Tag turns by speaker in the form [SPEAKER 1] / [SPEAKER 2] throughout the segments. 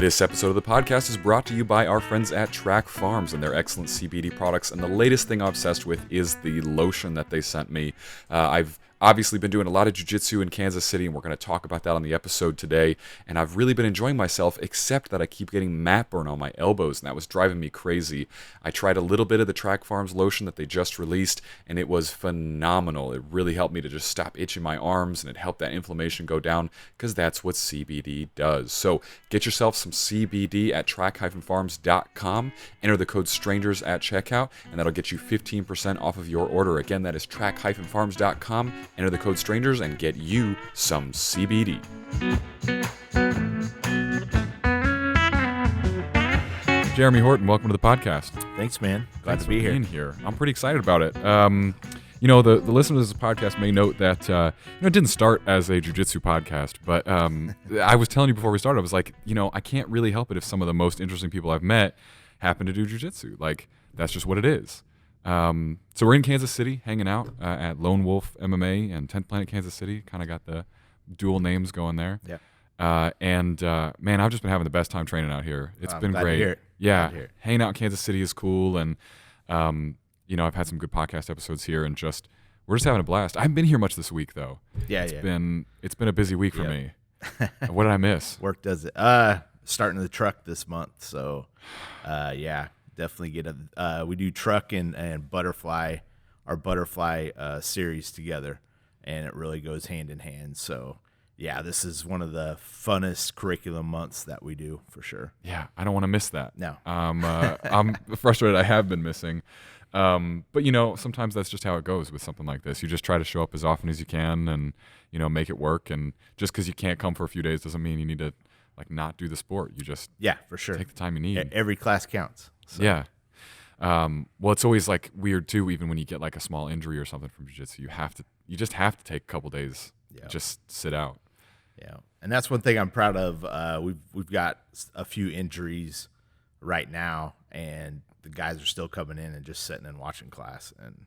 [SPEAKER 1] This episode of the podcast is brought to you by our friends at Track Farms and their excellent CBD products. And the latest thing I'm obsessed with is the lotion that they sent me. I've obviously been doing a lot of jiu-jitsu in Kansas City, and we're going to talk about that on the episode today. And I've really been enjoying myself, except that I keep getting mat burn on my elbows, and that was driving me crazy. I tried a little bit of the Track Farms lotion that they just released, and it was phenomenal. It really helped me to just stop itching my arms, and it helped that inflammation go down, because that's what CBD does. So get yourself some CBD at track-farms.com. Enter the code STRANGERS at checkout, and that'll get you 15% off of your order. Again, that is track-farms.com. Enter the code STRANGERS and get you some CBD. Jeremy Whorton, welcome to the podcast.
[SPEAKER 2] Thanks, man. Glad
[SPEAKER 1] Thanks
[SPEAKER 2] to be
[SPEAKER 1] for being
[SPEAKER 2] here.
[SPEAKER 1] I'm pretty excited about it. The listeners of this podcast may note that it didn't start as a jiu-jitsu podcast, but I was telling you before we started, I was like, I can't really help it if some of the most interesting people I've met happen to do jiu-jitsu. Like, that's just what it is. So we're in Kansas City hanging out at Lone Wolf MMA and 10th Planet Kansas City. Kind of got the dual names going there.
[SPEAKER 2] Yeah.
[SPEAKER 1] Man, I've just been having the best time training out here. It's been
[SPEAKER 2] glad
[SPEAKER 1] great.
[SPEAKER 2] To hear it.
[SPEAKER 1] Yeah.
[SPEAKER 2] Glad to hear it.
[SPEAKER 1] Hanging out in Kansas City is cool. And, I've had some good podcast episodes here and we're just having a blast. I haven't been here much this week though.
[SPEAKER 2] It's
[SPEAKER 1] been a busy week for me. What did I miss?
[SPEAKER 2] Work does it. Starting the truck this month. So, definitely get we do truck and butterfly, our butterfly series together, and it really goes hand in hand. So yeah, this is one of the funnest curriculum months that we do for sure.
[SPEAKER 1] Yeah, I don't want to miss that.
[SPEAKER 2] No.
[SPEAKER 1] I'm frustrated I have been missing. But sometimes that's just how it goes with something like this. You just try to show up as often as you can and, make it work. And just because you can't come for a few days doesn't mean you need to not do the sport. You just
[SPEAKER 2] for sure
[SPEAKER 1] take the time you need.
[SPEAKER 2] Every class counts. So.
[SPEAKER 1] Yeah. Well, it's always weird too, even when you get a small injury or something from jiu-jitsu, you just have to take a couple days, just sit out.
[SPEAKER 2] Yeah. And that's one thing I'm proud of. We've got a few injuries right now, and the guys are still coming in and just sitting and watching class. And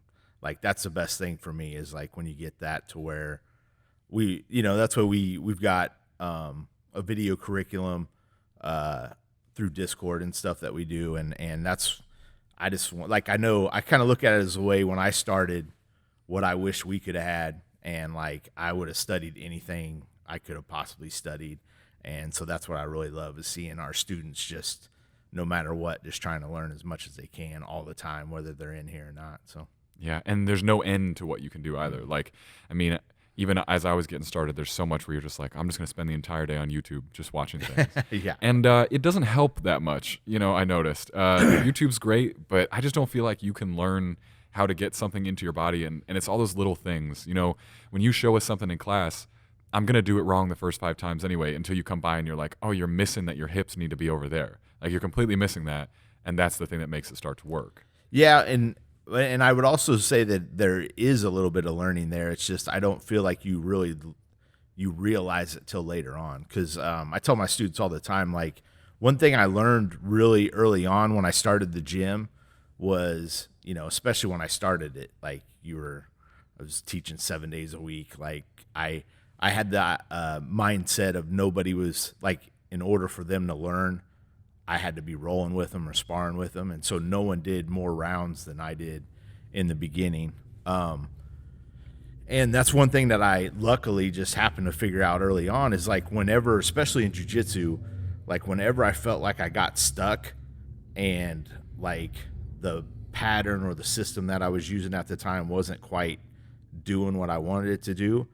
[SPEAKER 2] that's the best thing for me is when you get that to where that's why we've got a video curriculum through Discord and stuff that we do. And that's, I just want, I kind of look at it as a way when I started what I wish we could have had. And I would have studied anything I could have possibly studied. And so that's what I really love is seeing our students just, no matter what, just trying to learn as much as they can all the time, whether they're in here or not. So
[SPEAKER 1] yeah, and there's no end to what you can do either. Even as I was getting started, there's so much where you're just I'm just going to spend the entire day on YouTube just watching things.
[SPEAKER 2] Yeah.
[SPEAKER 1] And it doesn't help that much, I noticed. YouTube's great, but I just don't feel like you can learn how to get something into your body, and it's all those little things. When you show us something in class, I'm going to do it wrong the first 5 times anyway until you come by and you're like, oh, you're missing that your hips need to be over there. You're completely missing that, and that's the thing that makes it start to work.
[SPEAKER 2] Yeah, and I would also say that there is a little bit of learning there. It's just I don't feel like you realize it till later on. Because I tell my students all the time, one thing I learned really early on when I started the gym was, especially when I started it, I was teaching 7 days a week. I had that mindset of nobody was in order for them to learn, I had to be rolling with them or sparring with them. And so no one did more rounds than I did in the beginning. And that's one thing that I luckily just happened to figure out early on is whenever, especially in jiu-jitsu, whenever I felt like I got stuck and the pattern or the system that I was using at the time wasn't quite doing what I wanted it to do,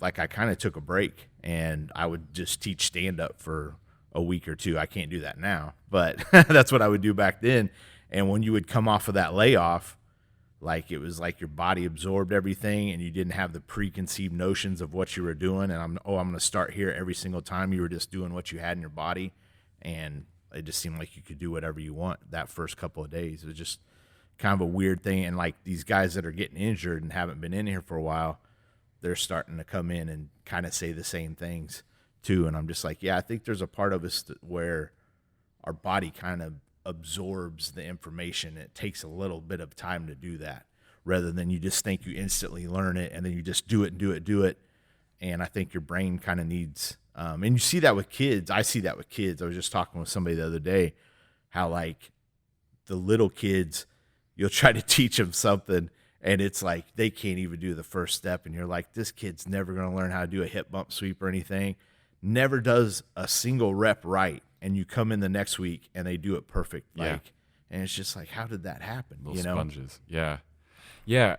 [SPEAKER 2] I kind of took a break and I would just teach stand-up for a week or two. I can't do that now, but that's what I would do back then. And when you would come off of that layoff, it was your body absorbed everything and you didn't have the preconceived notions of what you were doing. And I'm going to start here every single time. You were just doing what you had in your body. And it just seemed like you could do whatever you want that first couple of days. It was just kind of a weird thing. And these guys that are getting injured and haven't been in here for a while, they're starting to come in and kind of say the same things too. And I'm just I think there's a part of us where our body kind of absorbs the information. It takes a little bit of time to do that rather than you just think you instantly learn it and then you just do it. And I think your brain kind of needs, and you see that with kids. I see that with kids. I was just talking with somebody the other day, how like the little kids, you'll try to teach them something and it's like they can't even do the first step. And you're like, this kid's never going to learn how to do a hip bump sweep or anything. Never does a single rep right. And you come in the next week and they do it perfect. Like, and it's just like, how did that happen?
[SPEAKER 1] Little sponges. Yeah. Yeah.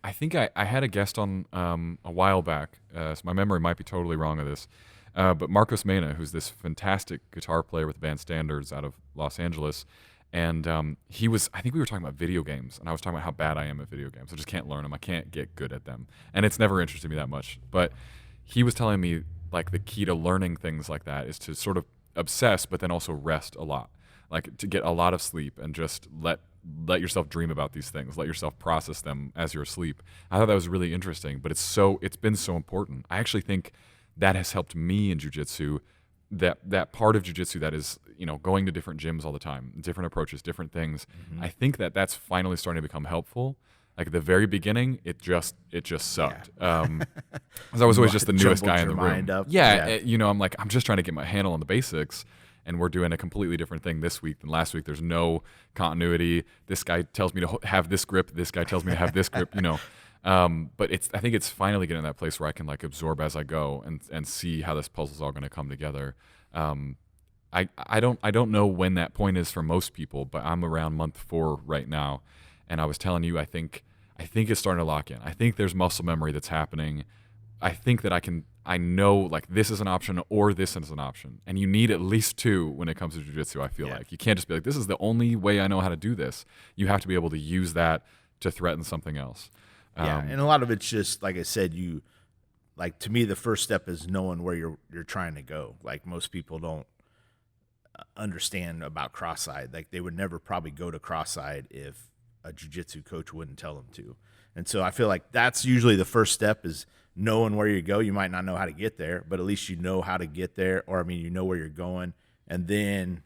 [SPEAKER 1] I think I had a guest on a while back. So my memory might be totally wrong of this. But Marcos Mena, who's this fantastic guitar player with the band Standards out of Los Angeles. And I think we were talking about video games, and I was talking about how bad I am at video games. I just can't learn them. I can't get good at them. And it's never interested me that much. But he was telling me, like, the key to learning things like that is to sort of obsess, but then also rest a lot. Like, to get a lot of sleep and just let yourself dream about these things. Let yourself process them as you're asleep. I thought that was really interesting, but it's been so important. I actually think that has helped me in jiu-jitsu, that part of jiu-jitsu that is, going to different gyms all the time, different approaches, different things. I think that's finally starting to become helpful. Like at the very beginning, it just sucked. Yeah. 'Cause I was always just the newest guy in the room. I'm like, I'm just trying to get my handle on the basics, and we're doing a completely different thing this week than last week. There's no continuity. This guy tells me to have this grip. This guy tells me to have this grip. But I think it's finally getting to that place where I can like absorb as I go and see how this puzzle's all going to come together. I don't know when that point is for most people, but I'm around month 4 right now, and I was telling you, I think it's starting to lock in. I think there's muscle memory that's happening. I think that I know like this is an option or this is an option, and you need at least 2 when it comes to jiu-jitsu. I feel like you can't just be like, this is the only way I know how to do this. You have to be able to use that to threaten something else.
[SPEAKER 2] And a lot of it's just like I said, to me, the first step is knowing where you're trying to go. Like most people don't understand about cross-side. Like they would never probably go to cross-side if a jiu-jitsu coach wouldn't tell them to. And so I feel like that's usually the first step, is knowing where you go. You might not know how to get there, but at least you know how to get there, or you know where you're going. And then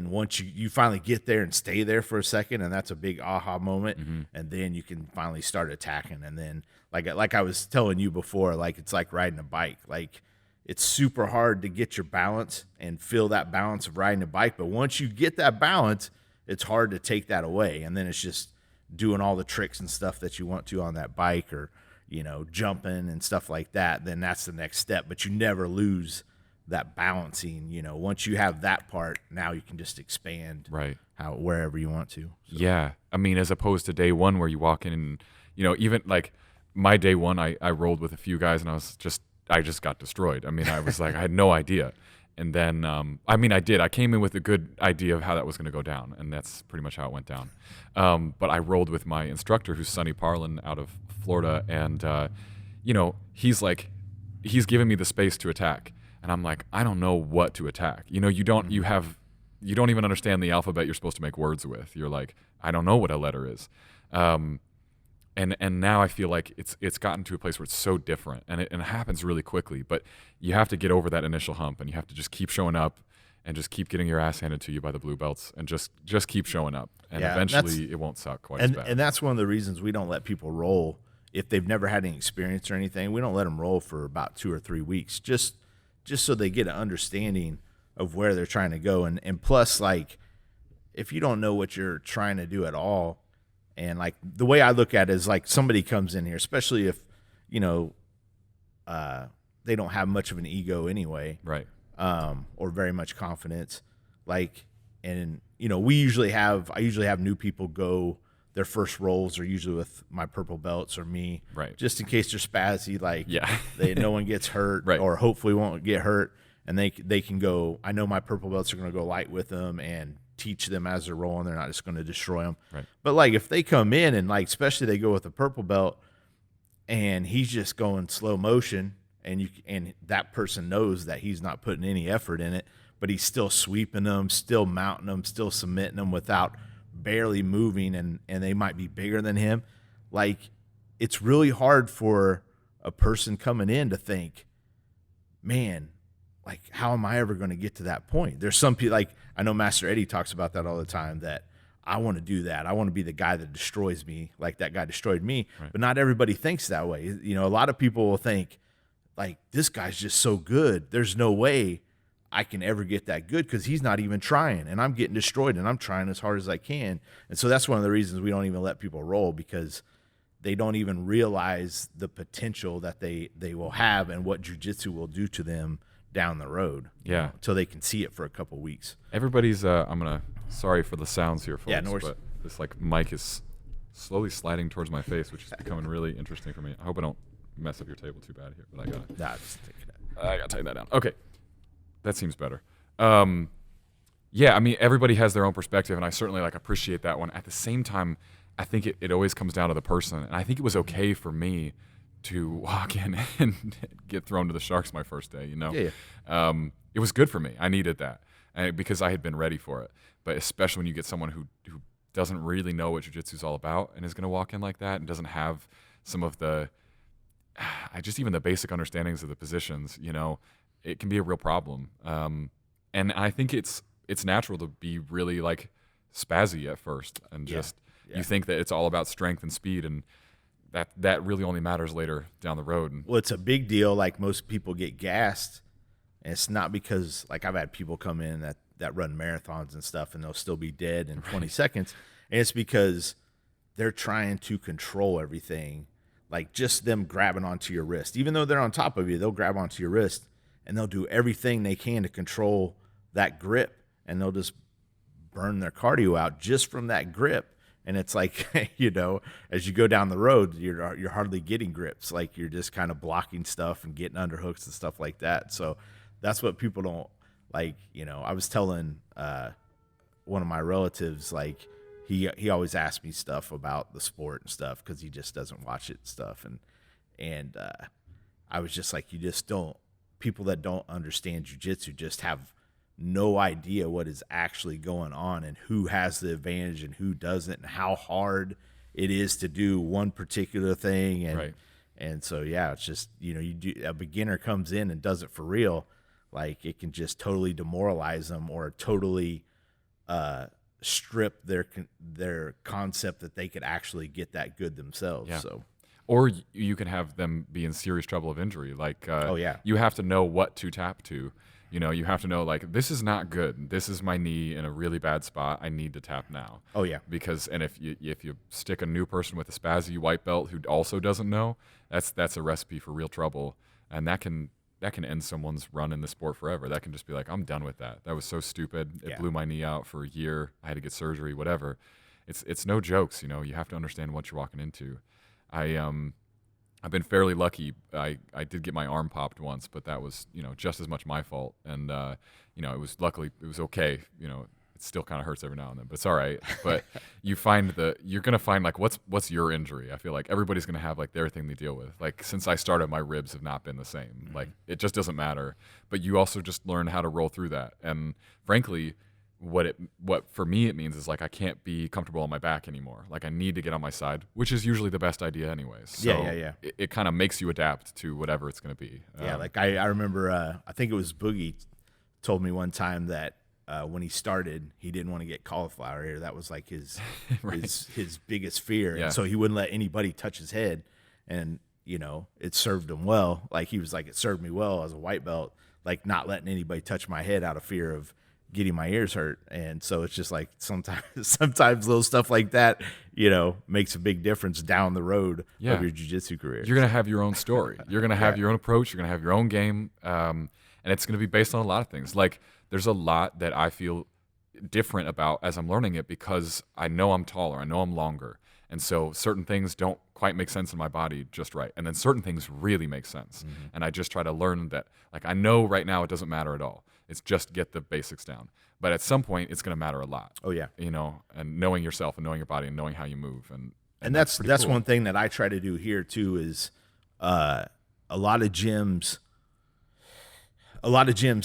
[SPEAKER 2] once you finally get there and stay there for a second, and that's a big aha moment, and then you can finally start attacking. And then like I was telling you before, like it's like riding a bike. Like it's super hard to get your balance and feel that balance of riding a bike, but once you get that balance, it's hard to take that away. And then it's just doing all the tricks and stuff that you want to on that bike, or jumping and stuff like that. Then that's the next step, but you never lose that balancing. Once you have that part, now you can just expand wherever you want to. So.
[SPEAKER 1] Yeah. I mean, as opposed to day 1 where you walk in and, even like my day 1, I rolled with a few guys and I just got destroyed. I mean, I was like, I had no idea. And then, I did. I came in with a good idea of how that was going to go down, and that's pretty much how it went down. But I rolled with my instructor, who's Sonny Parlin out of Florida, and, he's giving me the space to attack. And I'm like, I don't know what to attack. You don't even understand the alphabet you're supposed to make words with. You're like, I don't know what a letter is. And now I feel like it's gotten to a place where it's so different, and it happens really quickly. But you have to get over that initial hump, and you have to just keep showing up, and just keep getting your ass handed to you by the blue belts, and just keep showing up, and eventually it won't suck quite as bad.
[SPEAKER 2] And that's one of the reasons we don't let people roll if they've never had any experience or anything. We don't let them roll for about 2 or 3 weeks, just so they get an understanding of where they're trying to go. And plus, like, if you don't know what you're trying to do at all, and like the way I look at it is like somebody comes in here, especially if, they don't have much of an ego anyway.
[SPEAKER 1] Right.
[SPEAKER 2] Or very much confidence. Like, and, I usually have new people go, their first rolls are usually with my purple belts or me,
[SPEAKER 1] right? Just
[SPEAKER 2] in case they're spazzy, like no one gets hurt,
[SPEAKER 1] right?
[SPEAKER 2] Or hopefully won't get hurt, and they can go. I know my purple belts are going to go light with them and teach them as they're rolling. They're not just going to destroy them,
[SPEAKER 1] right?
[SPEAKER 2] But like if they come in and like, especially they go with a purple belt, and he's just going slow motion, and that person knows that he's not putting any effort in it, but he's still sweeping them, still mounting them, still submitting them without barely moving, and they might be bigger than him. Like, it's really hard for a person coming in to think, man, like, how am I ever going to get to that point? There's some people, like, I know Master Eddie talks about that all the time, that I want to do that. I want to be the guy that destroys me like that guy destroyed me.
[SPEAKER 1] Right.
[SPEAKER 2] But not everybody thinks that way. A lot of people will think, like, this guy's just so good. There's no way I can ever get that good because he's not even trying, and I'm getting destroyed, and I'm trying as hard as I can. And so that's one of the reasons we don't even let people roll, because they don't even realize the potential that they will have and what jiu-jitsu will do to them down the road.
[SPEAKER 1] Yeah.
[SPEAKER 2] Until they can see it for a couple weeks.
[SPEAKER 1] Everybody's sorry for the sounds here, folks.
[SPEAKER 2] Yeah, no worries.
[SPEAKER 1] But this like mic is slowly sliding towards my face, which is becoming really interesting for me. I hope I don't mess up your table too bad here, but I gotta
[SPEAKER 2] Just take it out.
[SPEAKER 1] I gotta tighten that down. Okay. That seems better. Yeah, I mean, everybody has their own perspective, and I certainly like appreciate that one. At the same time, I think it always comes down to the person, and I think it was okay for me to walk in and get thrown to the sharks my first day.
[SPEAKER 2] Yeah.
[SPEAKER 1] It was good for me. I needed that because I had been ready for it. But especially when you get someone who doesn't really know what jiu-jitsu is all about and is going to walk in like that and doesn't have some of the even the basic understandings of the positions, it can be a real problem. And I think it's natural to be really like spazzy at first and you think that it's all about strength and speed, and that really only matters later down the road.
[SPEAKER 2] Well, it's a big deal. Like, most people get gassed, and it's not because, like, I've had people come in that run marathons and stuff, and they'll still be dead in 20 seconds. And it's because they're trying to control everything. Like, just them grabbing onto your wrist. Even though they're on top of you, they'll grab onto your wrist, and they'll do everything they can to control that grip, and they'll just burn their cardio out just from that grip. And it's like, as you go down the road, you're hardly getting grips. Like, you're just kind of blocking stuff and getting underhooks and stuff like that. So that's what people don't like. I was telling one of my relatives, like, he always asks me stuff about the sport and stuff because he just doesn't watch it and stuff. And I was just like, people that don't understand jiu-jitsu just have no idea what is actually going on and who has the advantage and who doesn't, and how hard it is to do one particular thing. And
[SPEAKER 1] right.
[SPEAKER 2] And so, yeah, it's just, a beginner comes in and does it for real, like, it can just totally demoralize them or totally strip their concept that they could actually get that good themselves.
[SPEAKER 1] Yeah.
[SPEAKER 2] So,
[SPEAKER 1] or you can have them be in serious trouble of injury. Like, you have to know what to tap to. You have to know, like, this is not good. This is my knee in a really bad spot. I need to tap now.
[SPEAKER 2] Oh, yeah.
[SPEAKER 1] Because, and if you stick a new person with a spazzy white belt who also doesn't know, that's a recipe for real trouble, and that can end someone's run in the sport forever. That can just be like, I'm done with that. That was so stupid. It blew my knee out for a year. I had to get surgery. Whatever. It's no jokes. You have to understand what you're walking into. I've been fairly lucky. I did get my arm popped once, but that was, just as much my fault. And, it was okay. It still kind of hurts every now and then, but it's all right. But you're going to find, like, what's your injury? I feel like everybody's going to have, like, their thing they deal with. Like, since I started, my ribs have not been the same. Mm-hmm. Like, it just doesn't matter. But you also just learn how to roll through that. And frankly, what for me it means is, like, I can't be comfortable on my back anymore. Like, I need to get on my side, which is usually the best idea anyways. So
[SPEAKER 2] yeah.
[SPEAKER 1] It kind of makes you adapt to whatever it's going to be.
[SPEAKER 2] Yeah, like I remember, I think it was Boogie told me one time that when he started, he didn't want to get cauliflower ear. That was like his
[SPEAKER 1] right.
[SPEAKER 2] his biggest fear.
[SPEAKER 1] Yeah.
[SPEAKER 2] And so he wouldn't let anybody touch his head. And, it served him well. Like, he was like, it served me well as a white belt, like, not letting anybody touch my head out of fear of getting my ears hurt. And so it's just like sometimes little stuff like that, makes a big difference down the road of your jiu-jitsu career.
[SPEAKER 1] You're going to have your own story. You're going to have your own approach. You're going to have your own game. And it's going to be based on a lot of things. Like, there's a lot that I feel different about as I'm learning it because I know I'm taller. I know I'm longer. And so certain things don't quite make sense in my body just right. And then certain things really make sense. Mm-hmm. And I just try to learn that, like, I know right now it doesn't matter at all. It's just get the basics down. But at some point, it's going to matter a lot.
[SPEAKER 2] Oh, yeah.
[SPEAKER 1] And knowing yourself and knowing your body and knowing how you move.
[SPEAKER 2] And that's
[SPEAKER 1] cool.
[SPEAKER 2] One thing that I try to do here, too, is a lot of gyms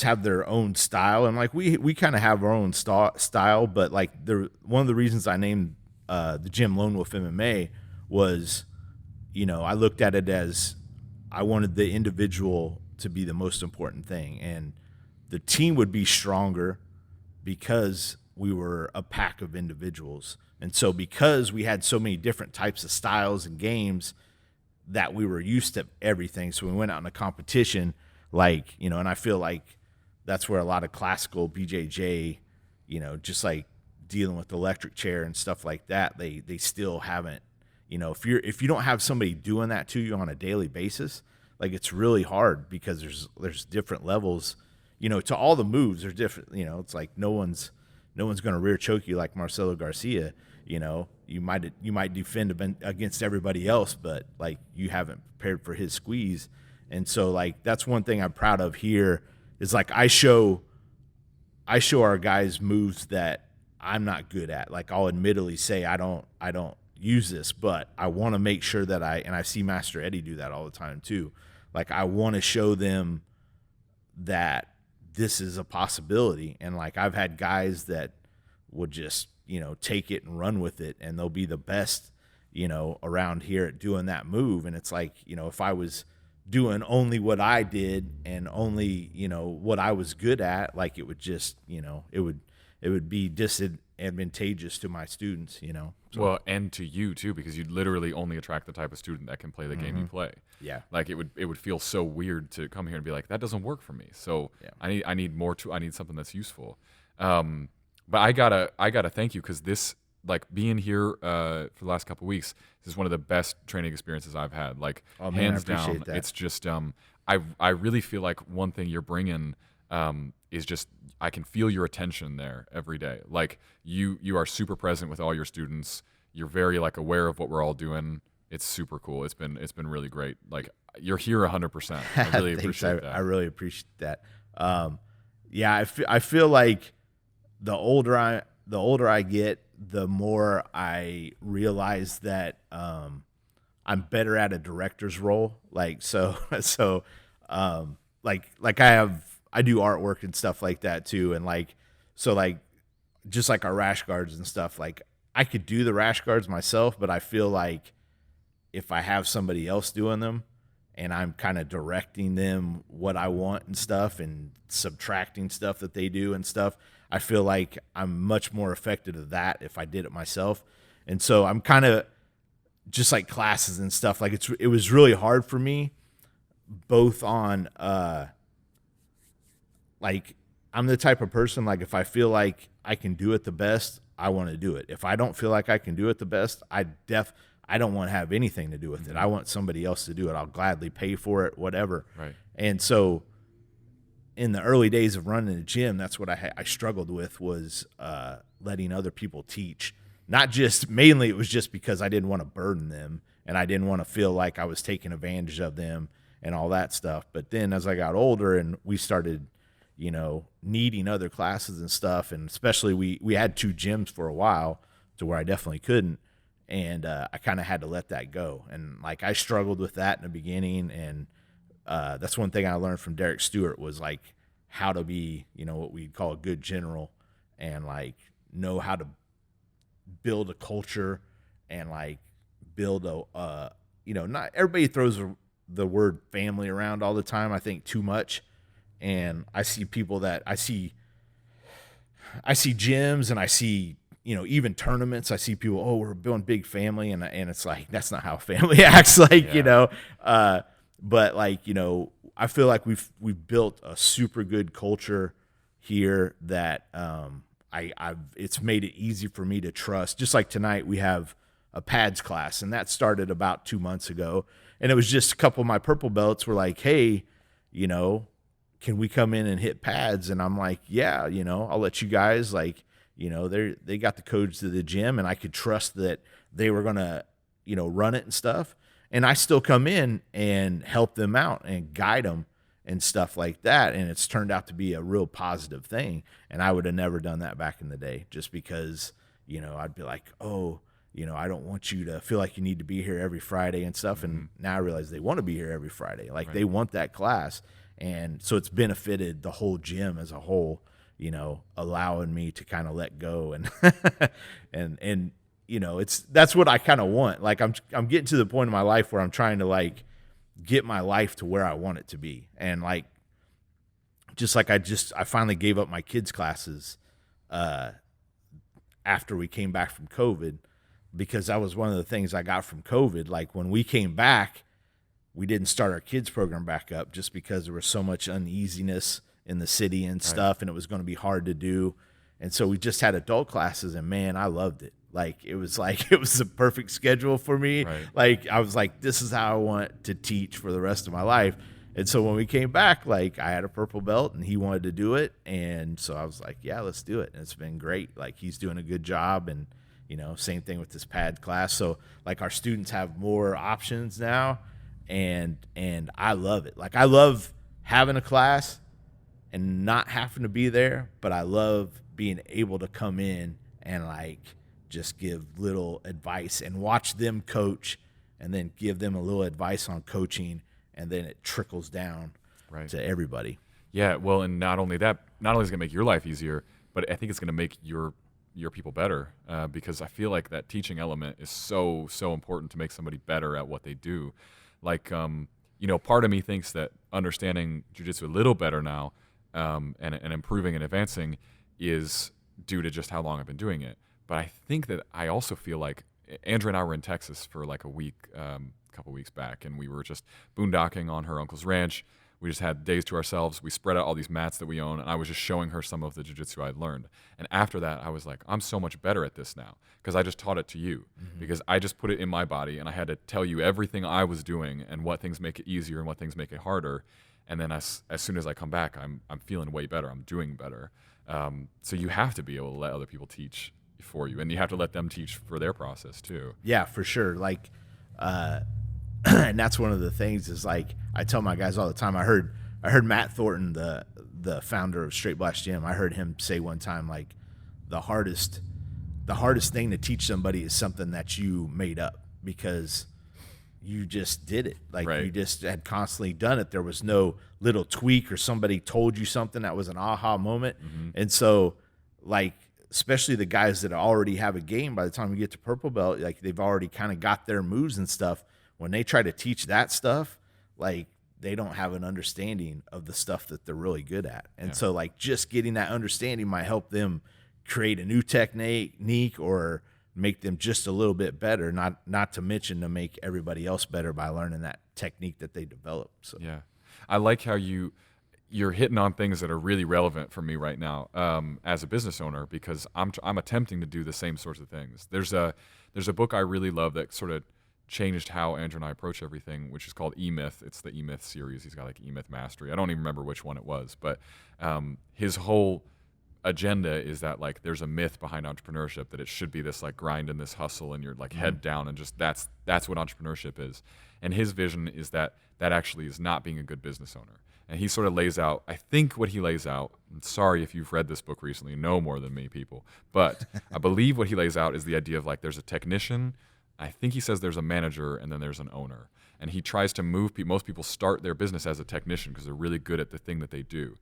[SPEAKER 2] have their own style. And, like, we kind of have our own style. But, like, one of the reasons I named the gym Lone Wolf MMA was, I looked at it as I wanted the individual to be the most important thing. And the team would be stronger because we were a pack of individuals. And so because we had so many different types of styles and games, that we were used to everything. So we went out in a competition, like, you know, and I feel like that's where a lot of classical BJJ, you know, just like dealing with the electric chair and stuff like that, they still haven't, you know, if you don't have somebody doing that to you on a daily basis, like it's really hard because there's different levels, you know, to all the moves. They're different, you know. It's like no one's going to rear choke you like Marcelo Garcia. You know, you might defend against everybody else, but like you haven't prepared for his squeeze. And so like that's one thing I'm proud of here is like I show our guys moves that I'm not good at. Like I'll admittedly say I don't use this, but I want to make sure that I see Master Eddie do that all the time too. Like I want to show them that this is a possibility. And like I've had guys that would just, you know, take it and run with it, and they'll be the best, you know, around here at doing that move. And it's like, you know, if I was doing only what I did and only, you know, what I was good at, like it would just, you know, it would be disadvantageous to my students, you know. So.
[SPEAKER 1] Well, and to you too, because you'd literally only attract the type of student that can play the game you play.
[SPEAKER 2] Yeah.
[SPEAKER 1] Like it would feel so weird to come here and be like, that doesn't work for me. So yeah. I need something that's useful. But I gotta thank you, because this, like being here for the last couple of weeks, this is one of the best training experiences I've had. Like hands down, that. It's just I really feel like one thing you're bringing is just, I can feel your attention there every day. Like you are super present with all your students. You're very like aware of what we're all doing. It's super cool. It's been really great. Like you're here 100%. I really appreciate that.
[SPEAKER 2] I really appreciate that. Yeah, I feel like the older I get, the more I realize that I'm better at a director's role. Like I do artwork and stuff like that too, and like so like just like our rash guards and stuff, like I could do the rash guards myself, but I feel like if I have somebody else doing them and I'm kind of directing them what I want and stuff and subtracting stuff that they do and stuff, I feel like I'm much more effective at that if I did it myself. And so I'm kind of just like classes and stuff, like it was really hard for me both on like I'm the type of person, like if I feel like I can do it the best, I want to do it. If I don't feel like I can do it the best, I don't want to have anything to do with it. I want somebody else to do it. I'll gladly pay for it, whatever.
[SPEAKER 1] Right.
[SPEAKER 2] And so in the early days of running the gym, that's what I struggled with, was letting other people teach. Not just, mainly it was just because I didn't want to burden them and I didn't want to feel like I was taking advantage of them and all that stuff. But then as I got older and we started, you know, needing other classes and stuff, and especially we had 2 gyms for a while to where I definitely couldn't, and I kind of had to let that go. And like I struggled with that in the beginning, and that's one thing I learned from Derek Stewart, was like how to be, you know, what we'd call a good general, and like know how to build a culture and like build a you know, not everybody throws the word family around all the time, I think too much. And I see people that I see gyms and I see, you know, even tournaments, I see people, oh, we're building big family. And it's like, that's not how family acts, like, yeah. You know, but like, you know, I feel like we've built a super good culture here that it's made it easy for me to trust. Just like tonight, we have a pads class, and that started about 2 months ago. And it was just a couple of my purple belts were like, hey, you know, can we come in and hit pads? And I'm like, yeah, you know, I'll let you guys, like, you know, they got the codes to the gym, and I could trust that they were going to, you know, run it and stuff. And I still come in and help them out and guide them and stuff like that. And it's turned out to be a real positive thing. And I would have never done that back in the day, just because, you know, I'd be like, oh, you know, I don't want you to feel like you need to be here every Friday and stuff. And now I realize they want to be here every Friday. Like right. They want that class. And so it's benefited the whole gym as a whole, you know, allowing me to kind of let go and, and, you know, that's what I kind of want. Like I'm getting to the point in my life where I'm trying to like get my life to where I want it to be. And like, just like I finally gave up my kids' classes, after we came back from COVID, because that was one of the things I got from COVID. Like when we came back, we didn't start our kids program back up just because there was so much uneasiness in the city and stuff, and it was going to be hard to do. And so we just had adult classes, and man, I loved it. It was the perfect schedule for me.
[SPEAKER 1] Right.
[SPEAKER 2] I was like, this is how I want to teach for the rest of my life. And so when we came back, I had a purple belt and he wanted to do it. And so I was like, yeah, let's do it. And it's been great. He's doing a good job. And, same thing with this pad class. So our students have more options now. And I love it. I love having a class and not having to be there, but I love being able to come in and just give little advice and watch them coach and then give them a little advice on coaching. And then it trickles down to everybody.
[SPEAKER 1] Yeah, well, and not only that, not only is it going to make your life easier, but I think it's going to make your people better because I feel like that teaching element is so important to make somebody better at what they do. Part of me thinks that understanding jiu-jitsu a little better now and improving and advancing is due to just how long I've been doing it. But I think that I also feel like Andrea and I were in Texas for a week couple weeks back, and we were just boondocking on her uncle's ranch. We just had days to ourselves. We spread out all these mats that we own, and I was just showing her some of the jiu-jitsu I'd learned. And after that, I was like, I'm so much better at this now because I just taught it to you, because I just put it in my body, and I had to tell you everything I was doing and what things make it easier and what things make it harder. And then as soon as I come back, I'm feeling way better. I'm doing better. So you have to be able to let other people teach for you, and you have to let them teach for their process too.
[SPEAKER 2] Yeah, for sure. And that's one of the things is I tell my guys all the time. I heard Matt Whorton, the founder of Straight Blast Gym. I heard him say one time the hardest thing to teach somebody is something that you made up because you just did it. You just had constantly done it. There was no little tweak or somebody told you something that was an aha moment. And so especially the guys that already have a game, by the time you get to purple belt, they've already kind of got their moves and stuff. When they try to teach that stuff, they don't have an understanding of the stuff that they're really good at. And so just getting that understanding might help them create a new technique or make them just a little bit better, not to mention to make everybody else better by learning that technique that they develop. So
[SPEAKER 1] yeah. I like how you're hitting on things that are really relevant for me right now as a business owner, because I'm attempting to do the same sorts of things. There's a book I really love that sort of changed how Andrew and I approach everything, which is called E-Myth. It's the E-Myth series. He's got E-Myth Mastery. I don't even remember which one it was, but his whole agenda is that there's a myth behind entrepreneurship, that it should be this grind and this hustle and you're head down and just that's what entrepreneurship is. And his vision is that actually is not being a good business owner. And he sort of lays out, I think what he lays out, I'm sorry if you've read this book recently, you know more than me, people, but I believe what he lays out is the idea of there's a technician, I think he says there's a manager, and then there's an owner. And he tries to move people. Most people start their business as a technician because they're really good at the thing that they do,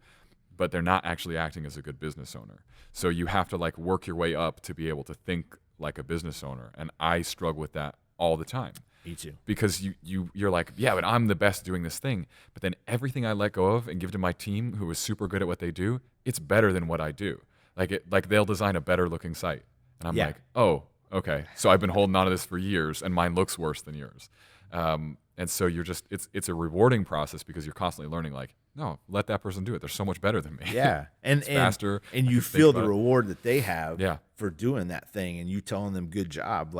[SPEAKER 1] but they're not actually acting as a good business owner. So you have to work your way up to be able to think like a business owner. And I struggle with that all the time.
[SPEAKER 2] Me too.
[SPEAKER 1] Because you're yeah, but I'm the best doing this thing. But then everything I let go of and give to my team, who is super good at what they do, it's better than what I do. They'll design a better looking site, and I'm oh, okay. So I've been holding on to this for years, and mine looks worse than yours. And so you're just it's a rewarding process because you're constantly learning. No, let that person do it. They're so much better than me.
[SPEAKER 2] Yeah, and
[SPEAKER 1] faster,
[SPEAKER 2] and you feel the reward that they have for doing that thing, and you telling them good job.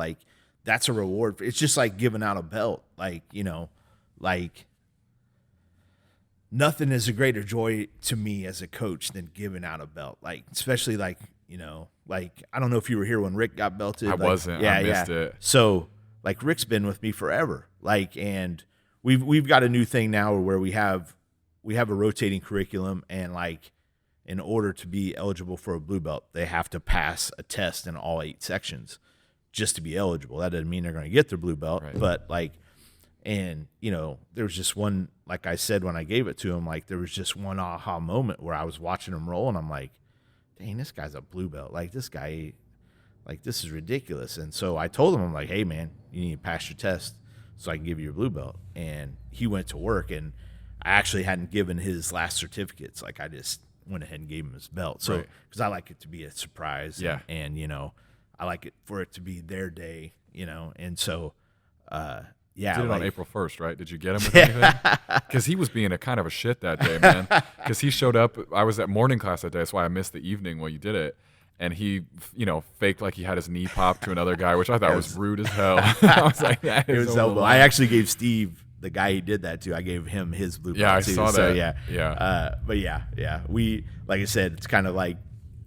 [SPEAKER 2] That's a reward. It's just like giving out a belt. Nothing is a greater joy to me as a coach than giving out a belt. Especially I don't know if you were here when Rick got belted.
[SPEAKER 1] I wasn't. I missed it.
[SPEAKER 2] So Rick's been with me forever. And we've got a new thing now where we have a rotating curriculum, and in order to be eligible for a blue belt, they have to pass a test in all 8 sections just to be eligible. That doesn't mean they're going to get their blue belt, but and there was just one, like I said when I gave it to him, there was just one aha moment where I was watching him roll, and I'm like, dang, this guy's a blue belt. This guy, this is ridiculous. And so I told him, I'm like, hey man, you need to pass your test so I can give you your blue belt. And he went to work, and I actually hadn't given his last certificates. I just went ahead and gave him his belt. So because I like it to be a surprise, and I like it for it to be their day, and so Yeah,
[SPEAKER 1] did it on
[SPEAKER 2] like-
[SPEAKER 1] April 1st, right? Did you get him with anything? Because he was being a kind of a shit that day, man. Because he showed up. I was at morning class that day. That's why I missed the evening while you did it. And he, faked like he had his knee popped to another guy, which I thought was rude as hell. I was like, that
[SPEAKER 2] It
[SPEAKER 1] is
[SPEAKER 2] was
[SPEAKER 1] so
[SPEAKER 2] elbow. I actually gave Steve, the guy he did that to, I gave him his blue belt
[SPEAKER 1] Yeah, I
[SPEAKER 2] too.
[SPEAKER 1] saw
[SPEAKER 2] So,
[SPEAKER 1] that. Yeah.
[SPEAKER 2] But yeah. We, like I said, it's kind of like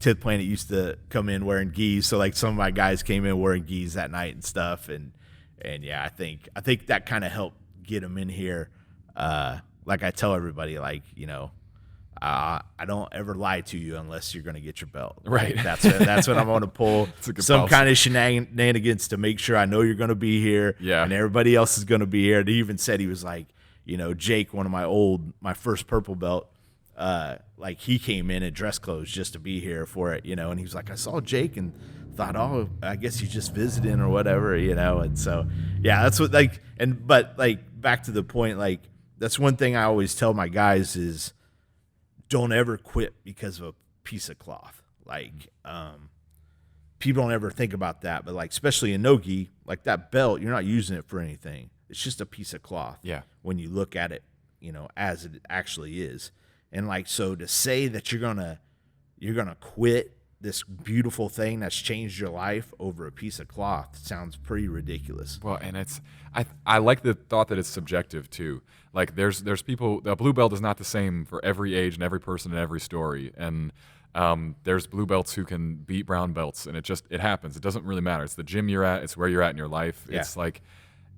[SPEAKER 2] 10th Planet used to come in wearing gis. So like some of my guys came in wearing gis that night and stuff. And yeah, I think that kind of helped get them in here. Like I tell everybody, like, I don't ever lie to you unless you're going to get your belt.
[SPEAKER 1] Right.
[SPEAKER 2] Like, that's what I'm going to pull some kind of shenanigans to make sure I know you're going to be here.
[SPEAKER 1] Yeah.
[SPEAKER 2] And everybody else is going to be here. And he even said, he was like, Jake, one of my first purple belt, like he came in dress clothes just to be here for it, and he was like, I saw Jake and thought, oh, I guess he's just visiting or whatever, and so, yeah, that's what, but back to the point, like, that's one thing I always tell my guys is, don't ever quit because of a piece of cloth. Like, people don't ever think about that, but like, especially in no-gi, like that belt, you're not using it for anything. It's just a piece of cloth.
[SPEAKER 1] Yeah.
[SPEAKER 2] When you look at it, as it actually is. And like, so to say that you're going to quit this beautiful thing that's changed your life over a piece of cloth sounds pretty ridiculous.
[SPEAKER 1] Well, and I like the thought that it's subjective too. Like there's people, the blue belt is not the same for every age and every person and every story. And there's blue belts who can beat brown belts, and it happens. It doesn't really matter. It's the gym you're at. It's where you're at in your life.
[SPEAKER 2] Yeah.
[SPEAKER 1] It's like,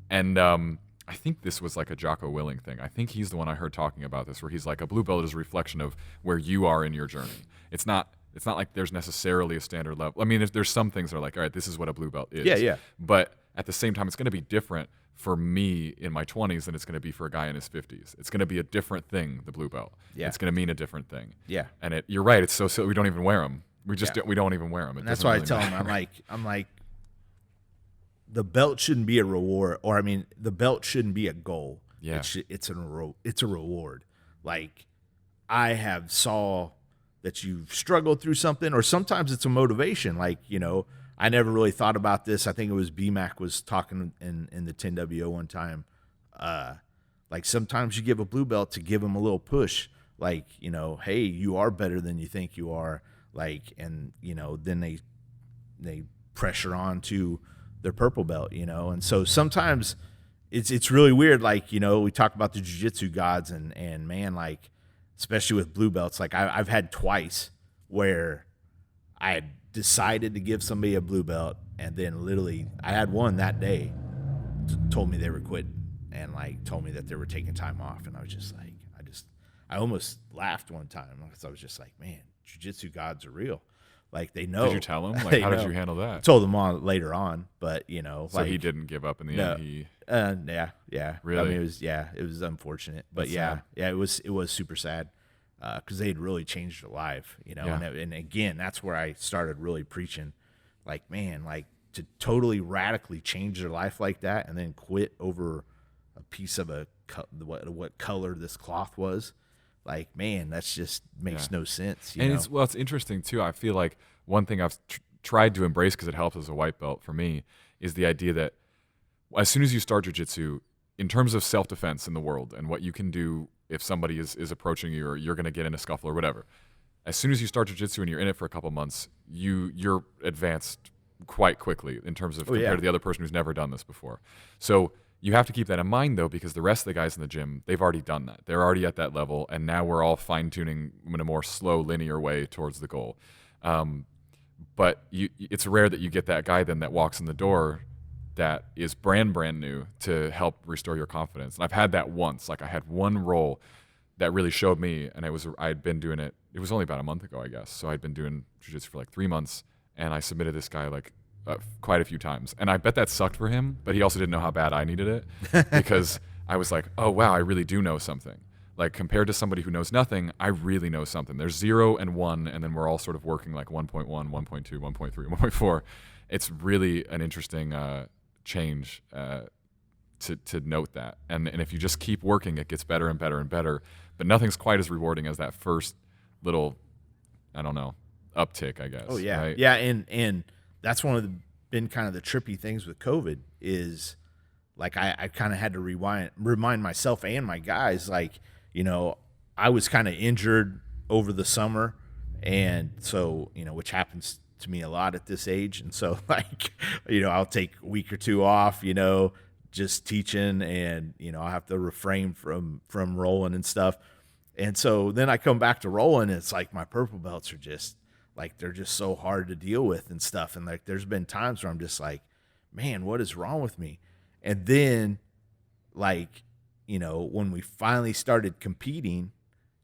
[SPEAKER 1] and I think this was like a Jocko Willing thing. I think he's the one I heard talking about this, where he's like, a blue belt is a reflection of where you are in your journey. It's not like there's necessarily a standard level. I mean, there's some things that are like, all right, this is what a blue belt is.
[SPEAKER 2] Yeah.
[SPEAKER 1] But at the same time, it's going to be different for me in my 20s than it's going to be for a guy in his 50s. It's going to be a different thing, the blue belt.
[SPEAKER 2] Yeah.
[SPEAKER 1] It's going to mean a different thing.
[SPEAKER 2] Yeah.
[SPEAKER 1] And you're right. It's so silly. We don't even wear them. We don't even wear them.
[SPEAKER 2] And that's why I tell them, I'm like, the belt shouldn't be a reward, or the belt shouldn't be a goal.
[SPEAKER 1] Yeah.
[SPEAKER 2] It's a reward. Like, I have saw that you've struggled through something, or sometimes it's a motivation. Like, I never really thought about this. I think it was BMAC was talking in the 10WO one time. Like, sometimes you give a blue belt to give them a little push. Like, hey, you are better than you think you are. Like, and then they pressure on to their purple belt, and so sometimes it's really weird. Like, we talk about the jiu-jitsu gods, and man, like, especially with blue belts, like I've had twice where I had decided to give somebody a blue belt, and then literally I had one that day told me they were quitting, and like told me that they were taking time off, and I was just like, I almost laughed one time because I was just like, man, jiu-jitsu gods are real. Like, they know.
[SPEAKER 1] Did you tell him? Like, how did you handle that?
[SPEAKER 2] I told them on later on, but
[SPEAKER 1] So
[SPEAKER 2] like,
[SPEAKER 1] he didn't give up in the end.
[SPEAKER 2] Yeah.
[SPEAKER 1] Really?
[SPEAKER 2] I mean, it was unfortunate, but
[SPEAKER 1] That's
[SPEAKER 2] yeah,
[SPEAKER 1] sad.
[SPEAKER 2] it was super sad because they had really changed their life,
[SPEAKER 1] Yeah.
[SPEAKER 2] and again, that's where I started really preaching, like, man, like, to totally radically change their life like that, and then quit over a piece of what color this cloth was. Like, man, that's just makes no sense. You know?
[SPEAKER 1] It's interesting too. I feel like one thing I've tried to embrace, because it helps as a white belt for me, is the idea that as soon as you start jiu-jitsu, in terms of self-defense in the world and what you can do if somebody is approaching you, or you're going to get in a scuffle or whatever, as soon as you start jiu-jitsu and you're in it for a couple months, you're advanced quite quickly in terms of compared to the other person who's never done this before. So you have to keep that in mind, though, because the rest of the guys in the gym, they've already done that. They're already at that level, and now we're all fine-tuning in a more slow, linear way towards the goal. But it's rare that you get that guy then that walks in the door that is brand new to help restore your confidence. And I've had that once. Like, I had one role that really showed me, and I had been doing it. It was only about a month ago, I guess. So I'd been doing jiu-jitsu for like 3 months, and I submitted this guy like quite a few times. And I bet that sucked for him, but he also didn't know how bad I needed it, because I was like, oh, wow, I really do know something. Like, compared to somebody who knows nothing, I really know something. There's 0 and 1, and then we're all sort of working like 1.1, 1.2, 1.3, 1.4. It's really an interesting change to note that. And if you just keep working, it gets better and better and better. But nothing's quite as rewarding as that first little, I don't know, uptick, I guess.
[SPEAKER 2] Oh, yeah.
[SPEAKER 1] Right?
[SPEAKER 2] Yeah, and that's been kind of the trippy things with COVID is, like I kind of had to remind myself and my guys, like, you know, I was kind of injured over the summer. And so, you know, which happens to me a lot at this age. And so, like, you know, I'll take a week or two off, you know, just teaching, and, you know, I have to refrain from rolling and stuff. And so then I come back to rolling, and it's like my purple belts are just like, they're just so hard to deal with and stuff. And like, there's been times where I'm just like, man, what is wrong with me? And then, like, you know, when we finally started competing,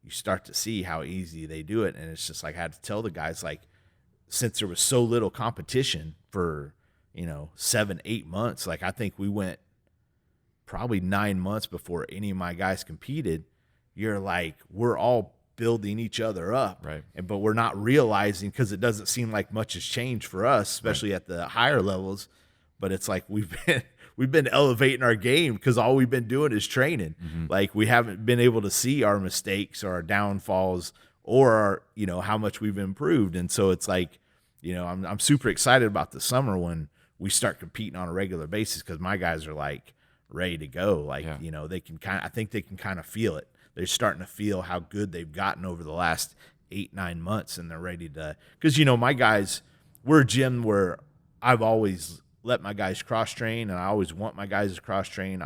[SPEAKER 2] you start to see how easy they do it. And it's just like, I had to tell the guys, like, since there was so little competition for, you know, 7-8 months, like, I think we went probably 9 months before any of my guys competed. You're like, we're all building each other up.
[SPEAKER 1] Right.
[SPEAKER 2] But we're not realizing, because it doesn't seem like much has changed for us, especially at the higher levels. But it's like we've been elevating our game, because all we've been doing is training. Like, we haven't been able to see our mistakes or our downfalls, or our, you know, how much we've improved. And so it's like, you know, I'm super excited about the summer when we start competing on a regular basis, because my guys are like ready to go. Like, you know, I think they can kind of feel it. They're starting to feel how good they've gotten over the last 8-9 months, and they're ready to, because, you know, my guys, we're a gym where I've always let my guys cross train, and I always want my guys to cross train.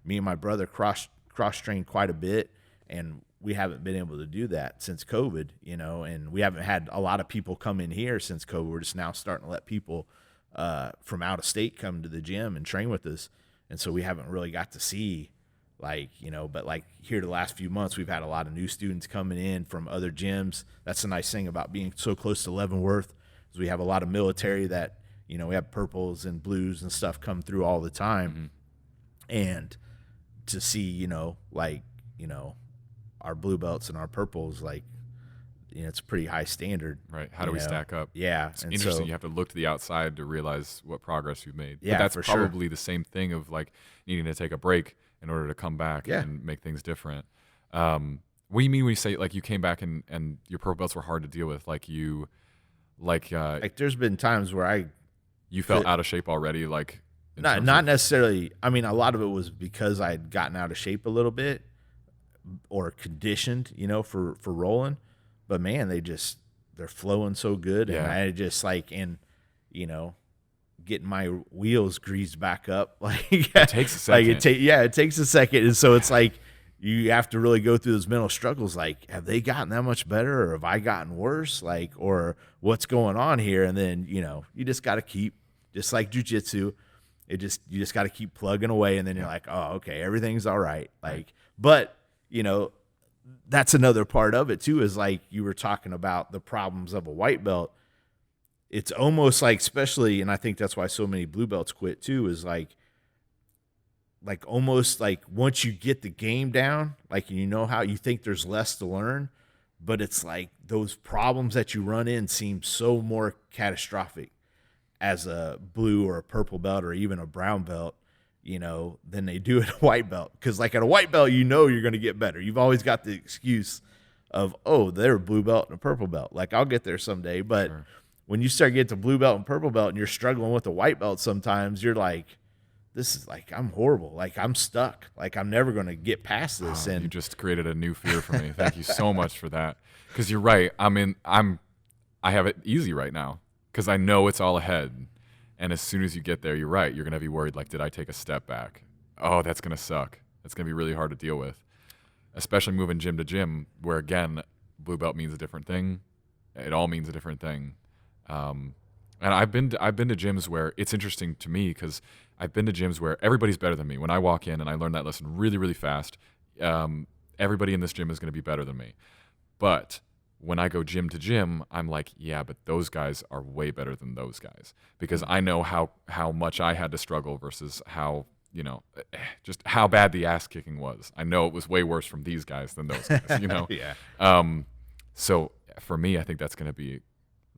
[SPEAKER 2] Me and my brother cross train quite a bit, and we haven't been able to do that since COVID, you know, and we haven't had a lot of people come in here since COVID. We're just now starting to let people from out of state come to the gym and train with us. And so we haven't really got to see, like, you know, but like here the last few months, we've had a lot of new students coming in from other gyms. That's the nice thing about being so close to Leavenworth, is we have a lot of military that, you know, we have purples and blues and stuff come through all the time. And to see, you know, like, you know, our blue belts and our purples, like, you know, it's a pretty high standard.
[SPEAKER 1] Right. How do we stack up?
[SPEAKER 2] Yeah.
[SPEAKER 1] It's interesting. So, you have to look to the outside to realize what progress you've made.
[SPEAKER 2] Yeah,
[SPEAKER 1] but that's probably the same thing of, like, needing to take a break in order to come back and make things different. What do you mean when you say, like, you came back and your purple belts were hard to deal with? Like,
[SPEAKER 2] there's been times where
[SPEAKER 1] you felt out of shape already, like,
[SPEAKER 2] not necessarily. I mean, a lot of it was because I had gotten out of shape a little bit, or conditioned, you know, for rolling. But man, they're flowing so good. And I just, like, and, you know, getting my wheels greased back up, like,
[SPEAKER 1] it takes a second.
[SPEAKER 2] Like, it takes a second. And so it's like, you have to really go through those mental struggles. Like, have they gotten that much better, or have I gotten worse? Like, or what's going on here? And then, you know, you just got to keep, just like jujitsu, you just got to keep plugging away. And then you're like, oh, okay, everything's all right. Like, but, you know, that's another part of it too, is like you were talking about the problems of a white belt. It's almost like, especially, and I think that's why so many blue belts quit too, is like almost like once you get the game down, like, you know, how you think there's less to learn, but it's like those problems that you run in seem so more catastrophic as a blue or a purple belt or even a brown belt, you know, than they do at a white belt. Because, like, at a white belt, you know you're going to get better. You've always got the excuse of, oh, they're a blue belt and a purple belt. Like, I'll get there someday. But when you start getting to blue belt and purple belt and you're struggling with a white belt sometimes, you're like, this is, like, I'm horrible. Like, I'm stuck. Like, I'm never going to get past this.
[SPEAKER 1] And you just created a new fear for me. Thank you so much for that. Because you're right. I mean, I have it easy right now because I know it's all ahead. And as soon as you get there, you're right. You're going to be worried, like, did I take a step back? Oh, that's going to suck. That's going to be really hard to deal with, especially moving gym to gym where, again, blue belt means a different thing. It all means a different thing. And I've been to gyms where it's interesting to me because I've been to gyms where everybody's better than me. When I walk in and I learn that lesson really, really fast, everybody in this gym is going to be better than me. But when I go gym to gym, I'm like, yeah, but those guys are way better than those guys because I know how much I had to struggle versus how, you know, just how bad the ass kicking was. I know it was way worse from these guys than those guys, you know? So for me, I think that's going to be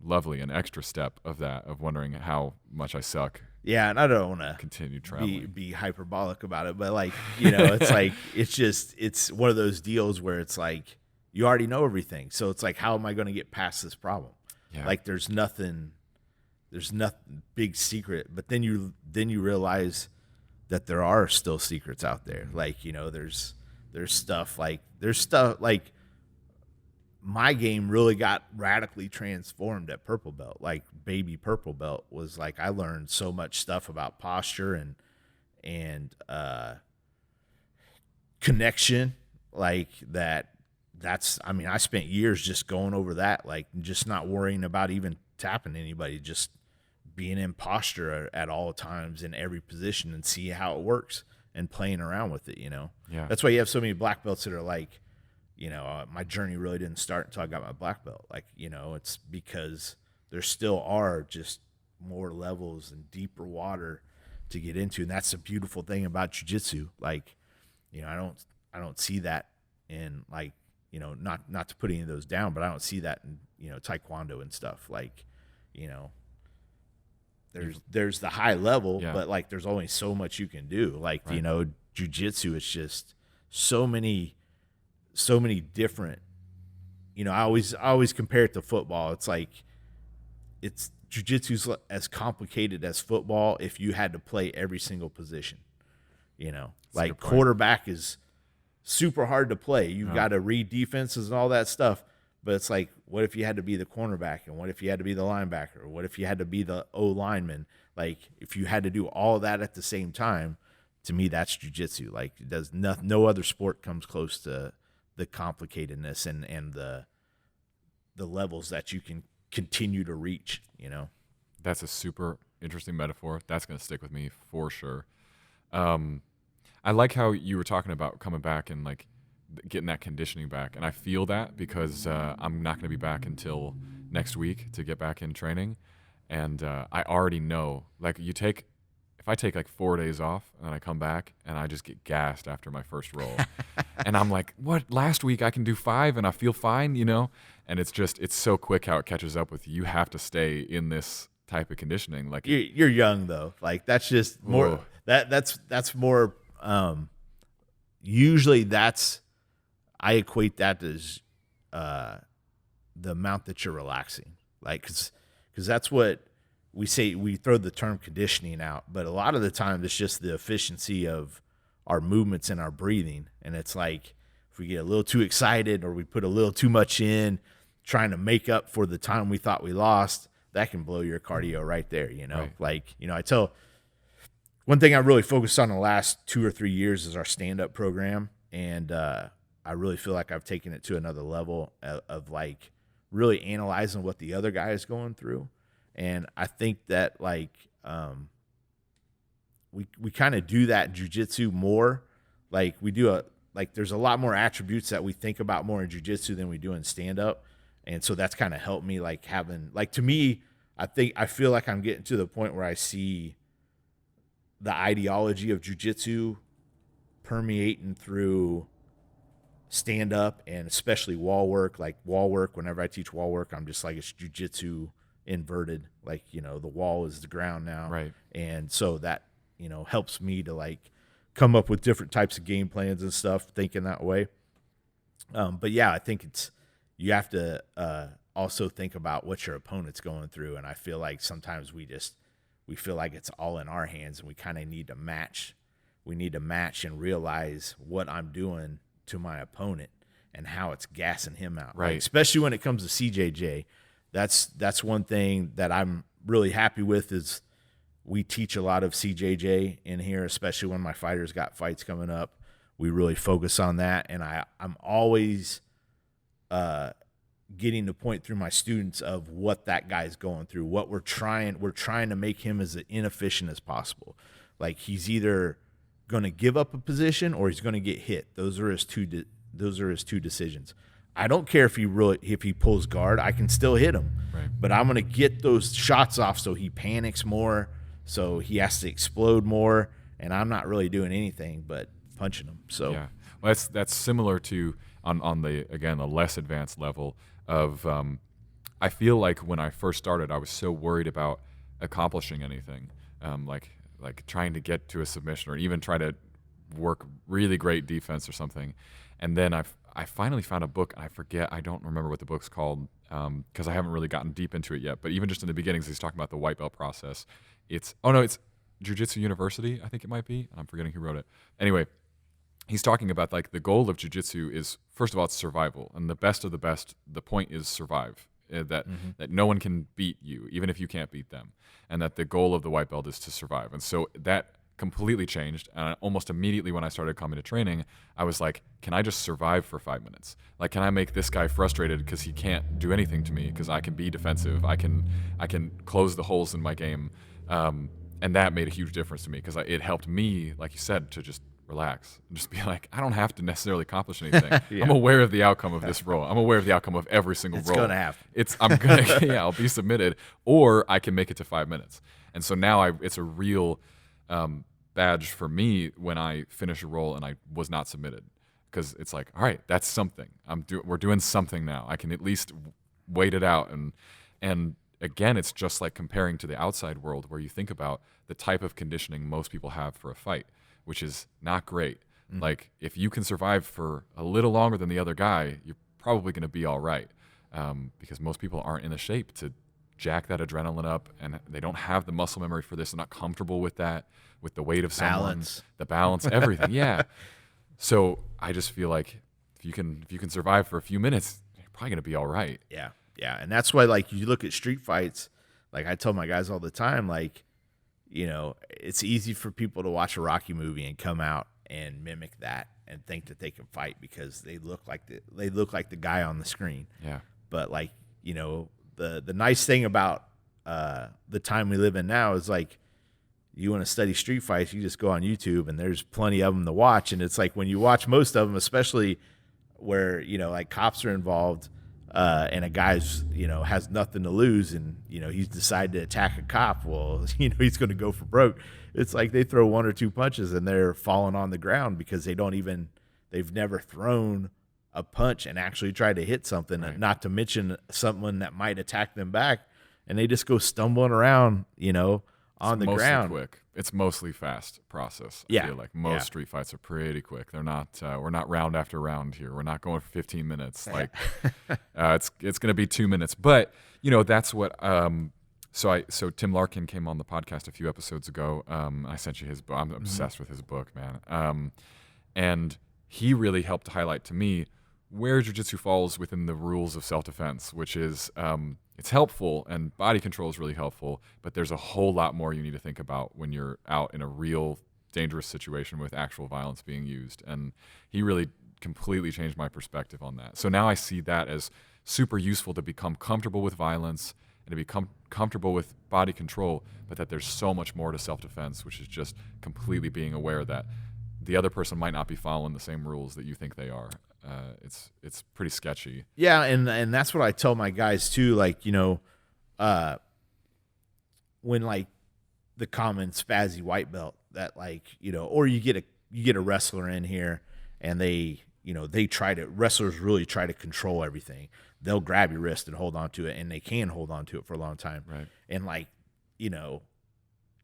[SPEAKER 1] lovely, an extra step of that, of wondering how much I suck.
[SPEAKER 2] Yeah, and I don't want to
[SPEAKER 1] continue traveling,
[SPEAKER 2] be hyperbolic about it, but, like, you know, it's like, it's one of those deals where it's like, you already know everything. So it's like, how am I going to get past this problem? Yeah. Like, there's nothing big secret. But then you realize that there are still secrets out there. Like, you know, there's stuff like my game really got radically transformed at purple belt. Like baby purple belt was like, I learned so much stuff about posture and connection, like I mean, I spent years just going over that, like just not worrying about even tapping anybody, just being in posture at all times in every position and see how it works and playing around with it, you know?
[SPEAKER 1] Yeah.
[SPEAKER 2] That's why you have so many black belts that are like, you know, my journey really didn't start until I got my black belt. Like, you know, it's because there still are just more levels and deeper water to get into. And that's the beautiful thing about jiu-jitsu. Like, you know, I don't see that in, like, you know, not to put any of those down, but I don't see that in, you know, taekwondo and stuff. Like, you know, there's the high level, but like there's only so much you can do. Like, you know, jiu-jitsu, it's just so many different, you know, I always compare it to football. It's like, it's jiu-jitsu's as complicated as football if you had to play every single position, you know. That's like quarterback is super hard to play. You've got to read defenses and all that stuff. But it's like, what if you had to be the cornerback? And what if you had to be the linebacker? Or what if you had to be the O lineman? Like, if you had to do all of that at the same time, to me, that's jiu-jitsu. Like, it does no other sport comes close to the complicatedness and the levels that you can continue to reach, you know?
[SPEAKER 1] That's a super interesting metaphor. That's going to stick with me for sure. I like how you were talking about coming back and like getting that conditioning back. And I feel that because I'm not going to be back until next week to get back in training. And I already know, like, if I take like 4 days off and then I come back and I just get gassed after my first roll and I'm like, what, last week I can do 5 and I feel fine, you know? And it's so quick how it catches up with you. You have to stay in this type of conditioning. Like,
[SPEAKER 2] you're young though. Like, that's just more, that's more, usually I equate that as the amount that you're relaxing. Like, cause that's what we say. We throw the term conditioning out, but a lot of the time it's just the efficiency of our movements and our breathing. And it's like, if we get a little too excited or we put a little too much in trying to make up for the time we thought we lost, that can blow your cardio right there, you know? Right. Like, you know, one thing I really focused on the last 2 or 3 years is our stand-up program. And I really feel like I've taken it to another level of like really analyzing what the other guy is going through. And I think that like we kind of do that in jiu-jitsu more. Like there's a lot more attributes that we think about more in jiu-jitsu than we do in stand-up. And so that's kind of helped me, like, having, like, to me, I feel like I'm getting to the point where I see the ideology of jiu-jitsu permeating through stand-up and especially wall work. Like, wall work, whenever I teach wall work, I'm just like, it's jiu-jitsu inverted. Like, you know, the wall is the ground now. Right. And so that, you know, helps me to, like, come up with different types of game plans and stuff, thinking that way. But, yeah, I think you have to also think about what your opponent's going through. And I feel like sometimes we feel like it's all in our hands and we kind of need to match. We need to match and realize what I'm doing to my opponent and how it's gassing him out. Right. Like, especially when it comes to CJJ. That's one thing that I'm really happy with is we teach a lot of CJJ in here, especially when my fighters got fights coming up. We really focus on that. And I'm always getting to point through my students of what that guy's going through, what we're trying to make him as inefficient as possible. Like, he's either going to give up a position or he's going to get hit. Those are his two decisions. I don't care if he pulls guard, I can still hit him. Right. But I'm going to get those shots off so he panics more, so he has to explode more, and I'm not really doing anything but punching him. So
[SPEAKER 1] yeah, well, that's similar to on the, again, the less advanced level of I feel like when I first started, I was so worried about accomplishing anything, like trying to get to a submission or even try to work really great defense or something. And then I finally found a book, and I don't remember what the book's called because I haven't really gotten deep into it yet. But even just in the beginnings, he's talking about the white belt process. It's Jiu-Jitsu University, I think it might be. I'm forgetting who wrote it. Anyway, he's talking about like the goal of jiu-jitsu is, first of all, it's survival, and the best of the best, the point is survive. That no one can beat you, even if you can't beat them, and that the goal of the white belt is to survive. And so that completely changed. And almost immediately when I started coming to training, I was like, can I just survive for 5 minutes? Like, can I make this guy frustrated because he can't do anything to me? Because I can be defensive. I can close the holes in my game. And that made a huge difference to me because it helped me, like you said, to just relax and just be like, I don't have to necessarily accomplish anything. I'm aware of the outcome of this roll. I'm aware of the outcome of every single roll.
[SPEAKER 2] It's gonna happen.
[SPEAKER 1] I'll be submitted, or I can make it to 5 minutes. And so now it's a real badge for me when I finish a roll and I was not submitted, because it's like, all right, that's something. We're doing something now. I can at least wait it out. And again, it's just like comparing to the outside world where you think about the type of conditioning most people have for a fight, which is not great. Like, if you can survive for a little longer than the other guy, you're probably going to be all right, because most people aren't in the shape to jack that adrenaline up, and they don't have the muscle memory for this. They're not comfortable with that, with the weight of someone, the balance, everything. Yeah. So I just feel like if you can survive for a few minutes, you're probably going to be all right.
[SPEAKER 2] Yeah. Yeah. And that's why, like, you look at street fights, like I tell my guys all the time, like, you know, it's easy for people to watch a Rocky movie and come out and mimic that and think that they can fight because they look like the guy on the screen.
[SPEAKER 1] Yeah.
[SPEAKER 2] But, like, you know, the nice thing about the time we live in now is, like, you want to study street fights, you just go on YouTube and there's plenty of them to watch. And it's like when you watch most of them, especially where, you know, like cops are involved, and a guy's, you know, has nothing to lose, and, you know, he's decided to attack a cop. Well, you know, he's going to go for broke. It's like they throw one or two punches and they're falling on the ground because they've never thrown a punch and actually tried to hit something, right. Not to mention someone that might attack them back, and they just go stumbling around, you know, on the ground.
[SPEAKER 1] Quick. It's mostly fast process. I feel like most street fights are pretty quick. They're not. We're not round after round here. We're not going for 15 minutes. Like, it's going to be 2 minutes. But, you know, that's what. So Tim Larkin came on the podcast a few episodes ago. I sent you his book. I'm obsessed with his book, man. And he really helped to highlight to me where jiu-jitsu falls within the rules of self-defense, which is it's helpful, and body control is really helpful, but there's a whole lot more you need to think about when you're out in a real dangerous situation with actual violence being used. And he really completely changed my perspective on that. So now I see that as super useful to become comfortable with violence and to become comfortable with body control, but that there's so much more to self-defense, which is just completely being aware that the other person might not be following the same rules that you think they are. It's pretty sketchy.
[SPEAKER 2] Yeah, and that's what I tell my guys too. Like, you know, when, like, the common spazzy white belt that, like, you know, or you get a wrestler in here and wrestlers really try to control everything. They'll grab your wrist and hold on to it, and they can hold on to it for a long time.
[SPEAKER 1] Right.
[SPEAKER 2] And, like, you know,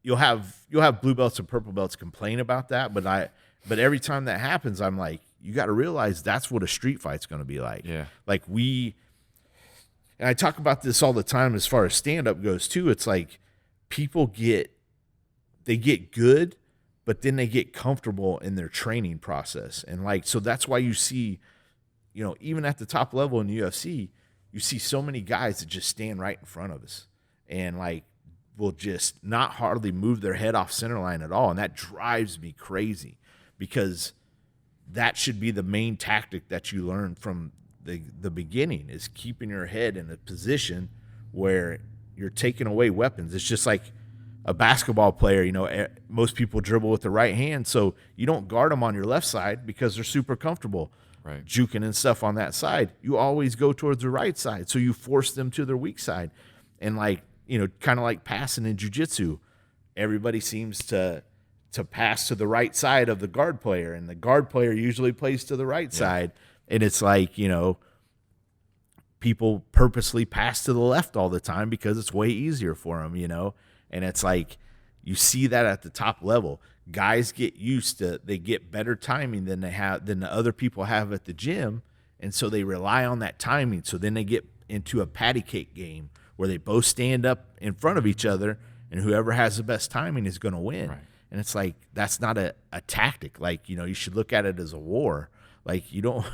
[SPEAKER 2] you'll have blue belts and purple belts complain about that, but every time that happens, I'm like, you got to realize that's what a street fight's going to be like.
[SPEAKER 1] Yeah.
[SPEAKER 2] Like, and I talk about this all the time as far as stand-up goes too. It's like people get good, but then they get comfortable in their training process. And, like, so that's why you see, you know, even at the top level in the UFC, you see so many guys that just stand right in front of us and, like, will just not hardly move their head off center line at all. And that drives me crazy, because that should be the main tactic that you learn from the beginning, is keeping your head in a position where you're taking away weapons. It's just like a basketball player, you know, most people dribble with the right hand, so you don't guard them on your left side because they're super comfortable juking and stuff on that side. You always go towards the right side, so you force them to their weak side. And, like, you know, kind of like passing in jiu-jitsu, everybody seems to pass to the right side of the guard player, and the guard player usually plays to the right side. And it's like, you know, people purposely pass to the left all the time because it's way easier for them, you know? And it's like, you see that at the top level. Guys get used to, they get better timing than the other people have at the gym. And so they rely on that timing. So then they get into a patty cake game where they both stand up in front of each other and whoever has the best timing is going to win.
[SPEAKER 1] Right.
[SPEAKER 2] And it's like, that's not a tactic. Like, you should look at it as a war. Like, you don't,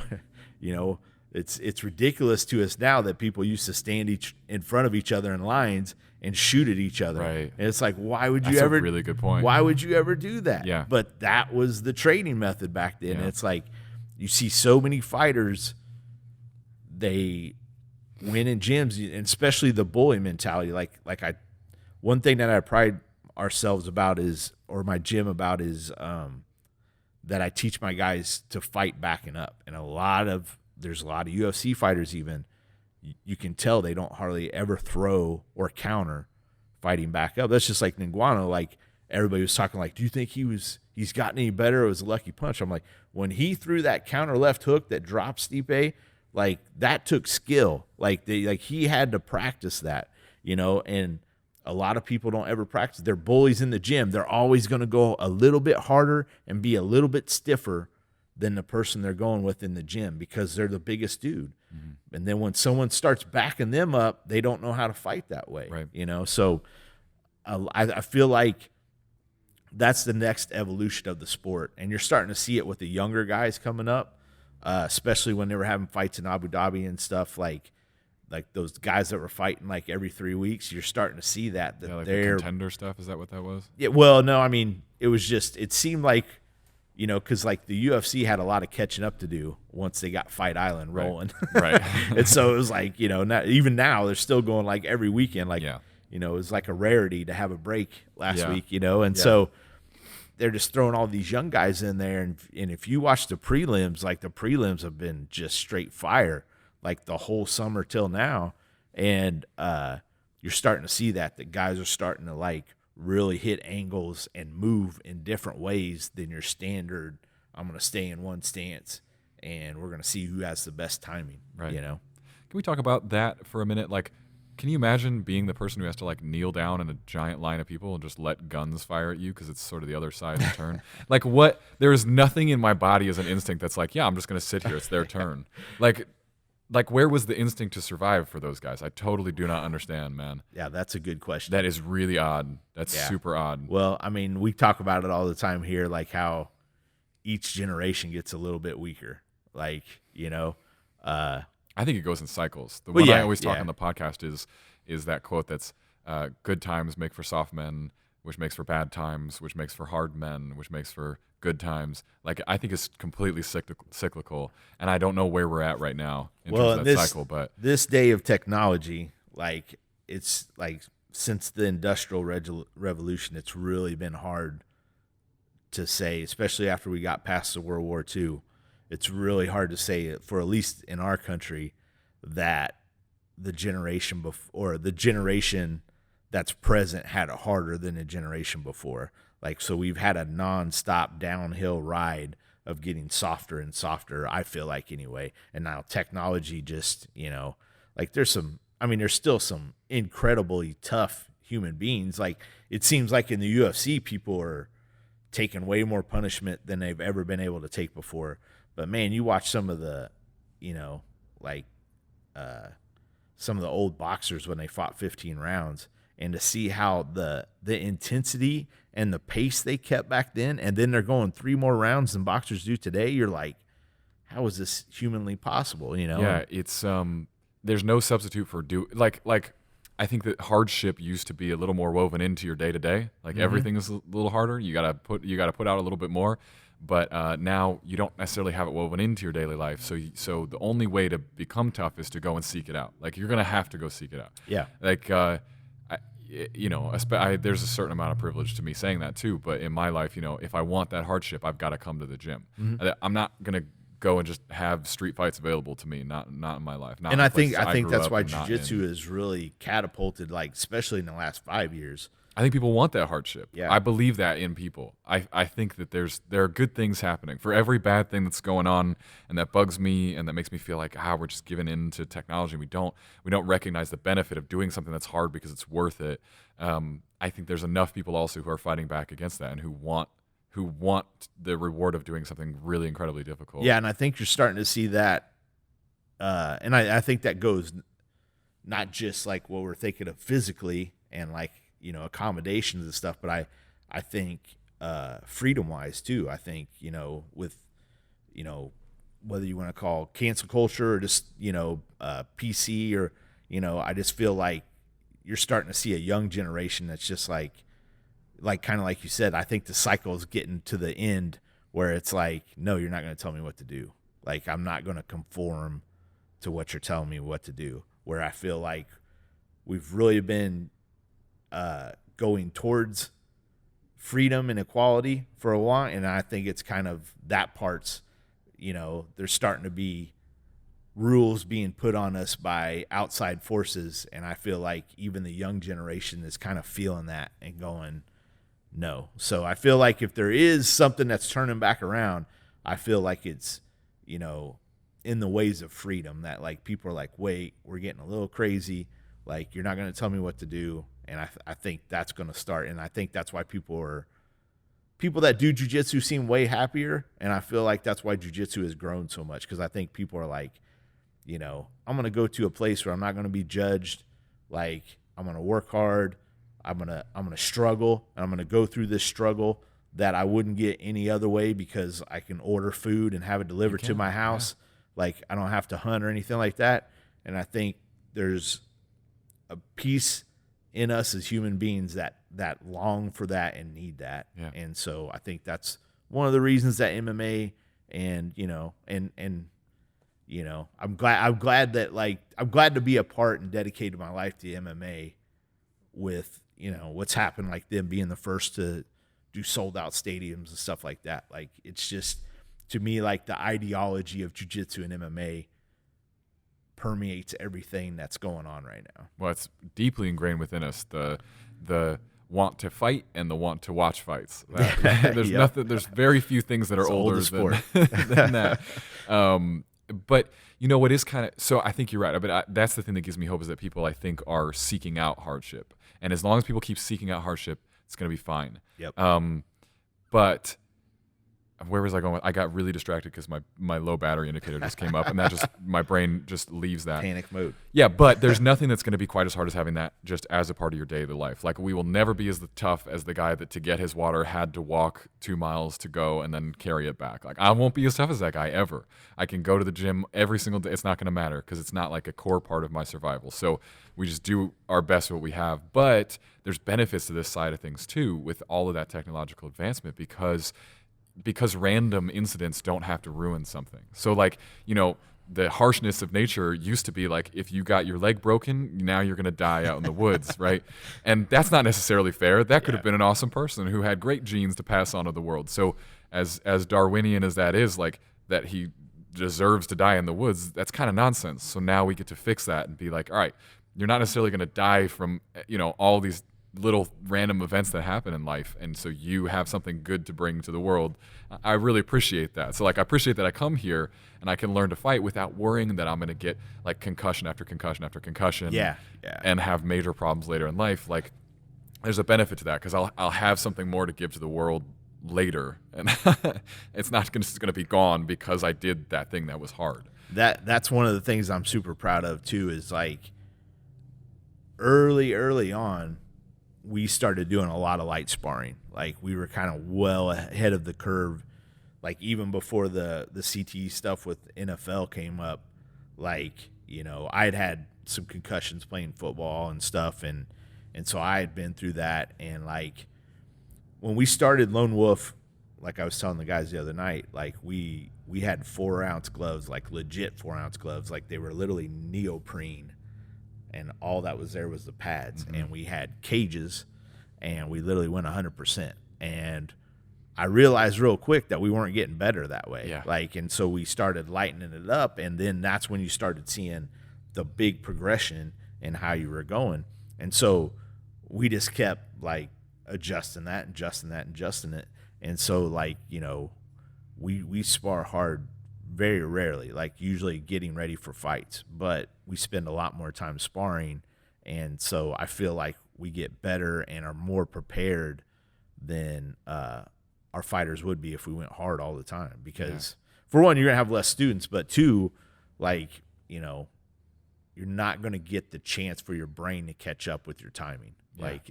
[SPEAKER 2] it's ridiculous to us now that people used to stand in front of each other in lines and shoot at each other.
[SPEAKER 1] Right.
[SPEAKER 2] And it's like, why would you
[SPEAKER 1] That's
[SPEAKER 2] ever?
[SPEAKER 1] a really good point.
[SPEAKER 2] Why would you ever do that?
[SPEAKER 1] Yeah.
[SPEAKER 2] But that was the training method back then.
[SPEAKER 1] Yeah.
[SPEAKER 2] And it's like, you see so many fighters, they win in gyms, and especially the bully mentality. One thing that I pride ourselves about is, or my gym about, is that I teach my guys to fight backing up. And there's a lot of UFC fighters even, you can tell they don't hardly ever throw or counter fighting back up. That's just like Ngannou. Like, everybody was talking like, do you think he's gotten any better? It was a lucky punch. I'm like, when he threw that counter left hook that dropped Stipe, like, that took skill. Like, he had to practice that, and a lot of people don't ever practice. They're bullies in the gym. They're always going to go a little bit harder and be a little bit stiffer than the person they're going with in the gym because they're the biggest dude. Mm-hmm. And then when someone starts backing them up, they don't know how to fight that way.
[SPEAKER 1] Right.
[SPEAKER 2] So I feel like that's the next evolution of the sport. And you're starting to see it with the younger guys coming up, especially when they were having fights in Abu Dhabi and stuff, like those guys that were fighting like every 3 weeks. You're starting to see that
[SPEAKER 1] like
[SPEAKER 2] they're
[SPEAKER 1] the contender stuff. Is that what that was?
[SPEAKER 2] Yeah. Well, no, I mean, it was just, it seemed like, because like the UFC had a lot of catching up to do once they got Fight Island rolling.
[SPEAKER 1] Right.
[SPEAKER 2] And so it was like, even now they're still going like every weekend. Like,
[SPEAKER 1] yeah.
[SPEAKER 2] it was like a rarity to have a break last week, and
[SPEAKER 1] yeah.
[SPEAKER 2] So they're just throwing all these young guys in there. And if you watch the prelims, like the prelims have been just straight fire, like the whole summer till now. And you're starting to see that guys are starting to like really hit angles and move in different ways than your standard, I'm going to stay in one stance and we're going to see who has the best timing,
[SPEAKER 1] right.
[SPEAKER 2] Can
[SPEAKER 1] we talk about that for a minute? Like, can you imagine being the person who has to like kneel down in a giant line of people and just let guns fire at you because it's sort of the other side of the turn? Like, what? There is nothing in my body as an instinct that's like, yeah, I'm just going to sit here. It's their turn. Like, where was the instinct to survive for those guys? I totally do not understand, man.
[SPEAKER 2] Yeah, that's a good question.
[SPEAKER 1] That is really odd. That's super odd.
[SPEAKER 2] Well, I mean, we talk about it all the time here, like how each generation gets a little bit weaker. Like,
[SPEAKER 1] I think it goes in cycles. The one I always talk on the podcast is that quote that's good times make for soft men, which makes for bad times, which makes for hard men, which makes for good times. Like, I think it's completely cyclical, and I don't know where we're at right now in terms of that cycle. But
[SPEAKER 2] this day of technology, like, it's like since the Industrial Revolution, it's really been hard to say, especially after we got past the World War II. It's really hard to say, for at least in our country, that the generation before, the generation that's present had it harder than the generation before. Like, so we've had a nonstop downhill ride of getting softer and softer, I feel like, anyway. And now technology just, like, there's still some incredibly tough human beings. Like, it seems like in the UFC, people are taking way more punishment than they've ever been able to take before. But man, you watch some of the, some of the old boxers when they fought 15 rounds, and to see how the intensity and the pace they kept back then, and then they're going 3 more rounds than boxers do today, you're like, how is this humanly possible?
[SPEAKER 1] Yeah, it's there's no substitute for I think that hardship used to be a little more woven into your day to day. Like, everything is a little harder. You gotta put out a little bit more. But now you don't necessarily have it woven into your daily life. So the only way to become tough is to go and seek it out. Like, you're gonna have to go seek it out.
[SPEAKER 2] Yeah.
[SPEAKER 1] Like, there's a certain amount of privilege to me saying that too. But in my life, if I want that hardship, I've got to come to the gym. Mm-hmm. I'm not gonna go and just have street fights available to me. Not in my life. Not
[SPEAKER 2] and I think that's why
[SPEAKER 1] jiu
[SPEAKER 2] jiu-jitsu is really catapulted, like, especially in the last 5 years.
[SPEAKER 1] I think people want that hardship.
[SPEAKER 2] Yeah.
[SPEAKER 1] I believe that in people. I think that there are good things happening. For every bad thing that's going on and that bugs me and that makes me feel like, we're just giving in to technology. We don't recognize the benefit of doing something that's hard because it's worth it. I think there's enough people also who are fighting back against that and who want the reward of doing something really incredibly difficult.
[SPEAKER 2] Yeah, and I think you're starting to see that. And I think that goes not just like what we're thinking of physically and, like, accommodations and stuff. But I think freedom wise too, I think, with, whether you want to call cancel culture or just, PC or, I just feel like you're starting to see a young generation that's just like kind of like you said, I think the cycle is getting to the end where it's like, no, you're not going to tell me what to do. Like, I'm not going to conform to what you're telling me what to do. Where I feel like we've really been going towards freedom and equality for a while, and I think it's kind of that part's, there's starting to be rules being put on us by outside forces, and I feel like even the young generation is kind of feeling that and going, no. So I feel like if there is something that's turning back around, I feel like it's, in the ways of freedom, that like people are like, wait, we're getting a little crazy. Like, you're not going to tell me what to do. And I think that's going to start. And I think that's why people that do jiu-jitsu seem way happier. And I feel like that's why jiu-jitsu has grown so much. Cause I think people are like, I'm going to go to a place where I'm not going to be judged. Like, I'm going to work hard. I'm going to struggle, and I'm going to go through this struggle that I wouldn't get any other way because I can order food and have it delivered to my house. Yeah. Like, I don't have to hunt or anything like that. And I think there's a piece in us as human beings that long for that and need that. Yeah. And so I think that's one of the reasons that MMA and, I'm glad to be a part and dedicated my life to MMA with, what's happened, like them being the first to do sold out stadiums and stuff like that. Like, it's just, to me, like the ideology of jiu-jitsu and MMA permeates everything that's going on right now.
[SPEAKER 1] Well, it's deeply ingrained within us, the want to fight and the want to watch fights. There's nothing. There's very few things that are older than that. But what is kind of, so I think you're right. But that's the thing that gives me hope, is that people, I think, are seeking out hardship, and as long as people keep seeking out hardship, it's going to be fine.
[SPEAKER 2] Yep.
[SPEAKER 1] But where was I going with? I got really distracted because my low battery indicator just came up, and that just, my brain just leaves that.
[SPEAKER 2] Panic mode.
[SPEAKER 1] Yeah, but there's nothing that's going to be quite as hard as having that just as a part of your daily life. Like, we will never be as tough as the guy that, to get his water, had to walk 2 miles to go and then carry it back. Like, I won't be as tough as that guy ever. I can go to the gym every single day. It's not going to matter because it's not like a core part of my survival. So we just do our best with what we have. But there's benefits to this side of things too, with all of that technological advancement, because random incidents don't have to ruin something. So, like, the harshness of nature used to be like, if you got your leg broken, now you're going to die out in the woods, right? And that's not necessarily fair. That could have been an awesome person who had great genes to pass on to the world. So as Darwinian as that is, like, that he deserves to die in the woods, that's kind of nonsense. So now we get to fix that and be like, all right, you're not necessarily going to die from, all these little random events that happen in life, and so you have something good to bring to the world. I really appreciate that. So, like, I appreciate that I come here and I can learn to fight without worrying that I'm going to get like concussion after concussion after concussion, and have major problems later in life. Like, there's a benefit to that because I'll have something more to give to the world later, and it's not going to be gone because I did that thing that was hard.
[SPEAKER 2] That's one of the things I'm super proud of too, is like early on, we started doing a lot of light sparring. Like, we were kind of well ahead of the curve. Like, even before the CTE stuff with NFL came up, like, I had some concussions playing football and stuff. And so I had been through that. And like, when we started Lone Wolf, like I was telling the guys the other night, like we had 4-ounce gloves, like legit 4-ounce gloves. Like, they were literally neoprene. And all that was there was the pads, and we had cages, and we literally went 100%. And I realized real quick that we weren't getting better that way.
[SPEAKER 1] Yeah.
[SPEAKER 2] Like, and so we started lightening it up, and then that's when you started seeing the big progression in how you were going. And so we just kept like adjusting it. And so, like, we spar hard very rarely, like usually getting ready for fights, but we spend a lot more time sparring. And so I feel like we get better and are more prepared than our fighters would be if we went hard all the time. Because for one, you're going to have less students, but two, like, you're not going to get the chance for your brain to catch up with your timing. Yeah. Like,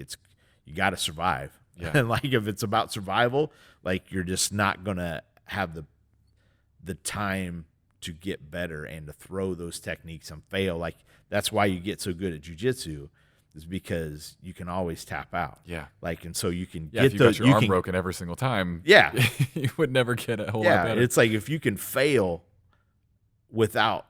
[SPEAKER 2] you got to survive.
[SPEAKER 1] Yeah.
[SPEAKER 2] And like, if it's about survival, like you're just not going to have the time to get better and to throw those techniques and fail. Like, that's why you get so good at jiu-jitsu, is because you can always tap out.
[SPEAKER 1] Yeah.
[SPEAKER 2] Like, and so you can
[SPEAKER 1] Yeah,
[SPEAKER 2] get
[SPEAKER 1] if you got your arm broken every single time,
[SPEAKER 2] Yeah.
[SPEAKER 1] you would never get a whole lot better.
[SPEAKER 2] It's like, if you can fail without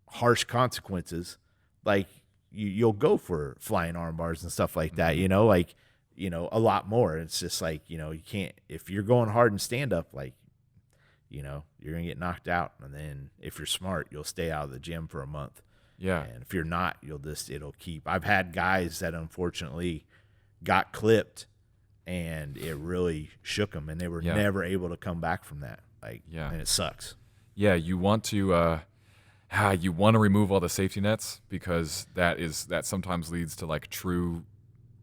[SPEAKER 2] harsh consequences, like you'll go for flying arm bars and stuff like that, you know, like, you know, a lot more. It's just like, you know, you can't, if you're going hard and stand up, like, you know, you're going to get knocked out. And then if you're smart, you'll stay out of the gym for a month.
[SPEAKER 1] Yeah.
[SPEAKER 2] And if you're not, it'll keep. I've had guys that unfortunately got clipped and it really shook them, and they were never able to come back from that. Like, and it sucks.
[SPEAKER 1] Yeah. You want to remove all the safety nets, because that sometimes leads to like true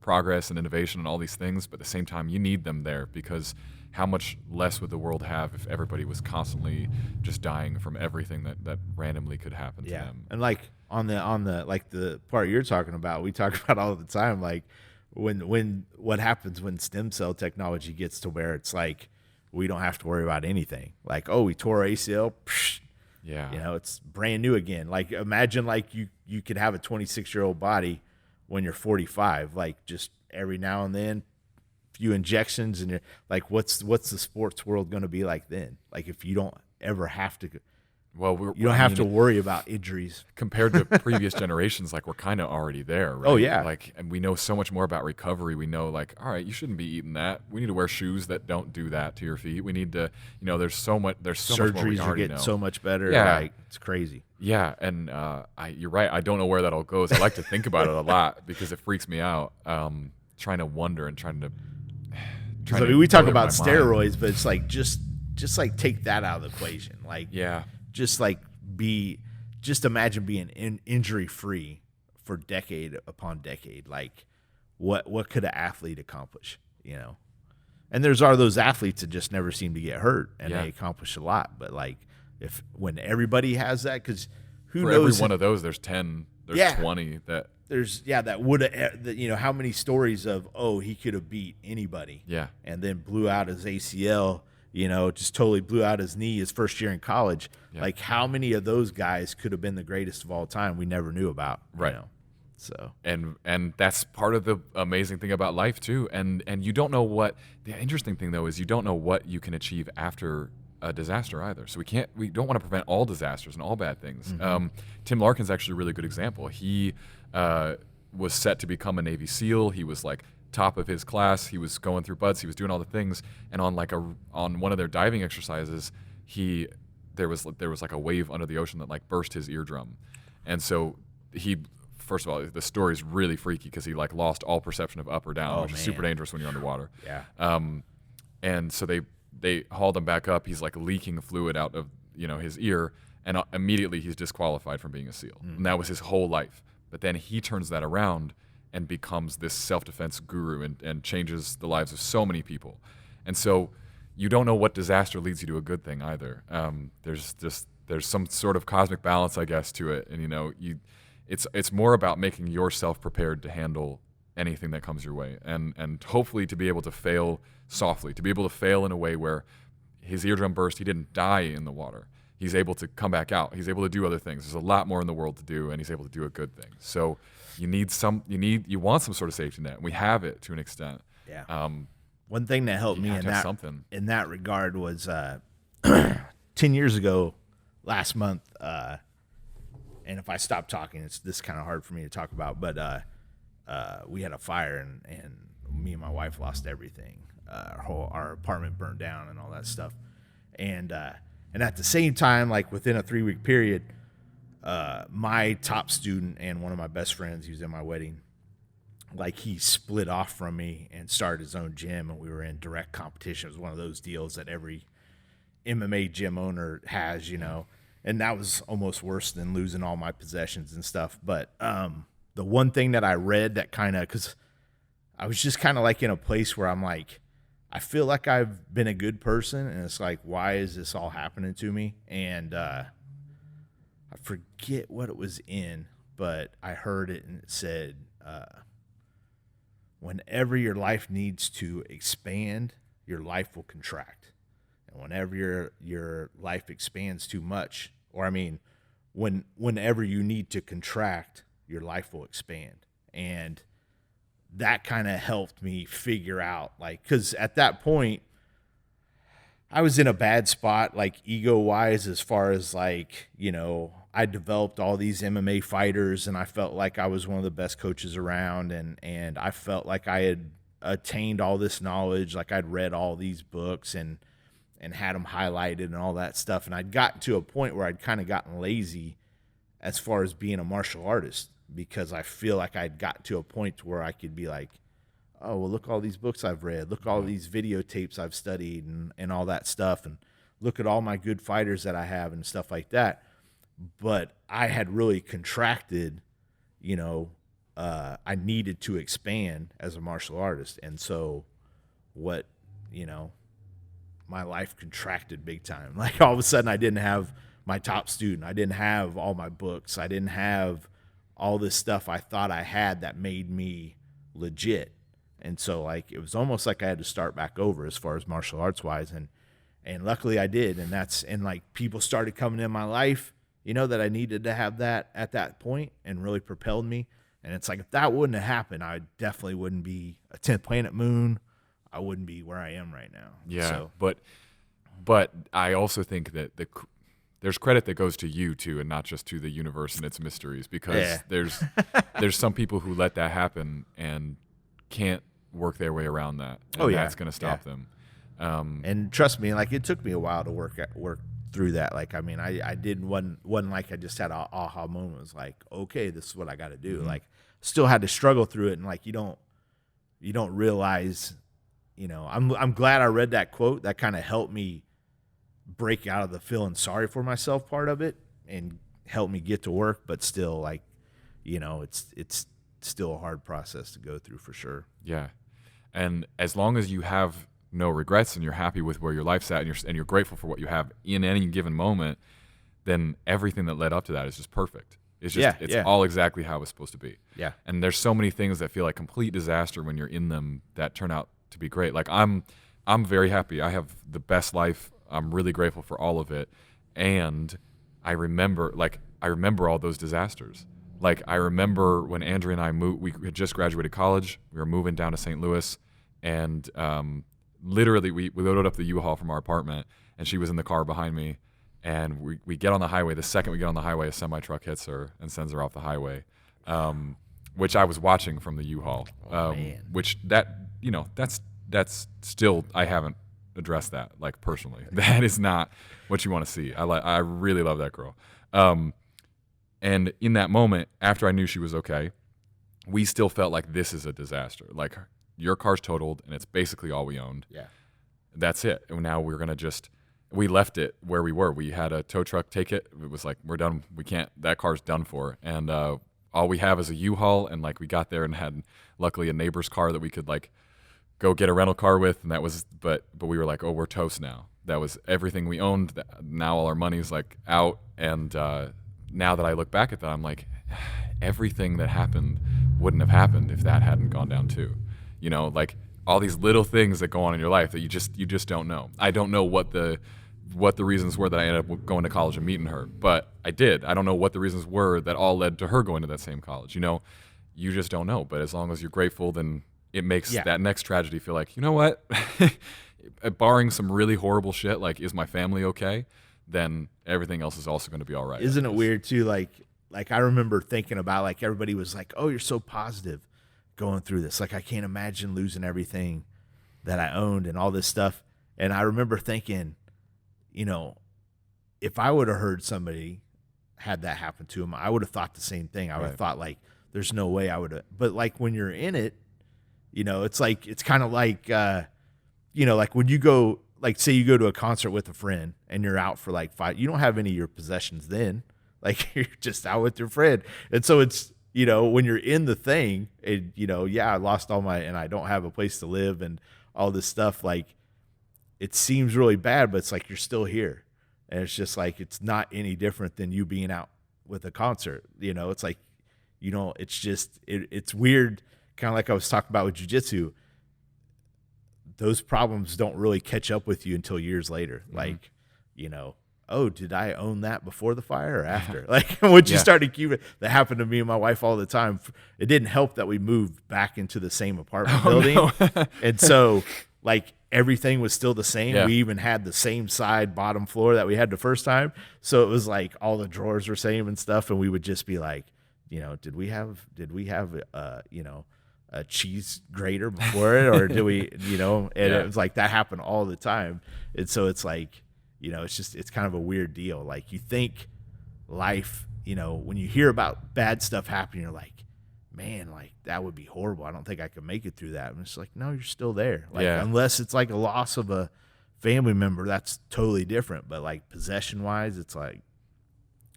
[SPEAKER 1] progress and innovation and all these things. But at the same time, you need them there, because how much less would the world have if everybody was constantly just dying from everything that randomly could happen to them?
[SPEAKER 2] And like on the like the part you're talking about, we talk about all the time, like when what happens when stem cell technology gets to where it's like we don't have to worry about anything. Like, oh, we tore ACL, you know, it's brand new again. Like, imagine like you could have a 26-year-old body when you're 45, like just every now and then few injections, and you're like, what's the sports world going to be like then? Like, if you don't ever have to, you don't have to worry about injuries
[SPEAKER 1] compared to previous generations. Like, we're kind of already there, right?
[SPEAKER 2] Oh yeah.
[SPEAKER 1] Like, and we know so much more about recovery. We know, like, all right, you shouldn't be eating that. We need to wear shoes that don't do that to your feet. We need to, you know, there's so much more we
[SPEAKER 2] surgeries are getting
[SPEAKER 1] know.
[SPEAKER 2] So much better.
[SPEAKER 1] Yeah.
[SPEAKER 2] Like, it's crazy.
[SPEAKER 1] Yeah. And you're right. I don't know where that all goes. I like to think about it a lot because it freaks me out. Trying to wonder and trying to
[SPEAKER 2] I mean, we talk about steroids, but it's like just like take that out of the equation. Like, just imagine being injury free for decade upon decade. Like, what could an athlete accomplish? You know, and are those athletes that just never seem to get hurt and they accomplish a lot. But like, when everybody has that, because who knows?
[SPEAKER 1] For every one of those, there's 10, there's 20 that.
[SPEAKER 2] That would have, you know, how many stories of, oh, he could have beat anybody.
[SPEAKER 1] Yeah. And
[SPEAKER 2] then blew out his ACL, you know, just totally blew out his knee his first year in college. Yeah. Like, how many of those guys could have been the greatest of all time we never knew about?
[SPEAKER 1] Right.
[SPEAKER 2] You know? So.
[SPEAKER 1] And that's part of the amazing thing about life too. And you don't know what, the interesting thing though is you don't know what you can achieve after a disaster either. So we don't want to prevent all disasters and all bad things. Mm-hmm. Tim Larkin's actually a really good example. He was set to become a Navy SEAL. He was like top of his class. He was going through butts. He was doing all the things. And on one of their diving exercises, there was like a wave under the ocean that like burst his eardrum. And so first of all, the story is really freaky because he like lost all perception of up or down, which is super dangerous when you're underwater.
[SPEAKER 2] Yeah.
[SPEAKER 1] And so they hauled him back up. He's like leaking fluid out of, you know, his ear, and immediately he's disqualified from being a SEAL. And that was his whole life. But then he turns that around and becomes this self-defense guru and changes the lives of so many people. And so you don't know what disaster leads you to a good thing either. There's some sort of cosmic balance, I guess, to it. And, you know, it's more about making yourself prepared to handle anything that comes your way, and hopefully to be able to fail softly, to be able to fail in a way where his eardrum burst, he didn't die in the water. He's able to come back out. He's able to do other things. There's a lot more in the world to do, and he's able to do a good thing. So you want some sort of safety net. We have it to an extent.
[SPEAKER 2] Yeah. One thing that helped me in that regard was 10 years ago, last month, and if I stop talking, this is kind of hard for me to talk about, but we had a fire and me and my wife lost everything. Our apartment burned down and all that stuff. And at the same time, like within a 3-week period, my top student and one of my best friends, he was in my wedding, like he split off from me and started his own gym, and we were in direct competition. It was one of those deals that every MMA gym owner has, you know, and that was almost worse than losing all my possessions and stuff. But the one thing that I read that kind of, because I was just kind of like in a place where I'm like, I feel like I've been a good person, and it's like, why is this all happening to me? And I forget what it was in, but I heard it, and it said, whenever your life needs to expand, your life will contract. And whenever your life expands too much, or I mean, whenever you need to contract, your life will expand. And that kind of helped me figure out, like, because at that point, I was in a bad spot, like ego-wise, as far as like, I developed all these MMA fighters, and I felt like I was one of the best coaches around, and I felt like I had attained all this knowledge, like I'd read all these books and had them highlighted and all that stuff, and I'd gotten to a point where I'd kind of gotten lazy as far as being a martial artist, because I feel like I'd gotten to a point where I could be like, oh, well, look all these books I've read, look all these videotapes I've studied and all that stuff, and look at all my good fighters that I have and stuff like that. But I had really contracted, I needed to expand as a martial artist. And so my life contracted big time. Like all of a sudden I didn't have my top student. I didn't have all my books. I didn't have all this stuff I thought I had that made me legit. And so like, it was almost like I had to start back over as far as martial arts wise. And luckily I did. And like people started coming in my life, that I needed to have that at that point, and really propelled me. And it's like, if that wouldn't have happened, I definitely wouldn't be a 10th planet moon. I wouldn't be where I am right now.
[SPEAKER 1] Yeah.
[SPEAKER 2] So.
[SPEAKER 1] But I also think that there's credit that goes to you too, and not just to the universe and its mysteries, because there's some people who let that happen and can't work their way around that. And that's going to stop them.
[SPEAKER 2] And trust me, like it took me a while to work through that. Like, I mean, I didn't, wasn't like I just had an aha moment. It was like, okay, this is what I got to do. Mm-hmm. Like, still had to struggle through it. And like, you don't realize, I'm glad I read that quote. That kind of helped me break out of the feeling sorry for myself part of it and help me get to work. But still, like, it's still a hard process to go through for sure.
[SPEAKER 1] Yeah. And as long as you have no regrets and you're happy with where your life's at, and you're grateful for what you have in any given moment, then everything that led up to that is just perfect. It's just all exactly how it's supposed to be.
[SPEAKER 2] Yeah.
[SPEAKER 1] And there's so many things that feel like complete disaster when you're in them that turn out to be great. Like I'm very happy. I have the best life. I'm really grateful for all of it. And I remember all those disasters. Like I remember when Andrea and I moved, we had just graduated college. We were moving down to St. Louis, and literally we loaded up the U-Haul from our apartment, and she was in the car behind me, and we get on the highway. The second we get on the highway, a semi-truck hits her and sends her off the highway, which I was watching from the U-Haul. Which that's still, I haven't addressed that, like, personally. That is not what you want to see. I really love that girl. And in that moment, after I knew she was okay, we still felt like this is a disaster. Like, your car's totaled, and it's basically all we owned.
[SPEAKER 2] Yeah.
[SPEAKER 1] That's it. And now we're going to we left it where we were. We had a tow truck take it. It was like, we're done. We can't, that car's done for. And all we have is a U-Haul. And like, we got there and had luckily a neighbor's car that we could like go get a rental car with. And that was, but we were like, oh, we're toast now. That was everything we owned. Now all our money's like out. And now that I look back at that, I'm like, everything that happened wouldn't have happened if that hadn't gone down too. Like all these little things that go on in your life that you just don't know. I don't know what the reasons were that I ended up going to college and meeting her, but I did. I don't know what the reasons were that all led to her going to that same college. You just don't know. But as long as you're grateful, then it makes that next tragedy feel like, you know what? Barring some really horrible shit, like, is my family okay? Then everything else is also going to be all right.
[SPEAKER 2] Isn't it weird too? Like I remember thinking about, like, everybody was like, oh, you're so positive going through this. Like, I can't imagine losing everything that I owned and all this stuff. And I remember thinking, if I would have heard somebody had that happen to him, I would have thought the same thing. I would have thought, like, there's no way I would have. But like, when you're in it, it's like, it's kind of like, like when you go, like, say you go to a concert with a friend and you're out for like 5, you don't have any of your possessions then. Like, you're just out with your friend. And so it's, when you're in the thing, I lost all and I don't have a place to live and all this stuff. Like, it seems really bad, but it's like, you're still here. And it's just like, it's not any different than you being out with a concert. It's like, it's just, it's weird kind of like I was talking about with jiu-jitsu, those problems don't really catch up with you until years later. Like, oh, did I own that before the fire or after? Like, once you start to keep it, that happened to me and my wife all the time. It didn't help that we moved back into the same apartment building. No. And so, like, everything was still the same. Yeah. We even had the same side bottom floor that we had the first time. So it was like all the drawers were same and stuff. And we would just be like, did we have a cheese grater before it, or do we, and it was like that happened all the time. And so it's like, it's kind of a weird deal. Like, you think life, when you hear about bad stuff happening, you're like, man, like, that would be horrible. I don't think I could make it through that. And it's like, no, you're still there. Like, unless it's like a loss of a family member, that's totally different. But like possession wise, it's like,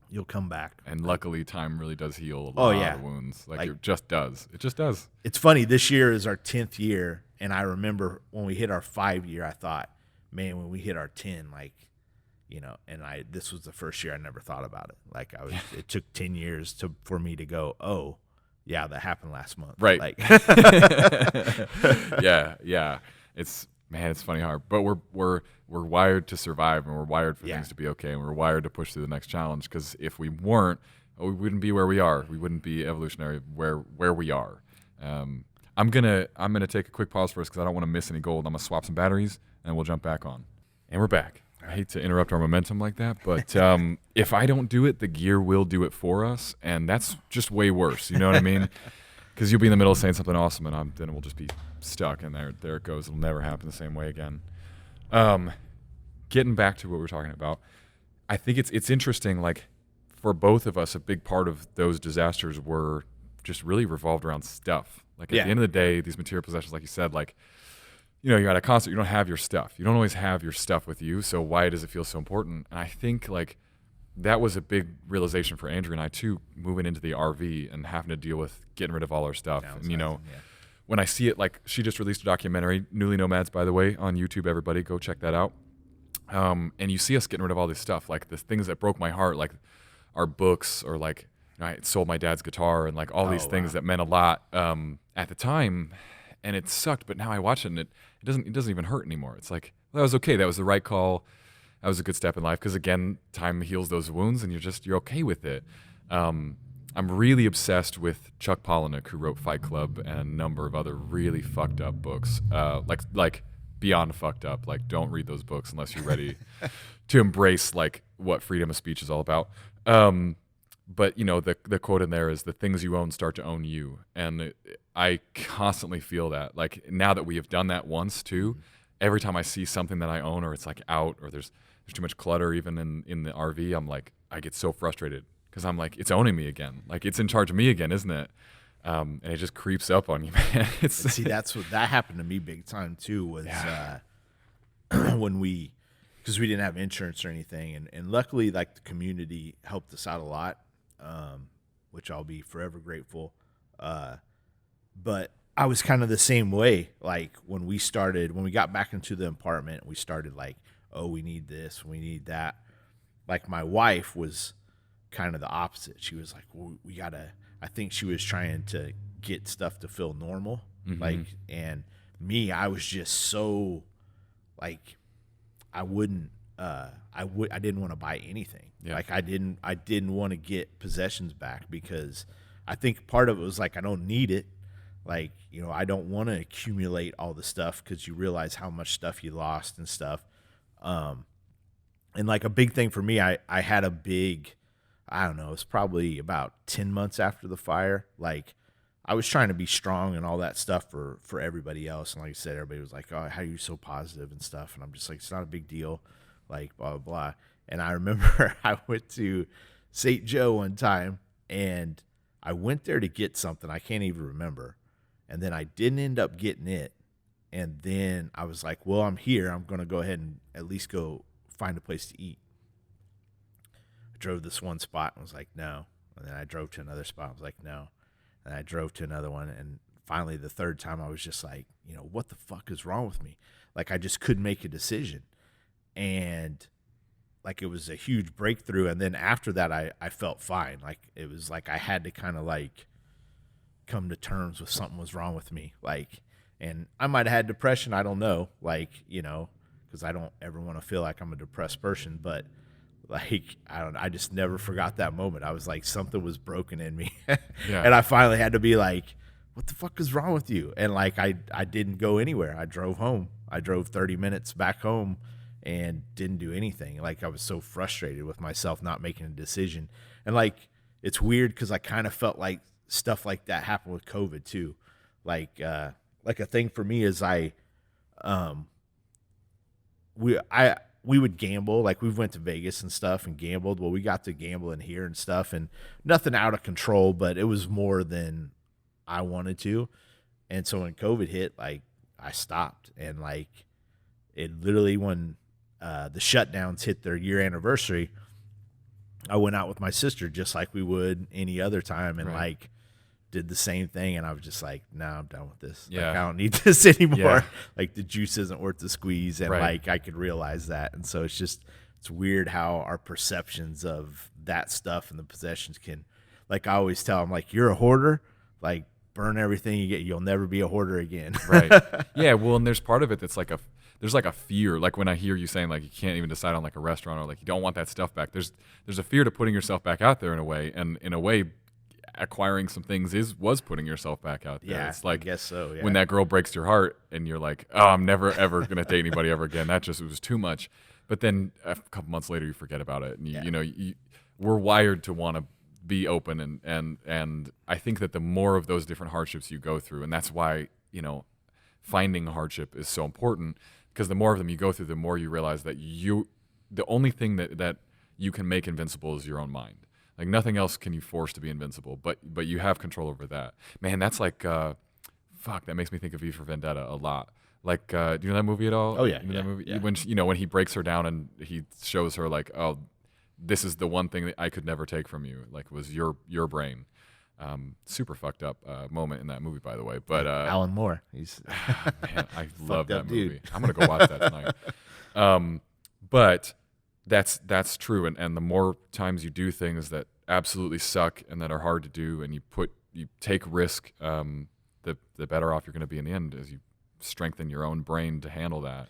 [SPEAKER 2] you'll come back.
[SPEAKER 1] And luckily, time really does heal a lot of wounds. Like, it just does. It just does.
[SPEAKER 2] It's funny. This year is our 10th year. And I remember when we hit our 5 year, I thought, man, when we hit our 10, like, this was the first year I never thought about it. Like, it took 10 years for me to go, oh, yeah, that happened last month.
[SPEAKER 1] Right.
[SPEAKER 2] Like,
[SPEAKER 1] yeah. It's funny hard, but we're wired to survive, and we're wired for things to be okay, and we're wired to push through the next challenge. Because if we weren't, we wouldn't be where we are. We wouldn't be evolutionary where we are. I'm gonna take a quick pause first because I don't want to miss any gold. I'm gonna swap some batteries, and we'll jump back on. And we're back. I hate to interrupt our momentum like that, but if I don't do it, the gear will do it for us, and that's just way worse. You know what I mean? Because you'll be in the middle of saying something awesome, and then we'll just be stuck, and there it goes. It'll never happen the same way again. Getting back to what we're talking about, I think it's interesting. Like, for both of us, a big part of those disasters were just really revolved around stuff. Like, at the end of the day, these material possessions, like you said, like, you're at a concert, you don't have your stuff. You don't always have your stuff with you, so why does it feel so important? And I think, like, that was a big realization for Andrew and I, too, moving into the RV and having to deal with getting rid of all our stuff. And, when I see it, like, she just released a documentary, Newly Nomads, by the way, on YouTube. Everybody go check that out. And you see us getting rid of all this stuff, like the things that broke my heart, like our books, or like, I sold my dad's guitar, and like all these things that meant a lot at the time. And it sucked, but now I watch it, and it doesn't even hurt anymore. It's like, well, that was okay. That was the right call. That was a good step in life, because again, time heals those wounds, and you're okay with it. I'm really obsessed with Chuck Palahniuk, who wrote Fight Club and a number of other really fucked up books, like beyond fucked up. Like, don't read those books unless you're ready to embrace like what freedom of speech is all about. But the quote in there is, the things you own start to own you. And I constantly feel that, like, now that we have done that once too, every time I see something that I own, or it's like out, or there's too much clutter even in the RV, I'm like, I get so frustrated, because I'm like, it's owning me again. Like, it's in charge of me again, isn't it? And it just creeps up on you, man.
[SPEAKER 2] See, that happened to me big time too, was when because we didn't have insurance or anything, and luckily, like, the community helped us out a lot, which I'll be forever grateful. But I was kind of the same way. Like, when we got back into the apartment, we started like, oh, we need this, we need that. Like, my wife was kind of the opposite. She was like, well, I think she was trying to get stuff to feel normal. Mm-hmm. Like, and me, I was just so like, I didn't want to buy anything. Yeah. Like, I didn't want to get possessions back, because I think part of it was like, I don't need it. Like, I don't want to accumulate all the stuff, because you realize how much stuff you lost and stuff. And like, a big thing for me, I had a big, I don't know, it's probably about 10 months after the fire. Like, I was trying to be strong and all that stuff for everybody else. And like I said, everybody was like, oh, how are you so positive and stuff? And I'm just like, it's not a big deal, like, blah, blah, blah. And I remember I went to St. Joe one time, and I went there to get something. I can't even remember. And then I didn't end up getting it. And then I was like, well, I'm here. I'm going to go ahead and at least go find a place to eat. I drove this one spot and was like, no. And then I drove to another spot. I was like, no. And I drove to another one. And finally, the third time, I was just like, what the fuck is wrong with me? Like, I just couldn't make a decision. And like, it was a huge breakthrough. And then after that, I felt fine. Like, it was like I had to kind of like come to terms with something was wrong with me. Like, and I might have had depression. I don't know. Like, because I don't ever want to feel like I'm a depressed person, but like, I just never forgot that moment. I was like, something was broken in me.
[SPEAKER 1] Yeah.
[SPEAKER 2] And I finally had to be like, what the fuck is wrong with you? And like, I didn't go anywhere. I drove home. I drove 30 minutes back home and didn't do anything. Like, I was so frustrated with myself not making a decision. And like, it's weird because I kind of felt like stuff like that happened with COVID too. Like a thing for me is we would gamble. Like, we went to Vegas and stuff and gambled. Well, we got to gamble in here and stuff, and nothing out of control, but it was more than I wanted to. And so when COVID hit, like, I stopped. And like, it literally, when the shutdowns hit their year anniversary, I went out with my sister just like we would any other time, and like, did the same thing. And I was just like, nah, I'm done with this.
[SPEAKER 1] Yeah.
[SPEAKER 2] Like, I don't need this anymore.
[SPEAKER 1] Yeah.
[SPEAKER 2] Like, the juice isn't worth the squeeze. And like, I could realize that. And so it's weird how our perceptions of that stuff and the possessions can, like, I always tell them, like, you're a hoarder, like, burn everything you get. You'll never be a hoarder again.
[SPEAKER 1] Right. Yeah. Well, and there's part of it that's like there's like a fear. Like, when I hear you saying, like, you can't even decide on like a restaurant, or like you don't want that stuff back, there's a fear to putting yourself back out there in a way. And in a way, acquiring some things was putting yourself back out there.
[SPEAKER 2] Yeah,
[SPEAKER 1] it's like,
[SPEAKER 2] I guess so. Yeah.
[SPEAKER 1] When that girl breaks your heart and you're like, oh, I'm never ever gonna date anybody ever again. It was too much. But then a couple months later, you forget about it, and we're wired to want to be open, and I think that the more of those different hardships you go through, and that's why finding hardship is so important, because the more of them you go through, the more you realize that the only thing that you can make invincible is your own mind. Like, nothing else can you force to be invincible, but you have control over that. Man, that's like, fuck, that makes me think of V for Vendetta a lot. Like, do you know that movie at all?
[SPEAKER 2] Oh, yeah.
[SPEAKER 1] You know that movie?
[SPEAKER 2] Yeah.
[SPEAKER 1] When he breaks her down and he shows her, like, oh, this is the one thing that I could never take from you, like, was your brain. Super fucked up moment in that movie, by the way. But
[SPEAKER 2] Alan Moore, he's
[SPEAKER 1] man, I love that movie.
[SPEAKER 2] dude.
[SPEAKER 1] I'm gonna go watch that tonight. But that's true, and the more times you do things that absolutely suck and that are hard to do, and you take risk, the better off you're going to be in the end, as you strengthen your own brain to handle that.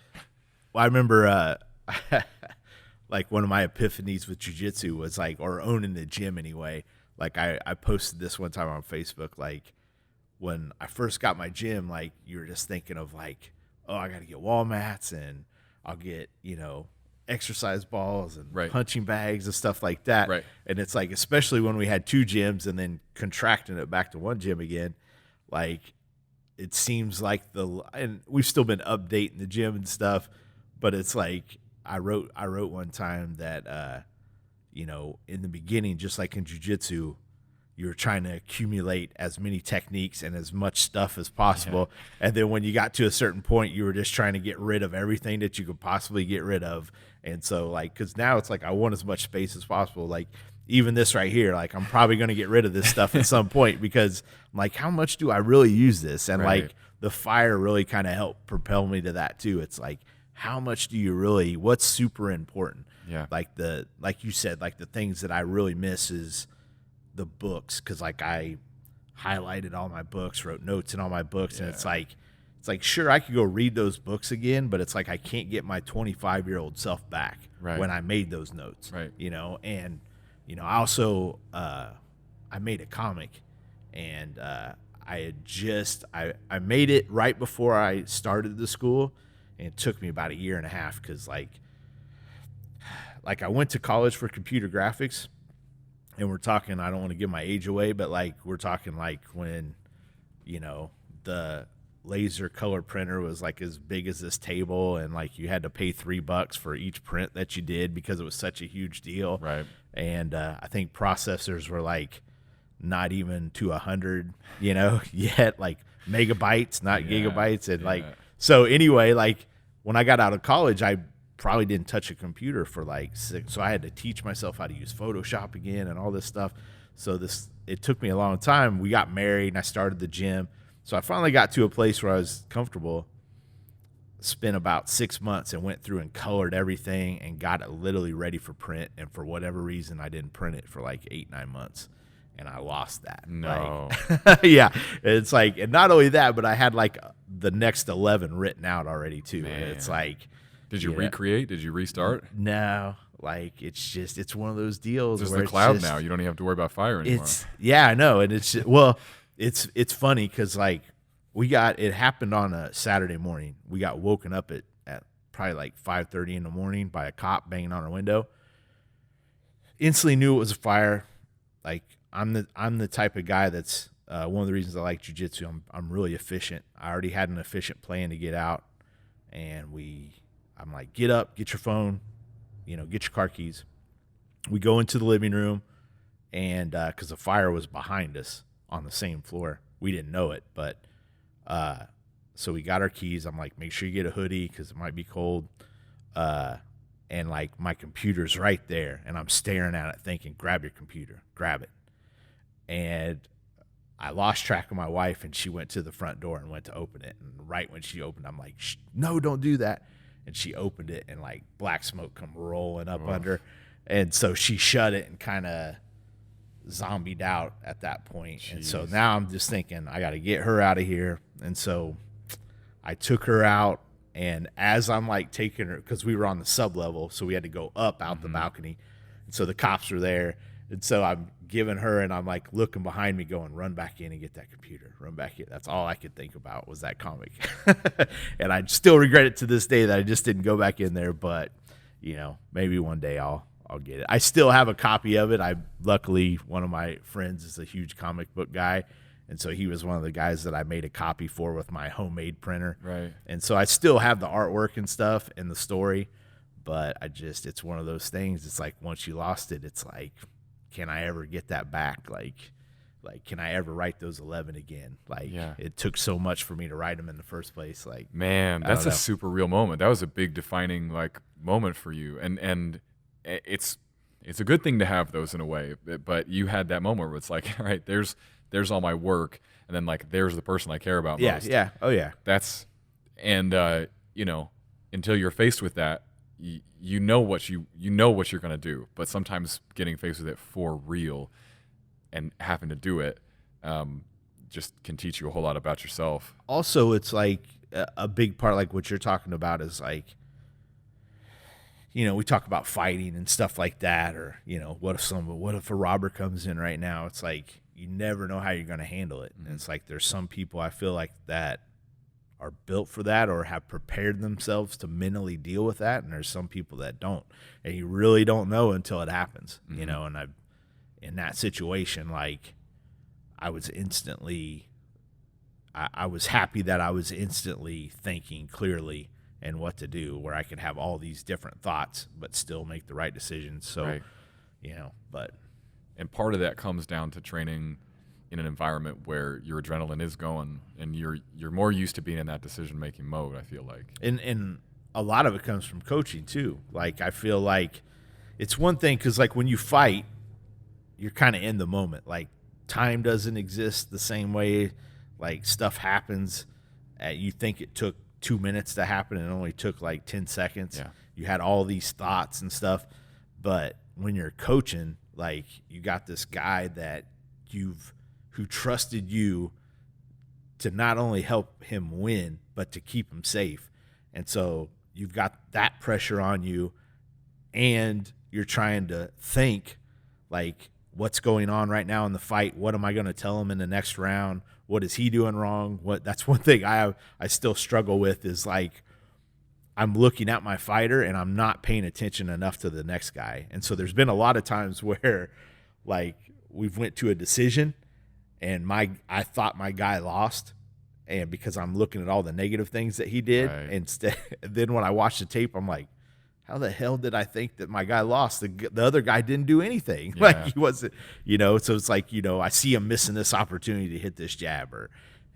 [SPEAKER 2] Well, I remember like, one of my epiphanies with jiu-jitsu was like, or owning the gym anyway. Like, I posted this one time on Facebook, like, when I first got my gym, like, you were just thinking of like, oh, I got to get wall mats, and I'll get, exercise balls and punching bags and stuff like that.
[SPEAKER 1] Right.
[SPEAKER 2] And it's like, especially when we had two gyms and then contracting it back to one gym again, like, it seems like and we've still been updating the gym and stuff, but it's like, I wrote one time that, in the beginning, just like in jiu-jitsu, you were trying to accumulate as many techniques and as much stuff as possible. Yeah. And then when you got to a certain point, you were just trying to get rid of everything that you could possibly get rid of. And so, like, because now it's like, I want as much space as possible. Like, even this right here, like, I'm probably going to get rid of this stuff at some point, because I'm like, how much do I really use this? And like, the fire really kind of helped propel me to that too. It's like, how much do you really, what's super important?
[SPEAKER 1] Yeah.
[SPEAKER 2] Like you said, like, the things that I really miss is the books, because like, I highlighted all my books, wrote notes in all my books, and it's like, sure, I could go read those books again, but it's like, I can't get my 25-year-old self back when I made those notes, and I also I made a comic, and I made it right before I started the school, and it took me about a year and a half, because like I went to college for computer graphics. And we're talking, I don't want to give my age away, but like, we're talking like when, the laser color printer was like as big as this table, and like, you had to pay $3 for each print that you did, because it was such a huge deal.
[SPEAKER 1] Right.
[SPEAKER 2] And I think processors were like not even to 100, yet, like megabytes, not gigabytes. And like, so anyway, like, when I got out of college, I probably didn't touch a computer for like 6, so I had to teach myself how to use Photoshop again and all this stuff. So it took me a long time. We got married and I started the gym, so I finally got to a place where I was comfortable. Spent about 6 months and went through and colored everything and got it literally ready for print, and for whatever reason I didn't print it for like 8-9 months. and I lost that.
[SPEAKER 1] No.
[SPEAKER 2] Like, yeah. It's like, and not only that, but I had like the next 11 written out already too. And it's like,
[SPEAKER 1] did you recreate? Did you restart?
[SPEAKER 2] No. Like, it's one of those deals
[SPEAKER 1] it's
[SPEAKER 2] where
[SPEAKER 1] the cloud now. You don't even have to worry about fire anymore.
[SPEAKER 2] Yeah, I know. And it's funny because like it happened on a Saturday morning. We got woken up at probably like 5:30 in the morning by a cop banging on our window. Instantly knew it was a fire. Like, I'm the type of guy that's one of the reasons I like jiu-jitsu. I'm really efficient. I already had an efficient plan to get out, and I'm like, get up, get your phone, get your car keys. We go into the living room, and because the fire was behind us on the same floor, we didn't know it, but so we got our keys. I'm like, make sure you get a hoodie because it might be cold. And like my computer's right there, and I'm staring at it thinking, grab your computer, grab it. And I lost track of my wife, and she went to the front door and went to open it. And right when she opened, I'm like, no, don't do that. And she opened it, and like black smoke come rolling up under. And so she shut it and kind of zombied out at that point. Jeez. And so now I'm just thinking, I got to get her out of here. And so I took her out. And as I'm like taking her, because we were on the sub level, so we had to go up out the balcony. And so the cops were there. And so I'm giving her, and I'm like looking behind me going, run back in and get that computer, run back in. That's all I could think about was that comic. And I still regret it to this day that I just didn't go back in there. But, maybe one day I'll get it. I still have a copy of it. Luckily, one of my friends is a huge comic book guy. And so he was one of the guys that I made a copy for with my homemade printer.
[SPEAKER 1] Right.
[SPEAKER 2] And so I still have the artwork and stuff and the story, but it's one of those things. It's like once you lost it, it's like, can I ever get that back? Like, can I ever write those 11 again? Like, It took so much for me to write them in the first place. Like,
[SPEAKER 1] man, that's a super real moment. That was a big defining like moment for you. And it's a good thing to have those in a way, but you had that moment where it's like, all right, there's all my work, and then like there's the person I care about most.
[SPEAKER 2] Yeah. Oh yeah.
[SPEAKER 1] That's until you're faced with that, you know what you're gonna do. But sometimes getting faced with it for real and having to do it just can teach you a whole lot about yourself. Also,
[SPEAKER 2] it's like a big part, like what you're talking about, is like, we talk about fighting and stuff like that, or what if a robber comes in right now? It's like, you never know how you're going to handle it. And it's like there's some people I feel like that are built for that or have prepared themselves to mentally deal with that, and there's some people that don't. And you really don't know until it happens, and in that situation, like I was happy that I was instantly thinking clearly and what to do, where I could have all these different thoughts but still make the right decisions. So,
[SPEAKER 1] right.
[SPEAKER 2] And
[SPEAKER 1] part of that comes down to training in an environment where your adrenaline is going and you're more used to being in that decision-making mode, I feel like.
[SPEAKER 2] And a lot of it comes from coaching too. Like, I feel like it's one thing because like when you fight, you're kind of in the moment. Like, time doesn't exist the same way. Like, stuff happens. You think it took 2 minutes to happen and it only took like 10 seconds.
[SPEAKER 1] Yeah.
[SPEAKER 2] You had all these thoughts and stuff. But when you're coaching, like, you got this guy that who trusted you to not only help him win, but to keep him safe. And so you've got that pressure on you, and you're trying to think, like, what's going on right now in the fight? What am I going to tell him in the next round? What is he doing wrong? That's one thing I still struggle with, is like, I'm looking at my fighter and I'm not paying attention enough to the next guy. And so there's been a lot of times where like we've went to a decision and I thought my guy lost, and because I'm looking at all the negative things that he did,
[SPEAKER 1] right.
[SPEAKER 2] Instead, then when I watch the tape, I'm like, how the hell did I think that my guy lost? The other guy didn't do anything.
[SPEAKER 1] Yeah.
[SPEAKER 2] Like, he wasn't, so it's like, I see him missing this opportunity to hit this jab or,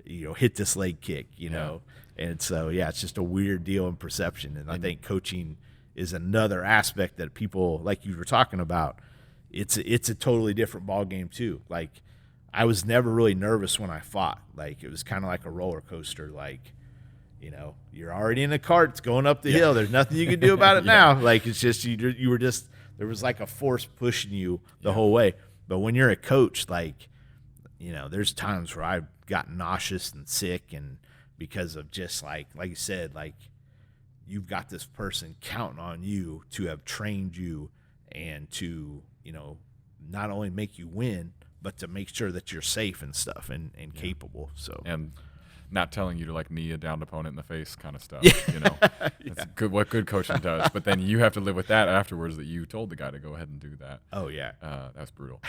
[SPEAKER 2] hit this leg kick, know. And so, it's just a weird deal in perception. And I think coaching is another aspect that people, like you were talking about, it's a totally different ball game too. Like, I was never really nervous when I fought. Like, it was kind of like a roller coaster. Like, you're already in the cart, it's going up the hill. There's nothing you can do about it now. Like, it's just, you were just, there was like a force pushing you the whole way. But when you're a coach, like, you know, there's times where I've gotten nauseous and sick, and because of just like you said, like, you've got this person counting on you to have trained you and to, you know, not only make you win, but to make sure that you're safe and stuff and capable. So,
[SPEAKER 1] and not telling you to like knee a downed opponent in the face kind of stuff,
[SPEAKER 2] Yeah.
[SPEAKER 1] you know, it's good, what good coaching does, but then you have to live with that afterwards, that you told the guy to go ahead and do that.
[SPEAKER 2] oh yeah.
[SPEAKER 1] That's brutal.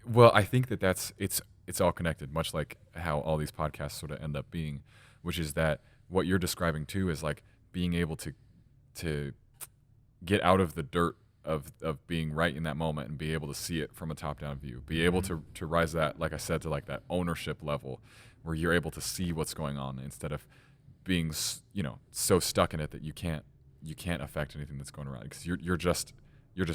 [SPEAKER 1] Well, I think that it's all connected, much like how all these podcasts sort of end up being, which is that what you're describing too is like being able to get out of the dirt of being right in that moment and be able to see it from a top-down view, be able to rise that, like I said, to like that ownership level where you're able to see what's going on instead of being, you know, so stuck in it that you can't affect anything that's going around, because you're just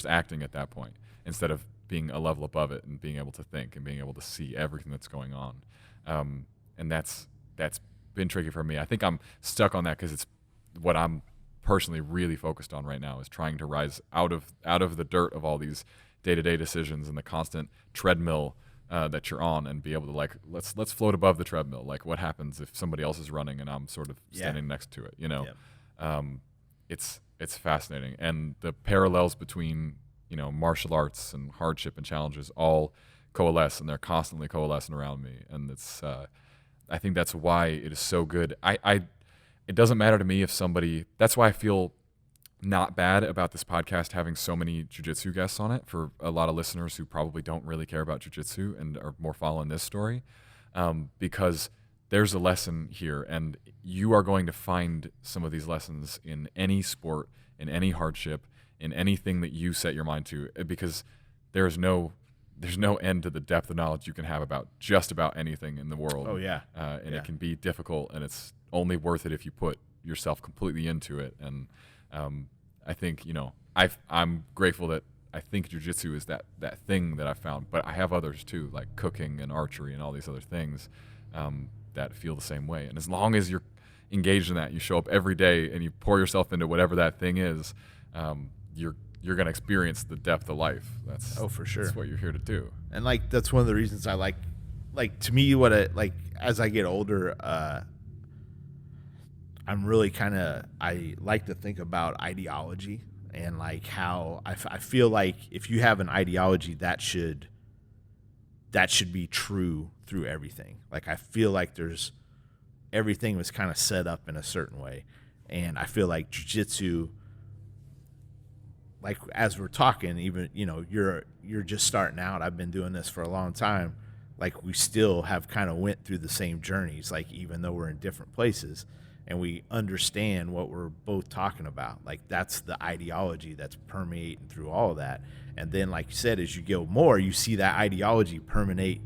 [SPEAKER 1] acting at that point instead of being a level above it and being able to think and being able to see everything that's going on. And that's been tricky for me. I think I'm stuck on that because it's what I'm personally really focused on right now, is trying to rise out of the dirt of all these day-to-day decisions and the constant treadmill that you're on, and be able to like let's float above the treadmill. Like, what happens if somebody else is running and I'm sort of standing next to it, you know?
[SPEAKER 2] Yeah.
[SPEAKER 1] It's fascinating, and the parallels between, you know, martial arts and hardship and challenges all coalesce, and they're constantly coalescing around me, and it's I think that's why it is so good. It doesn't matter to me if somebody, that's why I feel not bad about this podcast having so many jiu-jitsu guests on it, for a lot of listeners who probably don't really care about jiu-jitsu and are more following this story, because there's a lesson here, and you are going to find some of these lessons in any sport, in any hardship, in anything that you set your mind to, because there's no end to the depth of knowledge you can have about just about anything in the world.
[SPEAKER 2] Oh yeah.
[SPEAKER 1] And it can be difficult, and it's only worth it if you put yourself completely into it. And I think, you know, I'm grateful that I think jiu-jitsu is that thing that I found, but I have others too, like cooking and archery and all these other things that feel the same way. And as long as you're engaged in that, you show up every day and you pour yourself into whatever that thing is, you're going to experience the depth of life. That's
[SPEAKER 2] for sure.
[SPEAKER 1] That's what you're here to do.
[SPEAKER 2] And like, that's one of the reasons I like to me, what as I get older, I'm really I like to think about ideology, and like how I feel like if you have an ideology, that should be true through everything. Like, I feel like everything was kind of set up in a certain way. And I feel like jiu-jitsu, like, as we're talking, even, you know, you're just starting out. I've been doing this for a long time. Like, we still have kind of went through the same journeys, like, even though we're in different places, and we understand what we're both talking about. Like, that's the ideology that's permeating through all of that. And then, like you said, as you go more, you see that ideology permeate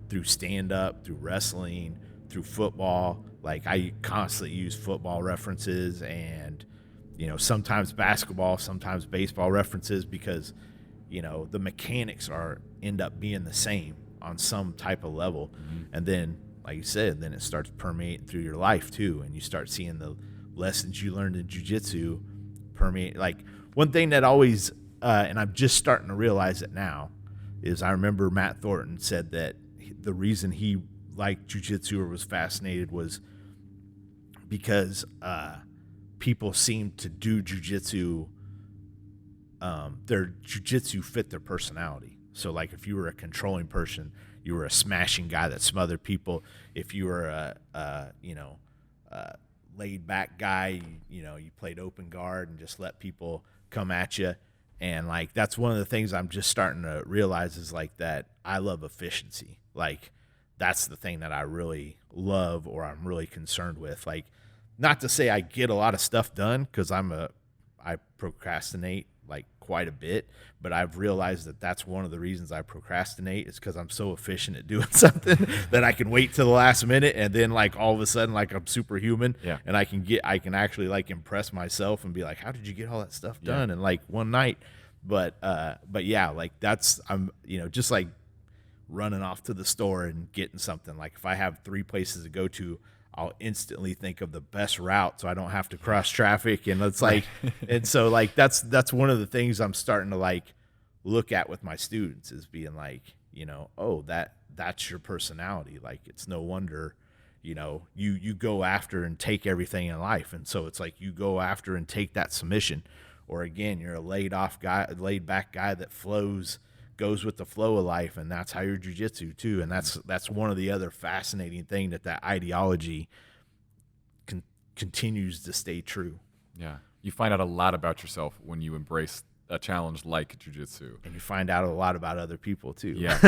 [SPEAKER 2] through stand-up, through wrestling, through football. Like, I constantly use football references, and, you know, sometimes basketball, sometimes baseball references, because, you know, the mechanics end up being the same on some type of level. Mm-hmm. And then, like you said, then it starts permeating through your life too, and you start seeing the lessons you learned in jiu-jitsu permeate. Like, one thing that always, and I'm just starting to realize it now, is I remember Matt Whorton said that the reason he liked jiu-jitsu or was fascinated was because people seemed to do jiu-jitsu, their jiu-jitsu fit their personality. So, like, if you were a controlling person, you were a smashing guy that smothered people. If you were a laid-back guy, you know, you played open guard and just let people come at you. And, like, that's one of the things I'm just starting to realize is, like, that I love efficiency. Like, that's the thing that I really love, or I'm really concerned with. Like, not to say I get a lot of stuff done, because I procrastinate, like, quite a bit, but I've realized that that's one of the reasons I procrastinate, is because I'm so efficient at doing something that I can wait till the last minute, and then, like, all of a sudden, like, I'm superhuman.
[SPEAKER 1] Yeah.
[SPEAKER 2] And I can actually, like, impress myself and be like, how did you get all that stuff done in, like, one night? But yeah, like, I'm, you know, just like running off to the store and getting something. Like, if I have 3 places to go to, I'll instantly think of the best route so I don't have to cross traffic. And it's like, and so like, that's one of the things I'm starting to like look at with my students is being like, you know, oh, that's your personality. Like, it's no wonder, you know, you go after and take everything in life. And so it's like, you go after and take that submission, or again, you're a laid back guy that goes with the flow of life. And that's how your jiu-jitsu too. And that's one of the other fascinating thing that ideology continues to stay true.
[SPEAKER 1] Yeah. You find out a lot about yourself when you embrace a challenge like jiu-jitsu.
[SPEAKER 2] And you find out a lot about other people too.
[SPEAKER 1] Yeah.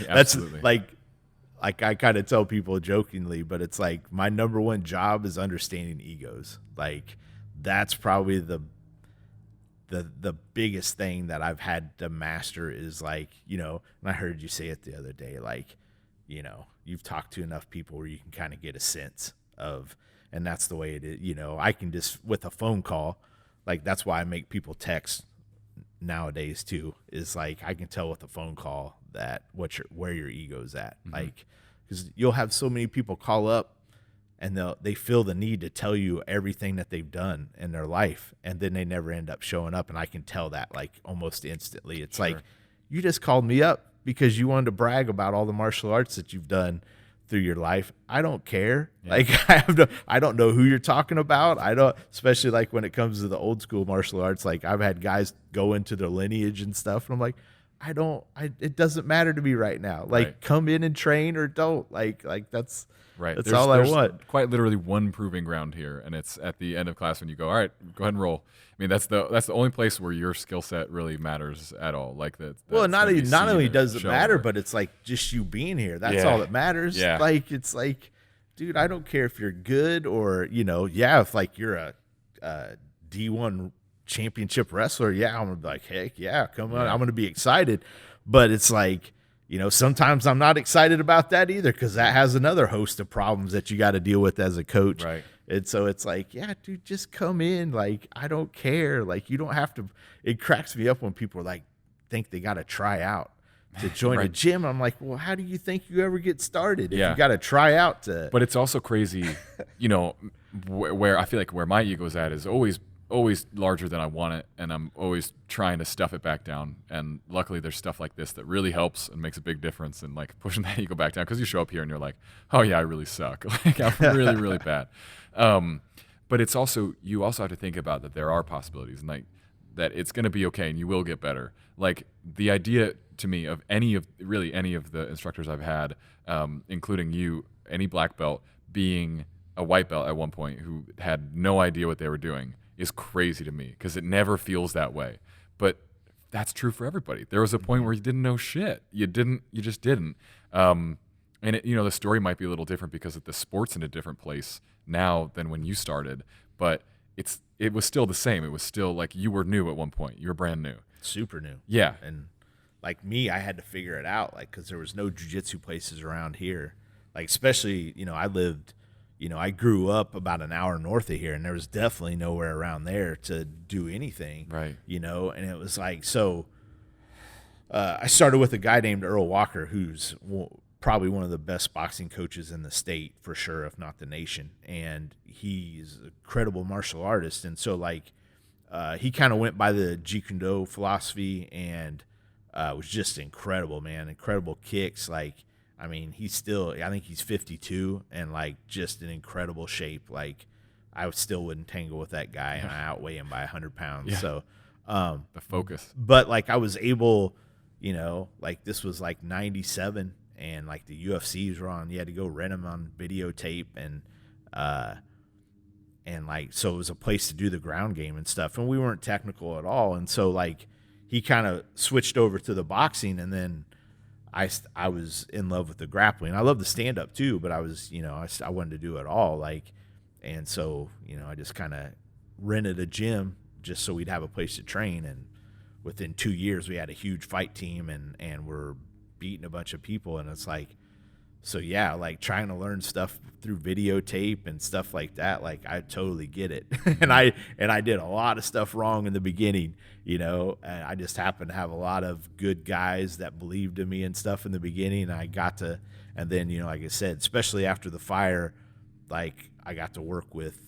[SPEAKER 2] Absolutely. That's like I kind of tell people jokingly, but it's like my number one job is understanding egos. Like that's probably the biggest thing that I've had to master is like, you know, and I heard you say it the other day, like, you know, you've talked to enough people where you can kind of get a sense of, and that's the way it is. You know, I can just, with a phone call, like that's why I make people text nowadays too, is like I can tell with a phone call that where your ego's at. Mm-hmm. Like, because you'll have so many people call up and they feel the need to tell you everything that they've done in their life, and then they never end up showing up, and I can tell that like almost instantly. It's like, you just called me up because you wanted to brag about all the martial arts that you've done through your life. I don't care. Yeah. Like I don't know who you're talking about. I don't, especially like when it comes to the old school martial arts. Like I've had guys go into their lineage and stuff, and I'm like, it doesn't matter to me right now. Like come in and train or don't. Like that's
[SPEAKER 1] right.
[SPEAKER 2] That's all I want.
[SPEAKER 1] Quite literally one proving ground here, and it's at the end of class when you go, all right, go ahead and roll. I mean, that's the only place where your skill set really matters at all. Like that.
[SPEAKER 2] Well, not only does it matter, but it's like just you being here. That's all that matters.
[SPEAKER 1] Yeah.
[SPEAKER 2] Like it's like, dude, I don't care if you're good or, you know, if like you're a D1 championship wrestler, I'm gonna be like, heck yeah, come on, I'm gonna be excited. But it's like, you know, sometimes I'm not excited about that either, because that has another host of problems that you got to deal with as a coach.
[SPEAKER 1] Right.
[SPEAKER 2] And so it's like, yeah, dude, just come in. Like, I don't care. Like, you don't have to. It cracks me up when people like think they got to try out to join a gym. I'm like, well, how do you think you ever get started if you got to try out to?
[SPEAKER 1] But it's also crazy, you know, where I feel like where my ego's at is always larger than I want it, and I'm always trying to stuff it back down. And luckily there's stuff like this that really helps and makes a big difference in like pushing that ego back down, because you show up here and you're like, oh yeah, I really suck. Like I'm really, really bad. But it's also, you also have to think about that there are possibilities, and like that it's going to be okay and you will get better. Like the idea to me of any of the instructors I've had, including you, any black belt being a white belt at one point who had no idea what they were doing is crazy to me, because it never feels that way. But that's true for everybody. There was a point where you didn't know shit. You just didn't. And it, you know, the story might be a little different because the sport's in a different place now than when you started, but it was still the same. It was still like you were new at one point. You were brand new.
[SPEAKER 2] Super new.
[SPEAKER 1] Yeah.
[SPEAKER 2] And like me, I had to figure it out, like, because there was no jiu-jitsu places around here. Like, especially, you know, I grew up about an hour north of here, and there was definitely nowhere around there to do anything.
[SPEAKER 1] Right.
[SPEAKER 2] You know, and it was like, so I started with a guy named Earl Walker, who's probably one of the best boxing coaches in the state, for sure, if not the nation. And he's a credible martial artist. And so, like, he kind of went by the Jeet Kune Do philosophy, and was just incredible, man. Incredible kicks. Like, I mean, I think he's 52 and like just in incredible shape. Like, I still wouldn't tangle with that guy, and I outweigh him by 100 pounds. Yeah. So,
[SPEAKER 1] the focus.
[SPEAKER 2] But like, I was able, you know, like this was like 97, and like the UFCs were on. You had to go rent them on videotape, and like, so it was a place to do the ground game and stuff. And we weren't technical at all. And so like, he kind of switched over to the boxing, and then I was in love with the grappling. I love the stand up too, but I was, you know, I wanted to do it all. Like, and so, you know, I just kind of rented a gym just so we'd have a place to train. And within 2 years we had a huge fight team, and we're beating a bunch of people. And it's like, so yeah, like trying to learn stuff through videotape and stuff like that, like I totally get it. and I did a lot of stuff wrong in the beginning, you know, and I just happened to have a lot of good guys that believed in me and stuff in the beginning. And I got to, and then, you know, like I said, especially after the fire, like I got to work with,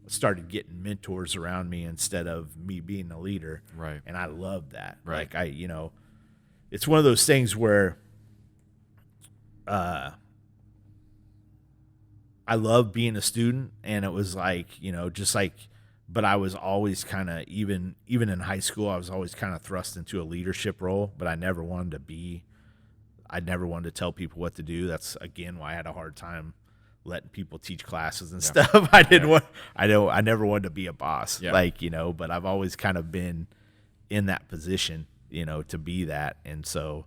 [SPEAKER 2] started getting mentors around me instead of me being the leader.
[SPEAKER 1] Right.
[SPEAKER 2] And I love that.
[SPEAKER 1] Right.
[SPEAKER 2] Like it's one of those things where I love being a student, and it was like, just like, but I was always kind of, even in high school, I was always kind of thrust into a leadership role, but I never wanted to tell people what to do. That's again why I had a hard time letting people teach classes and stuff. I never wanted to be a boss, but I've always kind of been in that position, to be that. And so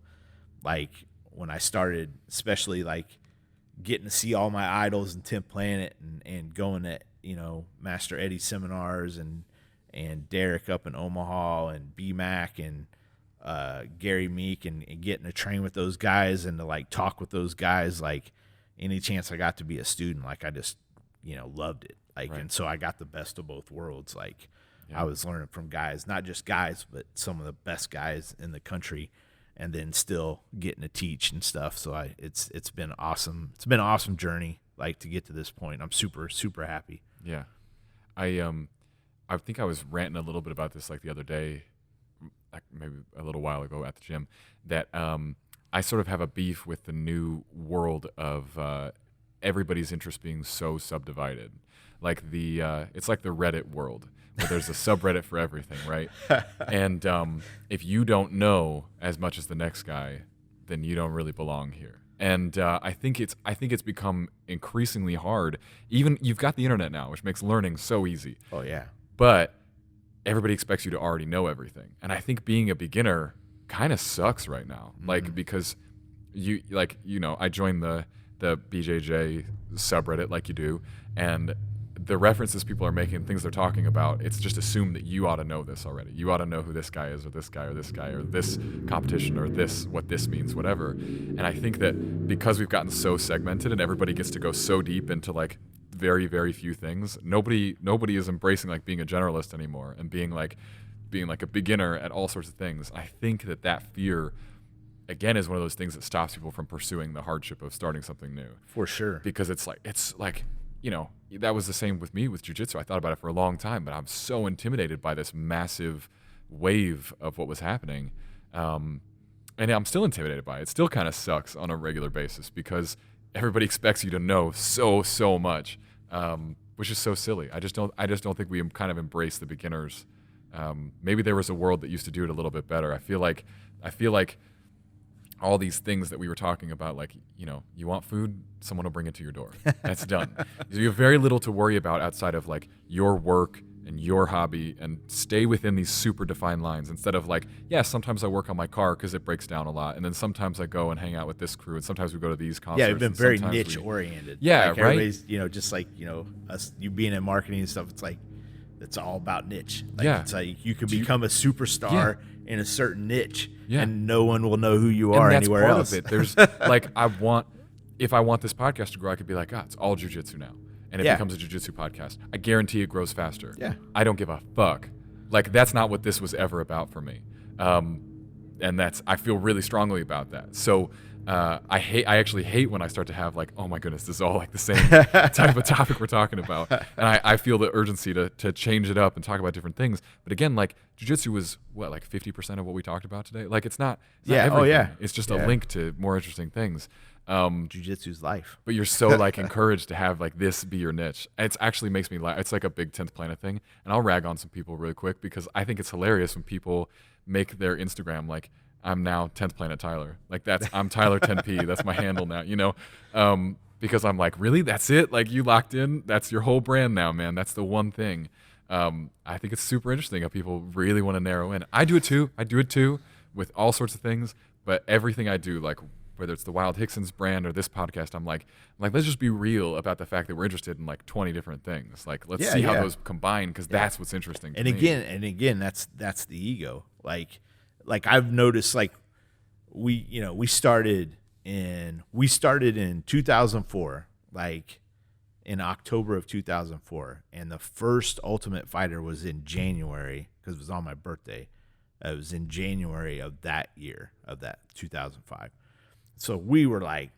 [SPEAKER 2] like when I started, especially like getting to see all my idols in 10th Planet and going to, Master Eddie seminars and Derek up in Omaha and B-Mac and Gary Meek and getting to train with those guys and to like talk with those guys, like any chance I got to be a student, like I just, loved it. Like,
[SPEAKER 1] Right.
[SPEAKER 2] And so I got the best of both worlds. Like I was learning from guys, not just guys, but some of the best guys in the country, and then still getting to teach and stuff. So it's been awesome. It's been an awesome journey, like to get to this point. I'm super, super happy.
[SPEAKER 1] Yeah. I think I was ranting a little bit about this like the other day, like maybe a little while ago at the gym, that I sort of have a beef with the new world of everybody's interest being so subdivided. Like it's like the Reddit world where there's a subreddit for everything, right? And if you don't know as much as the next guy, then you don't really belong here. And I think it's become increasingly hard. Even you've got the internet now, which makes learning so easy.
[SPEAKER 2] Oh yeah.
[SPEAKER 1] But everybody expects you to already know everything. And I think being a beginner kind of sucks right now. Like because I joined the BJJ subreddit like you do, and the references people are making, things they're talking about, it's just assumed that you ought to know this already. You ought to know who this guy is, or this guy, or this guy, or this competition, or this, what this means, whatever. And I think that because we've gotten so segmented and everybody gets to go so deep into like very, very few things, nobody is embracing like being a generalist anymore and being like a beginner at all sorts of things. I think that fear, again, is one of those things that stops people from pursuing the hardship of starting something new.
[SPEAKER 2] For sure.
[SPEAKER 1] Because it's like that was the same with me with jiu-jitsu. I thought about it for a long time, but I'm so intimidated by this massive wave of what was happening. And I'm still intimidated by it. It still kind of sucks on a regular basis because everybody expects you to know so much, which is so silly. I just don't think we kind of embrace the beginners. Maybe there was a world that used to do it a little bit better. I feel like all these things that we were talking about, like, you want food, someone will bring it to your door. That's done. So you have very little to worry about outside of like your work and your hobby, and stay within these super defined lines instead of like, sometimes I work on my car because it breaks down a lot. And then sometimes I go and hang out with this crew, and sometimes we go to these concerts.
[SPEAKER 2] Yeah, we've been very niche oriented.
[SPEAKER 1] Yeah,
[SPEAKER 2] like
[SPEAKER 1] right.
[SPEAKER 2] Everybody's, just like, us, you being in marketing and stuff, it's like, it's all about niche. Like,
[SPEAKER 1] Yeah.
[SPEAKER 2] It's like you could become a superstar in a certain niche,
[SPEAKER 1] Yeah.
[SPEAKER 2] and no one will know who you are
[SPEAKER 1] and that's
[SPEAKER 2] anywhere
[SPEAKER 1] part
[SPEAKER 2] else.
[SPEAKER 1] Of it. There's like, if I want this podcast to grow, I could be like, it's all jiu-jitsu now. And it becomes a jiu-jitsu podcast. I guarantee it grows faster.
[SPEAKER 2] Yeah.
[SPEAKER 1] I don't give a fuck. Like, that's not what this was ever about for me. And I feel really strongly about that. So I actually hate when I start to have like, oh my goodness, this is all like the same type of topic we're talking about. And I feel the urgency to change it up and talk about different things. But again, like jiu-jitsu was like 50% of what we talked about today. Like it's not everything.
[SPEAKER 2] Oh yeah.
[SPEAKER 1] It's just a link to more interesting things.
[SPEAKER 2] Jiu-jitsu's life.
[SPEAKER 1] But you're so like encouraged to have like this be your niche. It actually makes me laugh. It's like a big 10th Planet thing. And I'll rag on some people really quick because I think it's hilarious when people make their Instagram like, I'm now 10th Planet Tyler. Like I'm Tyler 10P. That's my handle now, because I'm like, really? That's it? Like you locked in? That's your whole brand now, man. That's the one thing. I think it's super interesting how people really want to narrow in. I do it too with all sorts of things, but everything I do, like whether it's the Wild Hickson's brand or this podcast, I'm like, let's just be real about the fact that we're interested in like 20 different things. Like, let's see how those combine because that's what's interesting to me.
[SPEAKER 2] Again, that's the ego. Like I've noticed, like we started in 2004, like in October of 2004, and the first Ultimate Fighter was in January because it was on my birthday. It was in January of that year, of that 2005. So we were like,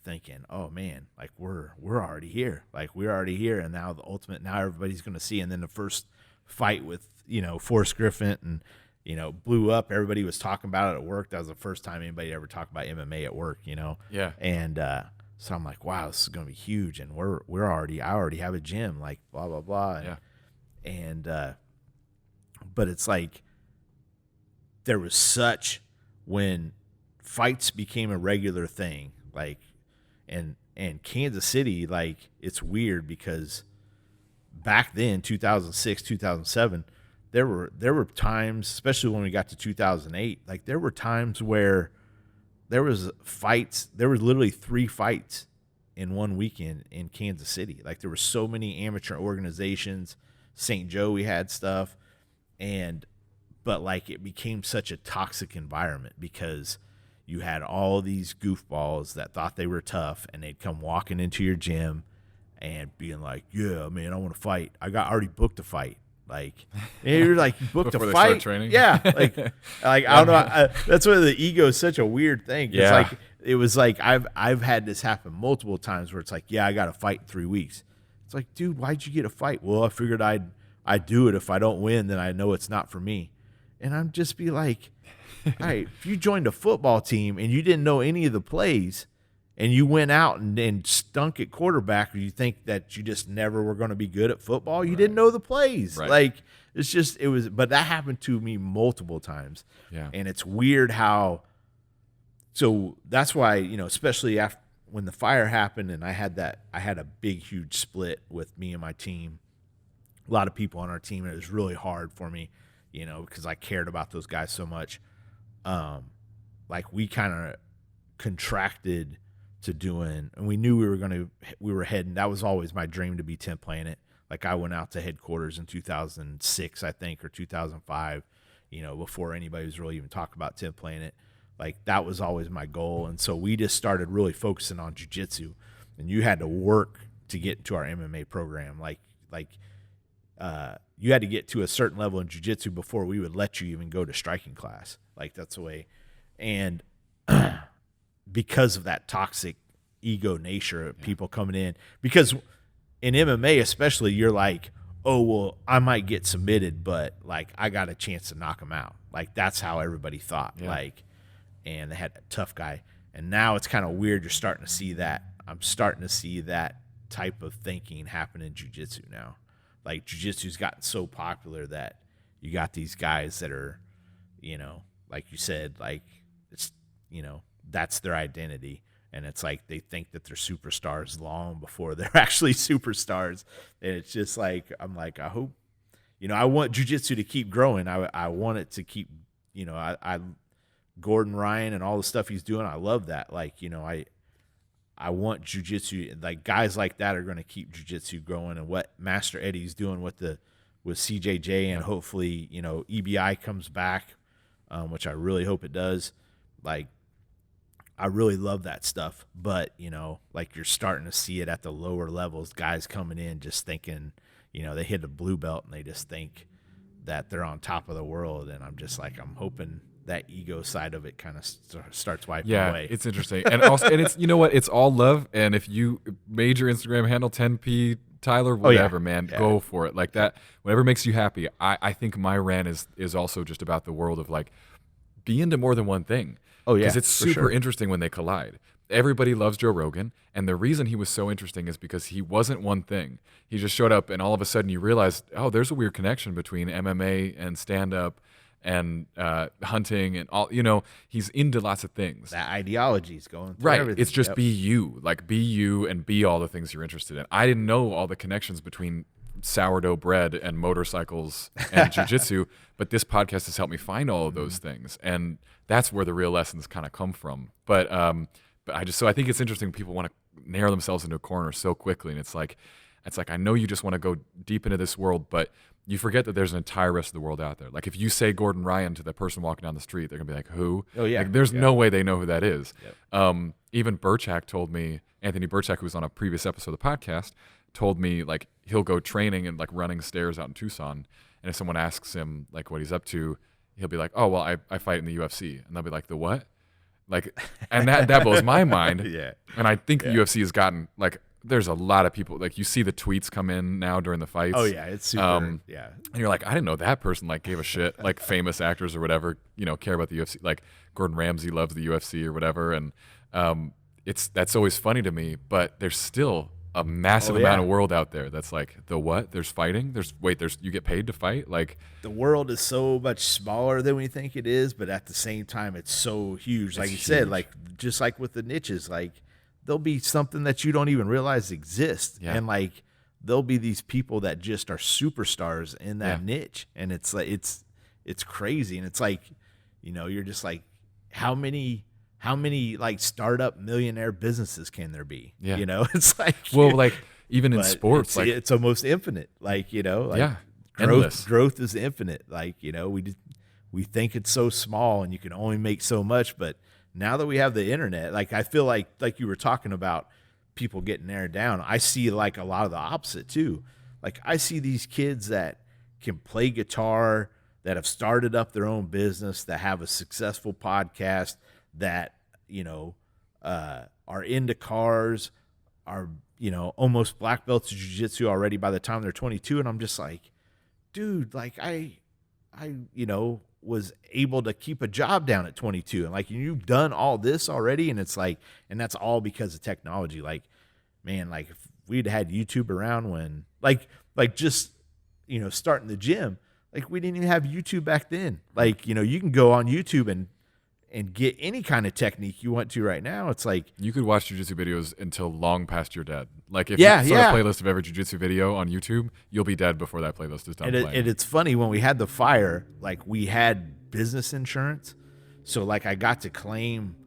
[SPEAKER 2] thinking, oh man, like we're already here. Like we're already here. And now the ultimate, now everybody's going to see. And then the first fight with, Forrest Griffin and, blew up. Everybody was talking about it at work. That was the first time anybody ever talked about MMA at work,
[SPEAKER 1] Yeah.
[SPEAKER 2] And, so I'm like, wow, this is going to be huge. And I already have a gym, like blah, blah, blah.
[SPEAKER 1] Yeah.
[SPEAKER 2] And, but it's like, there was when fights became a regular thing, like, and Kansas City, like, it's weird because back then, 2006, 2007, there were times, especially when we got to 2008, like there were times where there was literally 3 fights in one weekend in Kansas City. Like there were so many amateur organizations. St. Joe, we had stuff, but like it became such a toxic environment because you had all these goofballs that thought they were tough, and they'd come walking into your gym and being like, yeah, man, I want to fight. I already booked a fight. Like, and you're like, you booked a
[SPEAKER 1] Before they
[SPEAKER 2] fight?
[SPEAKER 1] start training?
[SPEAKER 2] Yeah. Like I don't know. That's why the ego is such a weird thing. It's
[SPEAKER 1] Yeah.
[SPEAKER 2] like, it was like, I've had this happen multiple times where it's like, yeah, I got to fight in 3 weeks. It's like, dude, why'd you get a fight? Well, I figured I'd do it. If I don't win, then I know it's not for me. And I'm just be like, all right, if you joined a football team and you didn't know any of the plays and you went out and stunk at quarterback, or you think that you just never were going to be good at football, you didn't know the plays.
[SPEAKER 1] Right.
[SPEAKER 2] Like, but that happened to me multiple times.
[SPEAKER 1] Yeah.
[SPEAKER 2] And it's weird so that's why, especially after when the fire happened and I had a big, huge split with me and my team, a lot of people on our team, and it was really hard for me, because I cared about those guys so much. Like we kind of contracted to doing, and we knew we were heading. That was always my dream, to be 10th Planet. Like I went out to headquarters in 2006, I think, or 2005, before anybody was really even talking about 10th Planet. Like that was always my goal. And so we just started really focusing on jiu-jitsu, and you had to work to get into our MMA program. Like you had to get to a certain level in jiu-jitsu before we would let you even go to striking class. Like that's the way. And because of that toxic ego nature of people coming in, because in MMA especially, you're like, oh, well, I might get submitted, but like I got a chance to knock him out. Like that's how everybody thought.
[SPEAKER 1] Yeah.
[SPEAKER 2] Like, and they had a tough guy. And now it's kind of weird. You're starting to see that. I'm starting to see that type of thinking happen in jiu-jitsu now. Like jiu-jitsu's gotten so popular that you got these guys that are, like you said, like it's, that's their identity. And it's like they think that they're superstars long before they're actually superstars. And it's just like, I'm like, I hope, I want jiu-jitsu to keep growing. I want it to keep, I Gordon Ryan and all the stuff he's doing, I love that. Like, I want jiu-jitsu, like guys like that are going to keep jiu-jitsu growing, and what Master Eddie's doing with CJJ, and hopefully, EBI comes back, which I really hope it does. Like, I really love that stuff, but, like you're starting to see it at the lower levels, guys coming in just thinking, they hit a blue belt and they just think that they're on top of the world. And I'm just like, I'm hoping that ego side of it kind of starts wiping away.
[SPEAKER 1] It's interesting. And also, and it's, it's all love. And if you made your Instagram handle 10P Tyler, whatever, man, go for it. Like that, whatever makes you happy. I think my rant is also just about the world of like, be into more than one thing.
[SPEAKER 2] Oh yeah.
[SPEAKER 1] Because it's super interesting when they collide. Everybody loves Joe Rogan. And the reason he was so interesting is because he wasn't one thing. He just showed up and all of a sudden you realize, oh, there's a weird connection between MMA and stand-up and hunting and all, he's into lots of things.
[SPEAKER 2] That ideology is going through
[SPEAKER 1] right.
[SPEAKER 2] everything.
[SPEAKER 1] It's just be you, like be you and be all the things you're interested in. I didn't know all the connections between sourdough bread and motorcycles and jiu-jitsu, but this podcast has helped me find all of those things. And that's where the real lessons kind of come from. But I think it's interesting. People want to narrow themselves into a corner so quickly. And it's like, I know you just want to go deep into this world, but you forget that there's an entire rest of the world out there. Like if you say Gordon Ryan to the person walking down the street, they're gonna be like, who?
[SPEAKER 2] Oh yeah.
[SPEAKER 1] Like, there's no way they know who that is.
[SPEAKER 2] Yep.
[SPEAKER 1] Even Burchak told me, Anthony Burchak, who was on a previous episode of the podcast, told me like he'll go training and like running stairs out in Tucson. And if someone asks him like what he's up to, he'll be like, oh, well, I fight in the UFC. And they'll be like, the what? Like, and that blows my mind.
[SPEAKER 2] Yeah.
[SPEAKER 1] And I think the UFC has gotten, like, there's a lot of people, like, you see the tweets come in now during the fights.
[SPEAKER 2] Oh yeah, it's super. Yeah.
[SPEAKER 1] And you're like, I didn't know that person, like, gave a shit. Like, famous actors or whatever, you know, care about the UFC. Like, Gordon Ramsay loves the UFC or whatever. And that's always funny to me. But there's still a massive amount of world out there that's like, the what? There's fighting? There's you get paid to fight? Like,
[SPEAKER 2] the world is so much smaller than we think it is, but at the same time, it's so huge. Like you said, like just like with the niches, like there'll be something that you don't even realize exists, and like there'll be these people that just are superstars in that niche, and it's like it's crazy, and it's like, you know, you're just like, how many like startup millionaire businesses can there be?
[SPEAKER 1] Yeah.
[SPEAKER 2] You know, it's like,
[SPEAKER 1] well, like even in sports, like
[SPEAKER 2] it's almost infinite. Like, you know, like growth is infinite. Like, you know, we think it's so small and you can only make so much, but now that we have the internet, like I feel like you were talking about people getting narrowed down, I see like a lot of the opposite too. Like I see these kids that can play guitar, that have started up their own business, that have a successful podcast, that, you know, are into cars, are, you know, almost black belts in jiu-jitsu already by the time they're 22. And I'm just like, dude, like I, you know, was able to keep a job down at 22. And like, you've done all this already. And it's like, and that's all because of technology. Like, man, like if we'd had YouTube around when like just, you know, starting the gym, like we didn't even have YouTube back then. Like, you know, you can go on YouTube and get any kind of technique you want to right now. It's like
[SPEAKER 1] you could watch jiu-jitsu videos until long past you're dead. Like if you start a playlist of every jiu-jitsu video on YouTube, you'll be dead before that playlist is done playing.
[SPEAKER 2] And it's funny, when we had the fire, like we had business insurance. So like I got to claim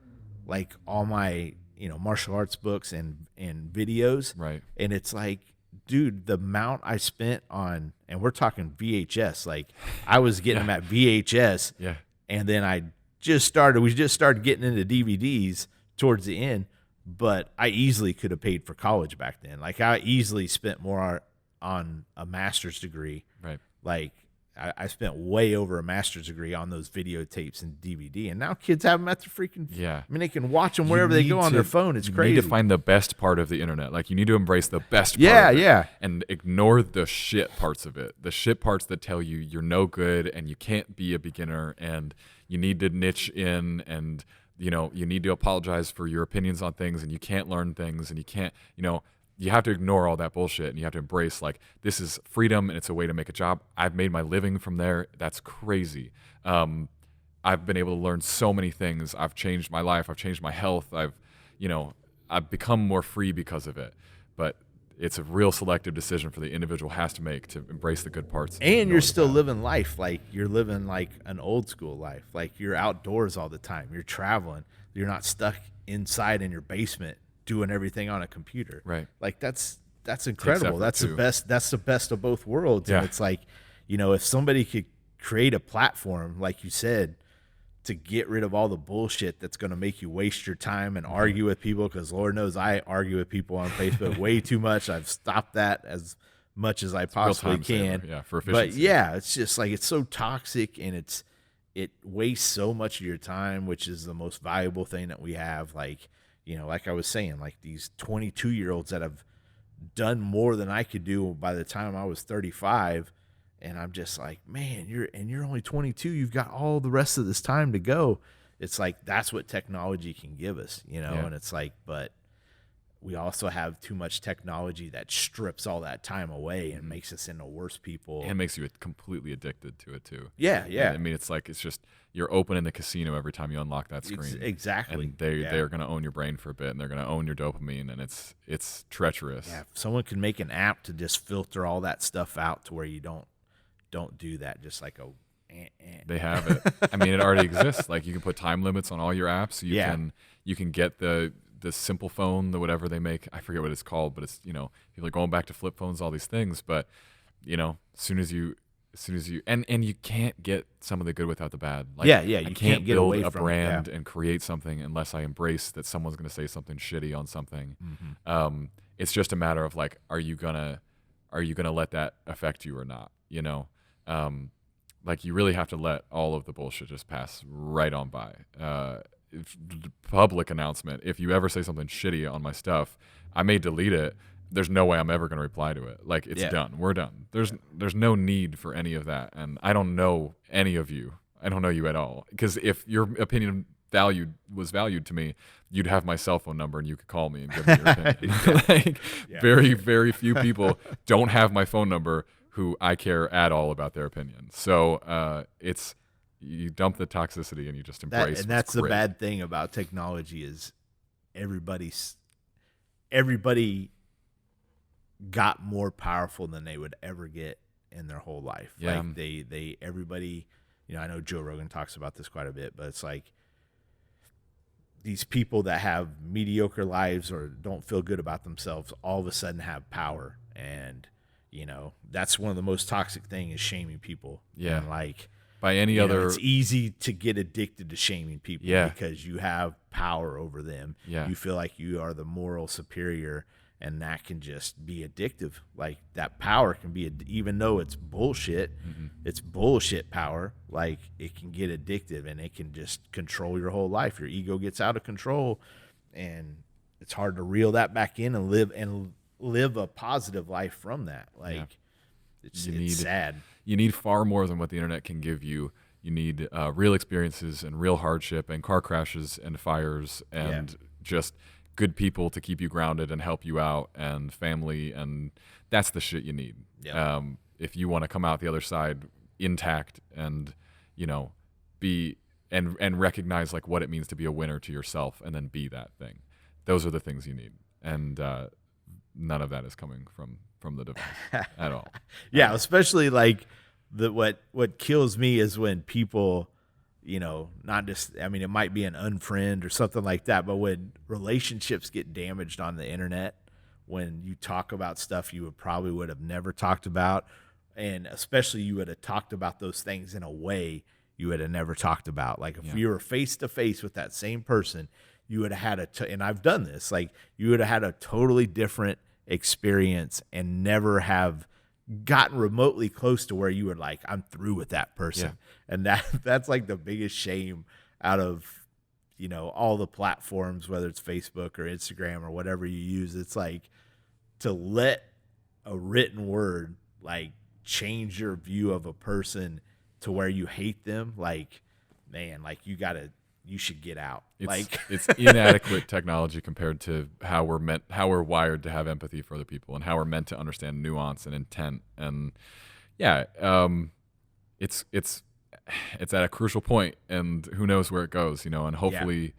[SPEAKER 2] like all my, you know, martial arts books and videos.
[SPEAKER 1] Right.
[SPEAKER 2] And it's like, dude, the amount I spent on, and we're talking VHS, like I was getting them at VHS.
[SPEAKER 1] Yeah.
[SPEAKER 2] And then we just started getting into DVDs towards the end, but I easily could have paid for college back then. Like I easily spent more on a master's degree.
[SPEAKER 1] Right.
[SPEAKER 2] Like I spent way over a master's degree on those videotapes and DVD, and now kids have them at the freaking.
[SPEAKER 1] Yeah.
[SPEAKER 2] I mean, they can watch them wherever they go on their phone. It's crazy.
[SPEAKER 1] You need to find the best part of the internet. Like you need to embrace the best part.
[SPEAKER 2] Yeah.
[SPEAKER 1] And ignore the shit parts of it. The shit parts that tell you you're no good and you can't be a beginner and you need to niche in, and you know, you need to apologize for your opinions on things, and you can't learn things, and you can't, you know, you have to ignore all that bullshit, and you have to embrace, like, this is freedom and it's a way to make a job. I've made my living from there. That's crazy. I've been able to learn so many things. I've changed my life. I've changed my health. I've become more free because of it. But it's a real selective decision for the individual has to make to embrace the good parts.
[SPEAKER 2] And you're still living life. Like you're living like an old school life. Like you're outdoors all the time. You're traveling. You're not stuck inside in your basement doing everything on a computer.
[SPEAKER 1] Right.
[SPEAKER 2] Like that's incredible. That's the best. That's the best of both worlds.
[SPEAKER 1] Yeah.
[SPEAKER 2] And it's like, you know, if somebody could create a platform, like you said, to get rid of all the bullshit that's going to make you waste your time and argue with people, because Lord knows I argue with people on Facebook way too much. I've stopped that as much as I possibly can.
[SPEAKER 1] Yeah, for efficiency.
[SPEAKER 2] But yeah, it's just like it's so toxic, and it wastes so much of your time, which is the most valuable thing that we have. Like, you know, like I was saying, like these 22-year-olds that have done more than I could do by the time I was 35. And I'm just like, man, you're only 22. You've got all the rest of this time to go. It's like, that's what technology can give us, you know?
[SPEAKER 1] Yeah.
[SPEAKER 2] And it's like, but we also have too much technology that strips all that time away and makes us into worse people.
[SPEAKER 1] And makes you completely addicted to it too.
[SPEAKER 2] Yeah.
[SPEAKER 1] I mean, it's like, it's just, you're opening the casino every time you unlock that screen.
[SPEAKER 2] Exactly.
[SPEAKER 1] And they're going to own your brain for a bit, and they're going to own your dopamine, and it's treacherous.
[SPEAKER 2] Yeah. If someone can make an app to just filter all that stuff out to where you don't do that, just like
[SPEAKER 1] they have it. I mean, it already exists. Like you can put time limits on all your apps. You can get the simple phone, the whatever they make. I forget what it's called, but it's, you know, people are going back to flip phones, all these things. But you know, as soon as you and you can't get some of the good without the bad. Like,
[SPEAKER 2] you
[SPEAKER 1] I
[SPEAKER 2] can't get
[SPEAKER 1] build
[SPEAKER 2] away
[SPEAKER 1] a
[SPEAKER 2] from
[SPEAKER 1] brand and create something unless I embrace that someone's going to say something shitty on something.
[SPEAKER 2] Mm-hmm.
[SPEAKER 1] It's just a matter of like, are you gonna let that affect you or not? You know. Like you really have to let all of the bullshit just pass right on by. public announcement. If you ever say something shitty on my stuff, I may delete it. There's no way I'm ever going to reply to it. Like, it's done. We're done. There's no need for any of that. And I don't know any of you. I don't know you at all. Because if your opinion was valued to me, you'd have my cell phone number and you could call me and give me your opinion. Like, very, very few people don't have my phone number who I care at all about their opinion. So it's, you dump the toxicity and you just embrace.
[SPEAKER 2] And that's the bad thing about technology is everybody got more powerful than they would ever get in their whole life.
[SPEAKER 1] Yeah.
[SPEAKER 2] Like everybody, I know Joe Rogan talks about this quite a bit, but it's like these people that have mediocre lives or don't feel good about themselves all of a sudden have power. And, that's one of the most toxic things is shaming people.
[SPEAKER 1] Yeah.
[SPEAKER 2] And like,
[SPEAKER 1] by any other,
[SPEAKER 2] it's easy to get addicted to shaming people because you have power over them.
[SPEAKER 1] Yeah.
[SPEAKER 2] You feel like you are the moral superior, and that can just be addictive. Like, that power can be, even though it's bullshit, it's bullshit power. Like, it can get addictive and it can just control your whole life. Your ego gets out of control, and it's hard to reel that back in and live a positive life from that. Like, it's sad.
[SPEAKER 1] You need far more than what the internet can give you. You need real experiences and real hardship and car crashes and fires and just good people to keep you grounded and help you out, and family, and that's the shit you need.
[SPEAKER 2] Yeah.
[SPEAKER 1] If you want to come out the other side intact and, be and recognize like what it means to be a winner to yourself and then be that thing. Those are the things you need. And none of that is coming from the device at all.
[SPEAKER 2] Yeah, especially like what kills me is when people, not just, it might be an unfriend or something like that, but when relationships get damaged on the internet, when you talk about stuff you would have never talked about, and especially you would have talked about those things in a way you would have never talked about. Like, if you were face to face with that same person, you would have had and I've done this, like, you would have had a totally different experience and never have gotten remotely close to where you were like, I'm through with that person. And that's like the biggest shame out of, all the platforms, whether it's Facebook or Instagram or whatever you use. It's like, to let a written word like change your view of a person to where you hate them. Like, man, like, you should get out.
[SPEAKER 1] It's inadequate technology compared to how we're wired to have empathy for other people and how we're meant to understand nuance and intent. And it's at a crucial point, and who knows where it goes, and hopefully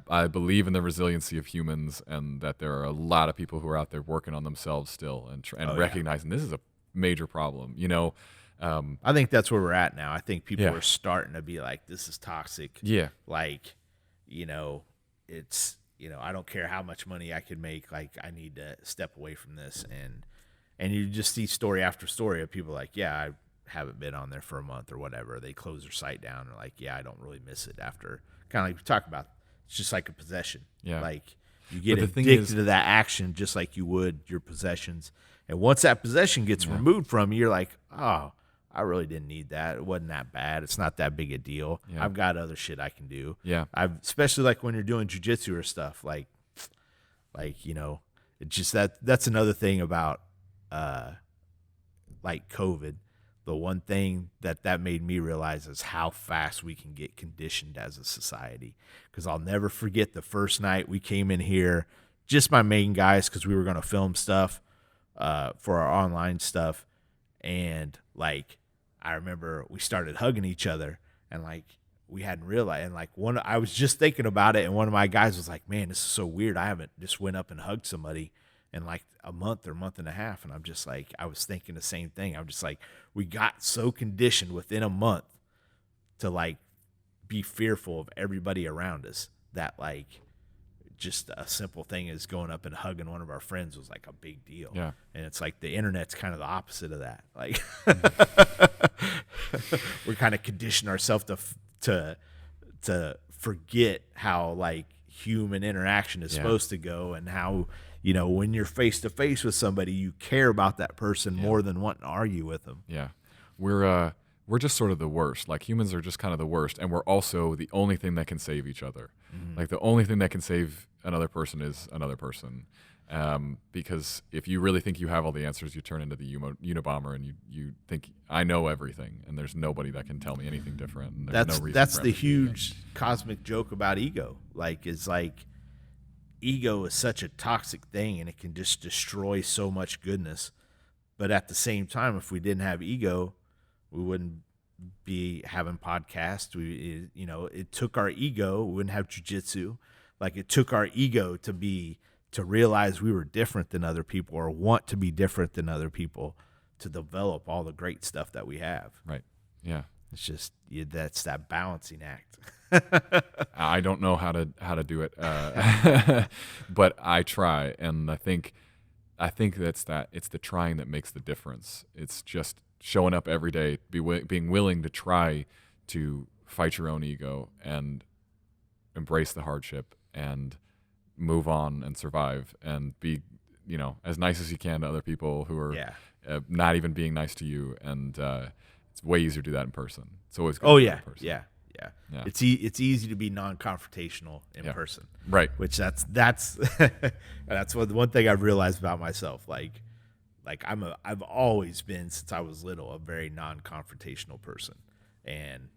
[SPEAKER 1] I believe in the resiliency of humans, and that there are a lot of people who are out there working on themselves still and recognizing this is a major problem.
[SPEAKER 2] I think that's where we're at now. I think people are starting to be like, this is toxic.
[SPEAKER 1] Yeah.
[SPEAKER 2] Like, it's, I don't care how much money I can make. Like, I need to step away from this. And you just see story after story of people like, I haven't been on there for a month or whatever. They close their site down. And like, I don't really miss it after, kind of like we talk about. It's just like a possession. Yeah. Like, you get addicted to that action just like you would your possessions. And once that possession gets removed from you, you're like, oh, I really didn't need that. It wasn't that bad. It's not that big a deal. Yeah. I've got other shit I can do.
[SPEAKER 1] Yeah.
[SPEAKER 2] Especially like when you're doing jujitsu or stuff, like, it's just that's another thing about, like COVID. The one thing that made me realize is how fast we can get conditioned as a society. Because I'll never forget the first night we came in here, just my main guys, because we were going to film stuff for our online stuff. And like, I remember we started hugging each other, and like, we hadn't realized. And like, I was just thinking about it, and one of my guys was like, man, this is so weird. I haven't just went up and hugged somebody in like a month or month and a half. And I'm just like, I was thinking the same thing. I'm just like, we got so conditioned within a month to like be fearful of everybody around us that like just a simple thing is going up and hugging one of our friends was like a big deal.
[SPEAKER 1] Yeah.
[SPEAKER 2] And it's like the internet's kind of the opposite of that. Like we kind of condition ourselves to forget how like human interaction is supposed to go, and how, when you're face to face with somebody, you care about that person more than wanting to argue with them.
[SPEAKER 1] Yeah. We're we're just sort of the worst. Like humans are just kind of the worst, and we're also the only thing that can save each other. Like the only thing that can save another person is another person. Because if you really think you have all the answers, you turn into the Unabomber and you think I know everything, and there's nobody that can tell me anything different. And there's no reason
[SPEAKER 2] that's
[SPEAKER 1] for
[SPEAKER 2] the
[SPEAKER 1] everything to be
[SPEAKER 2] huge cosmic joke about ego. Like it's like ego is such a toxic thing, and it can just destroy so much goodness. But at the same time, if we didn't have ego, we wouldn't be having podcasts. It took our ego. We wouldn't have jujitsu. Like it took our ego to realize we were different than other people, or want to be different than other people, to develop all the great stuff that we have.
[SPEAKER 1] Right. Yeah.
[SPEAKER 2] It's just that's that balancing act.
[SPEAKER 1] I don't know how to do it, but I try, and I think it's the trying that makes the difference. It's just showing up every day, being willing to try to fight your own ego and embrace the hardship and move on and survive and be, as nice as you can to other people who are not even being nice to you. And it's way easier to do that in person. It's always good to do that in person.
[SPEAKER 2] Yeah. It's easy to be non-confrontational in person,
[SPEAKER 1] right?
[SPEAKER 2] Which that's that's one thing I've realized about myself. Like I've always been, since I was little, a very non-confrontational person, and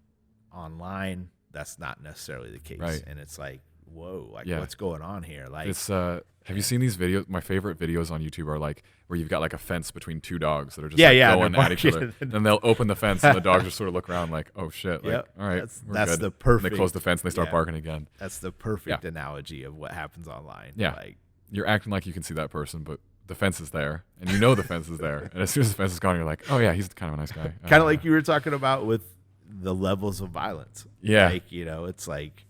[SPEAKER 2] online that's not necessarily the case.
[SPEAKER 1] Right.
[SPEAKER 2] And it's like, whoa, like what's going on here? Like
[SPEAKER 1] it's have you seen these videos? My favorite videos on YouTube are like where you've got like a fence between two dogs that are just going at each other, and they'll open the fence and the dogs just sort of look around like, oh shit, like, all right,
[SPEAKER 2] that's
[SPEAKER 1] good.
[SPEAKER 2] the perfect.
[SPEAKER 1] And they close the fence and they start barking again.
[SPEAKER 2] That's the perfect analogy of what happens online.
[SPEAKER 1] Yeah, like you're acting like you can see that person, but the fence is there, and the fence is there, and as soon as the fence is gone, you're like, oh yeah, he's kind of a nice guy.
[SPEAKER 2] Kind of like you were talking about with the levels of violence.
[SPEAKER 1] Yeah,
[SPEAKER 2] like it's like,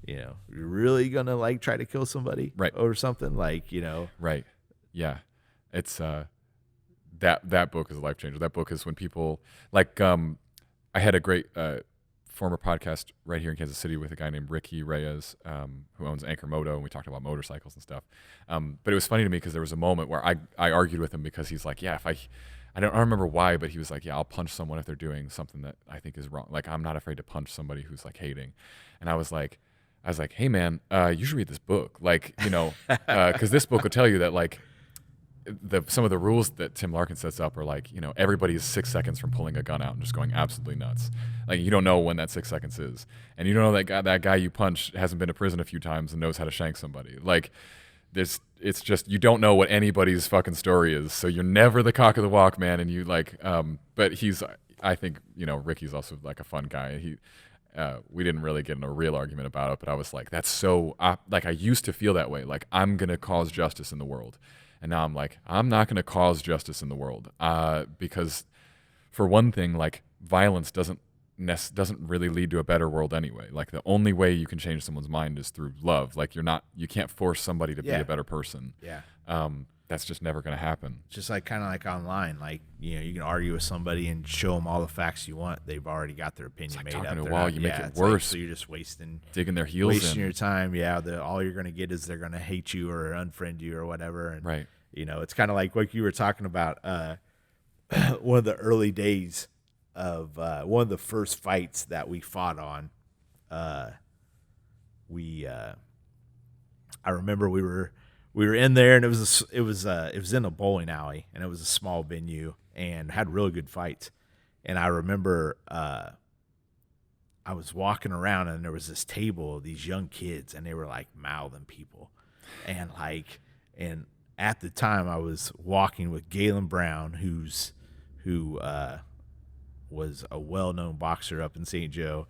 [SPEAKER 2] you're really gonna like try to kill somebody,
[SPEAKER 1] right,
[SPEAKER 2] or something, like
[SPEAKER 1] right. Yeah, it's that book is a life changer. That book is when people like I had a great former podcast right here in Kansas City with a guy named Ricky Reyes, who owns Anchor Moto, and we talked about motorcycles and stuff. But it was funny to me because there was a moment where I argued with him because he's like, yeah, I don't remember why, but he was like, yeah, I'll punch someone if they're doing something that I think is wrong. Like I'm not afraid to punch somebody who's like hating. And I was like, hey man, you should read this book. Like, because this book will tell you that like some of the rules that Tim Larkin sets up are like, everybody is 6 seconds from pulling a gun out and just going absolutely nuts. Like you don't know when that 6 seconds is, and you don't know that guy you punched hasn't been to prison a few times and knows how to shank somebody. Like it's just, you don't know what anybody's fucking story is, so you're never the cock of the walk, man. And you like, but I think Ricky's also like a fun guy. We didn't really get in a real argument about it, but I was like, that's so like I used to feel that way. Like I'm gonna cause justice in the world. And now I'm like, I'm not going to cause justice in the world because, for one thing, like violence doesn't really lead to a better world anyway. Like the only way you can change someone's mind is through love. Like you can't force somebody to be a better person.
[SPEAKER 2] Yeah.
[SPEAKER 1] That's just never going to happen.
[SPEAKER 2] Just like kind of like online, like you can argue with somebody and show them all the facts you want. They've already got their opinion made up.
[SPEAKER 1] Talking to a wall, you make it worse.
[SPEAKER 2] Like, so you're just digging
[SPEAKER 1] their heels in.
[SPEAKER 2] Wasting your time. Yeah, all you're going to get is they're going to hate you or unfriend you or whatever. And,
[SPEAKER 1] right.
[SPEAKER 2] It's kind of like what you were talking about. One of the early days of one of the first fights that we fought on. I remember we were in there, and it was in a bowling alley, and it was a small venue, and had really good fights. And I remember I was walking around, and there was this table of these young kids, and they were like mouthing people, and at the time I was walking with Galen Brown, who was a well-known boxer up in St. Joe.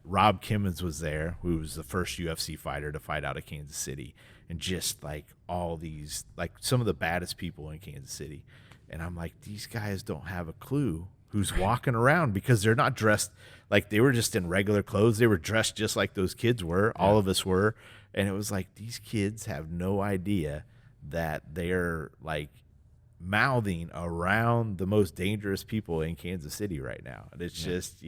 [SPEAKER 2] Rob Kimmons was there, who was the first UFC fighter to fight out of Kansas City, and just like all these, like some of the baddest people in Kansas City. And I'm like, these guys don't have a clue who's walking around, because they're not dressed like, they were just in regular clothes. They were dressed just like those kids were. All of us were. And it was like, these kids have no idea that they're like mouthing around the most dangerous people in Kansas City right now. And it's just,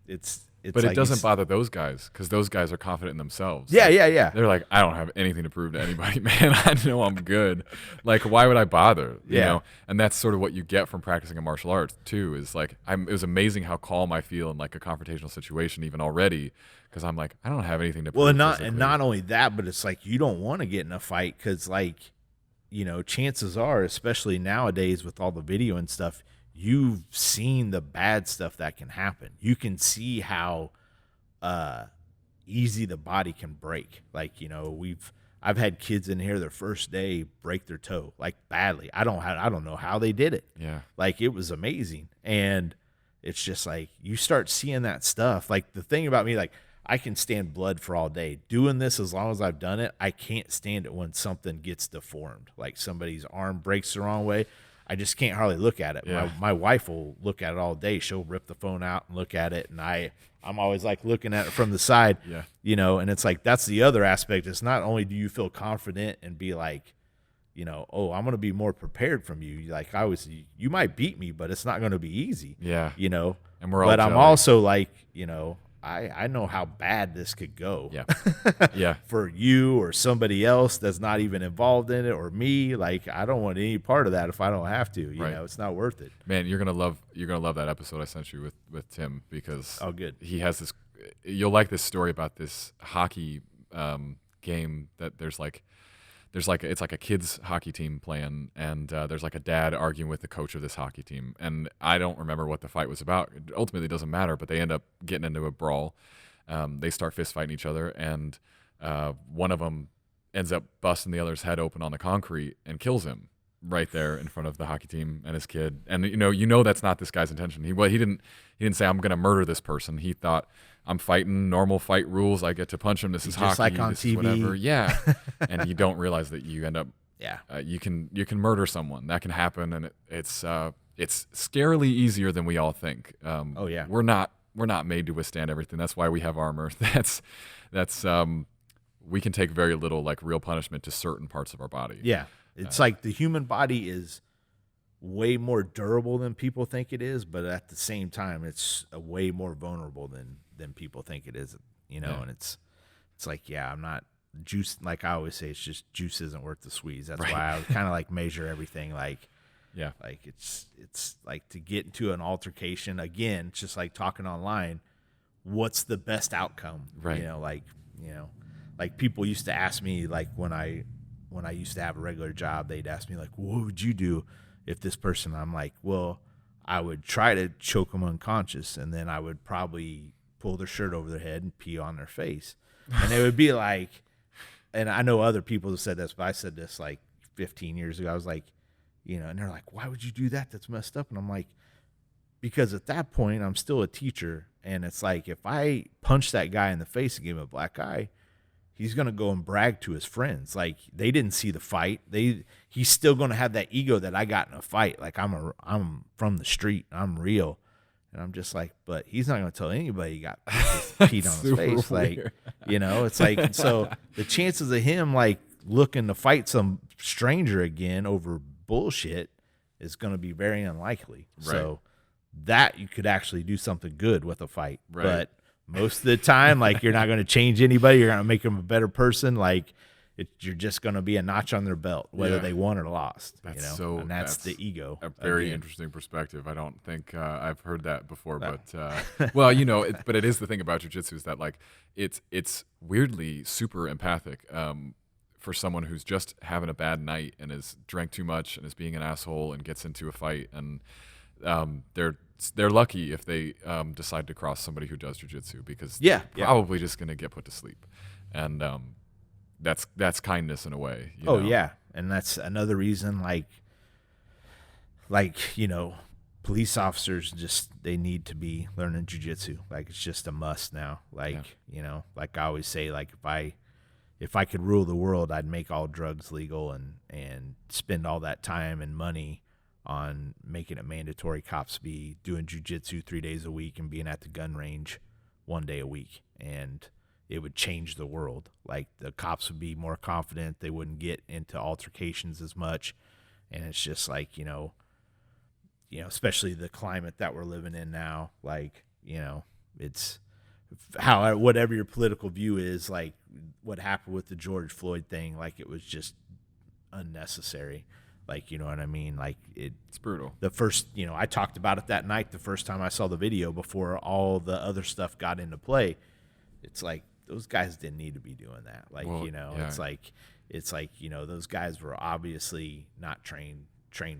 [SPEAKER 1] But
[SPEAKER 2] like
[SPEAKER 1] it doesn't bother those guys because those guys are confident in themselves.
[SPEAKER 2] Yeah,
[SPEAKER 1] Like,
[SPEAKER 2] yeah.
[SPEAKER 1] They're like, I don't have anything to prove to anybody, man. I know I'm good. Like, why would I bother? You know? And that's sort of what you get from practicing a martial arts too. Is like, it was amazing how calm I feel in like a confrontational situation even already, because I'm like, I don't have anything to prove.
[SPEAKER 2] Well, and not only that, but it's like you don't want to get in a fight because, like, you know, chances are, especially nowadays with all the video and stuff, you've seen the bad stuff that can happen. You can see how easy the body can break. Like, you know, I've had kids in here their first day break their toe, like, badly. I don't know how they did it.
[SPEAKER 1] Yeah.
[SPEAKER 2] Like, it was amazing. And it's just like you start seeing that stuff. Like, the thing about me, like, I can stand blood for all day. Doing this as long as I've done it, I can't stand it when something gets deformed. Like somebody's arm breaks the wrong way. I just can't hardly look at it.
[SPEAKER 1] Yeah.
[SPEAKER 2] My wife will look at it all day. She'll rip the phone out and look at it, and I'm always like looking at it from the side.
[SPEAKER 1] Yeah.
[SPEAKER 2] You know, and it's like that's the other aspect. It's not only do you feel confident and be like, you know, oh, I'm going to be more prepared from you. Like you might beat me, but it's not going to be easy.
[SPEAKER 1] Yeah.
[SPEAKER 2] You know,
[SPEAKER 1] And we're all
[SPEAKER 2] but I'm
[SPEAKER 1] jelly.
[SPEAKER 2] also like, you know, I know how bad this could go.
[SPEAKER 1] Yeah. Yeah.
[SPEAKER 2] For you or somebody else that's not even involved in it, or me. Like, I don't want any part of that if I don't have to. You know, it's not worth it.
[SPEAKER 1] Man, you're gonna love that episode I sent you with Tim, because
[SPEAKER 2] good.
[SPEAKER 1] He has this. You'll like this story about this hockey game that there's like it's like a kids hockey team playing, and there's like a dad arguing with the coach of this hockey team, and I don't remember what the fight was about. It ultimately doesn't matter, but they end up getting into a brawl. They start fist fighting each other, and one of them ends up busting the other's head open on the concrete and kills him right there in front of the hockey team and his kid. And you know that's not this guy's intention. He didn't say, I'm going to murder this person. He thought, I'm fighting normal fight rules. I get to punch him. This is
[SPEAKER 2] just
[SPEAKER 1] hockey.
[SPEAKER 2] like on
[SPEAKER 1] this
[SPEAKER 2] TV.
[SPEAKER 1] is whatever. Yeah. And you don't realize that you end up.
[SPEAKER 2] Yeah.
[SPEAKER 1] You can murder someone. That can happen, and it's scarily easier than we all think.
[SPEAKER 2] Oh yeah.
[SPEAKER 1] We're not made to withstand everything. That's why we have armor. That's we can take very little like real punishment to certain parts of our body.
[SPEAKER 2] Yeah. It's like the human body is way more durable than people think it is, but at the same time, it's way more vulnerable than people think it is. You know,
[SPEAKER 1] Yeah.
[SPEAKER 2] and it's like, yeah, I'm not juice. Like I always say, it's just juice isn't worth the squeeze. That's why I kind of like measure everything. Like,
[SPEAKER 1] yeah,
[SPEAKER 2] like it's like to get into an altercation again. It's just like talking online. What's the best outcome?
[SPEAKER 1] Right.
[SPEAKER 2] You know, like people used to ask me, like when I used to have a regular job, they'd ask me like, what would you do if this person? I'm like, well, I would try to choke them unconscious, and then I would probably pull their shirt over their head and pee on their face. And it would be like, and I know other people have said this, but I said this like 15 years ago. I was like, you know, and they're like, why would you do that? That's messed up. And I'm like, because at that point, I'm still a teacher. And it's like, if I punch that guy in the face and give him a black eye, he's going to go and brag to his friends. Like, they didn't see the fight. He's still going to have that ego that I got in a fight. Like, I'm from the street. I'm real. And I'm just like, but he's not going to tell anybody he got peed on his face.
[SPEAKER 1] Weird.
[SPEAKER 2] Like, you know, it's like, so the chances of him like looking to fight some stranger again over bullshit is going to be very unlikely.
[SPEAKER 1] Right.
[SPEAKER 2] So that you could actually do something good with a fight.
[SPEAKER 1] Right.
[SPEAKER 2] But most of the time, like, you're not going to change anybody. You're going to make them a better person. Like, you're just going to be a notch on their belt, whether they won or lost.
[SPEAKER 1] That's
[SPEAKER 2] and that's the ego.
[SPEAKER 1] A very interesting perspective. I don't think I've heard that before, but well, you know, but it is the thing about jiu-jitsu is that like it's weirdly super empathic for someone who's just having a bad night and has drank too much and is being an asshole and gets into a fight, and they're lucky if they decide to cross somebody who does jiu-jitsu, because they're probably just going to get put to sleep, and that's kindness in a way. You know?
[SPEAKER 2] Yeah, and that's another reason. Like you know, police officers they need to be learning jiu-jitsu. Like, it's just a must now. Like you know, like I always say, like if I could rule the world, I'd make all drugs legal and spend all that time and money on making it mandatory cops be doing jiu-jitsu 3 days a week and being at the gun range 1 day a week, and it would change the world. Like, the cops would be more confident. They wouldn't get into altercations as much. And it's just like, you know, especially the climate that we're living in now, like, you know, it's how, whatever your political view is, like what happened with the George Floyd thing, like it was just unnecessary. Like, you know what I mean? Like
[SPEAKER 1] It's brutal.
[SPEAKER 2] the first, I talked about it that night, the first time I saw the video before all the other stuff got into play. It's like, those guys didn't need to be doing that. Like,
[SPEAKER 1] Well, yeah.
[SPEAKER 2] it's like, those guys were obviously not trained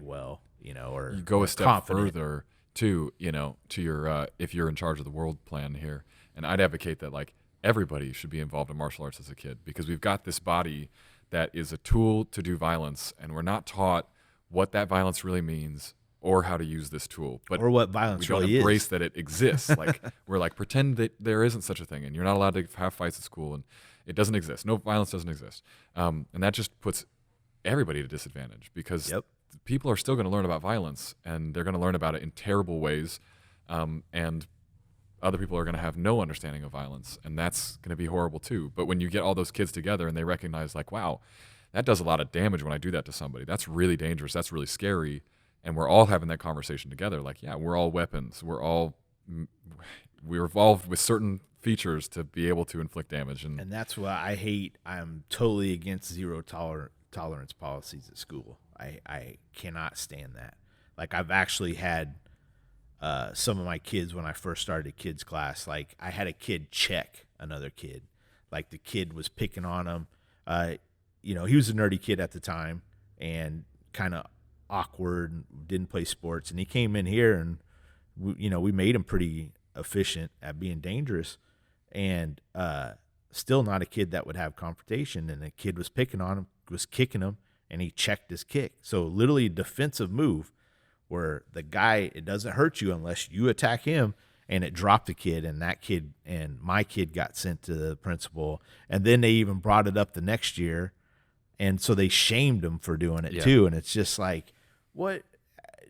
[SPEAKER 2] well, or
[SPEAKER 1] You go a step
[SPEAKER 2] confident.
[SPEAKER 1] further too, to your if you're in charge of the world plan here, and I'd advocate that like everybody should be involved in martial arts as a kid, because we've got this body that is a tool to do violence, and we're not taught what that violence really means or how to use this tool. But
[SPEAKER 2] Or what
[SPEAKER 1] we
[SPEAKER 2] violence
[SPEAKER 1] don't
[SPEAKER 2] really
[SPEAKER 1] embrace
[SPEAKER 2] is.
[SPEAKER 1] that it exists. Like we're like, pretend that there isn't such a thing, and you're not allowed to have fights at school, and it doesn't exist. No, violence doesn't exist, and that just puts everybody at a disadvantage, because
[SPEAKER 2] Yep.
[SPEAKER 1] people are still going to learn about violence, and they're going to learn about it in terrible ways, and other people are going to have no understanding of violence, and that's going to be horrible too. But when you get all those kids together and they recognize, like, wow, that does a lot of damage when I do that to somebody, that's really dangerous, that's really scary, and we're all having that conversation together, like, yeah, we're all weapons, we're evolved with certain features to be able to inflict damage. And
[SPEAKER 2] And that's what I hate. I'm totally against zero tolerance policies at school. I cannot stand that. Like, I've actually had some of my kids, when I first started a kids class, like I had a kid check another kid. Like the kid was picking on him. He was a nerdy kid at the time and kind of awkward and didn't play sports. And he came in here and we made him pretty efficient at being dangerous, and still not a kid that would have confrontation. And the kid was picking on him, was kicking him, and he checked his kick. So literally a defensive move where the guy, it doesn't hurt you unless you attack him, and it dropped the kid, and that kid and my kid got sent to the principal. And then they even brought it up the next year, and so they shamed him for doing it too. And it's just like, what?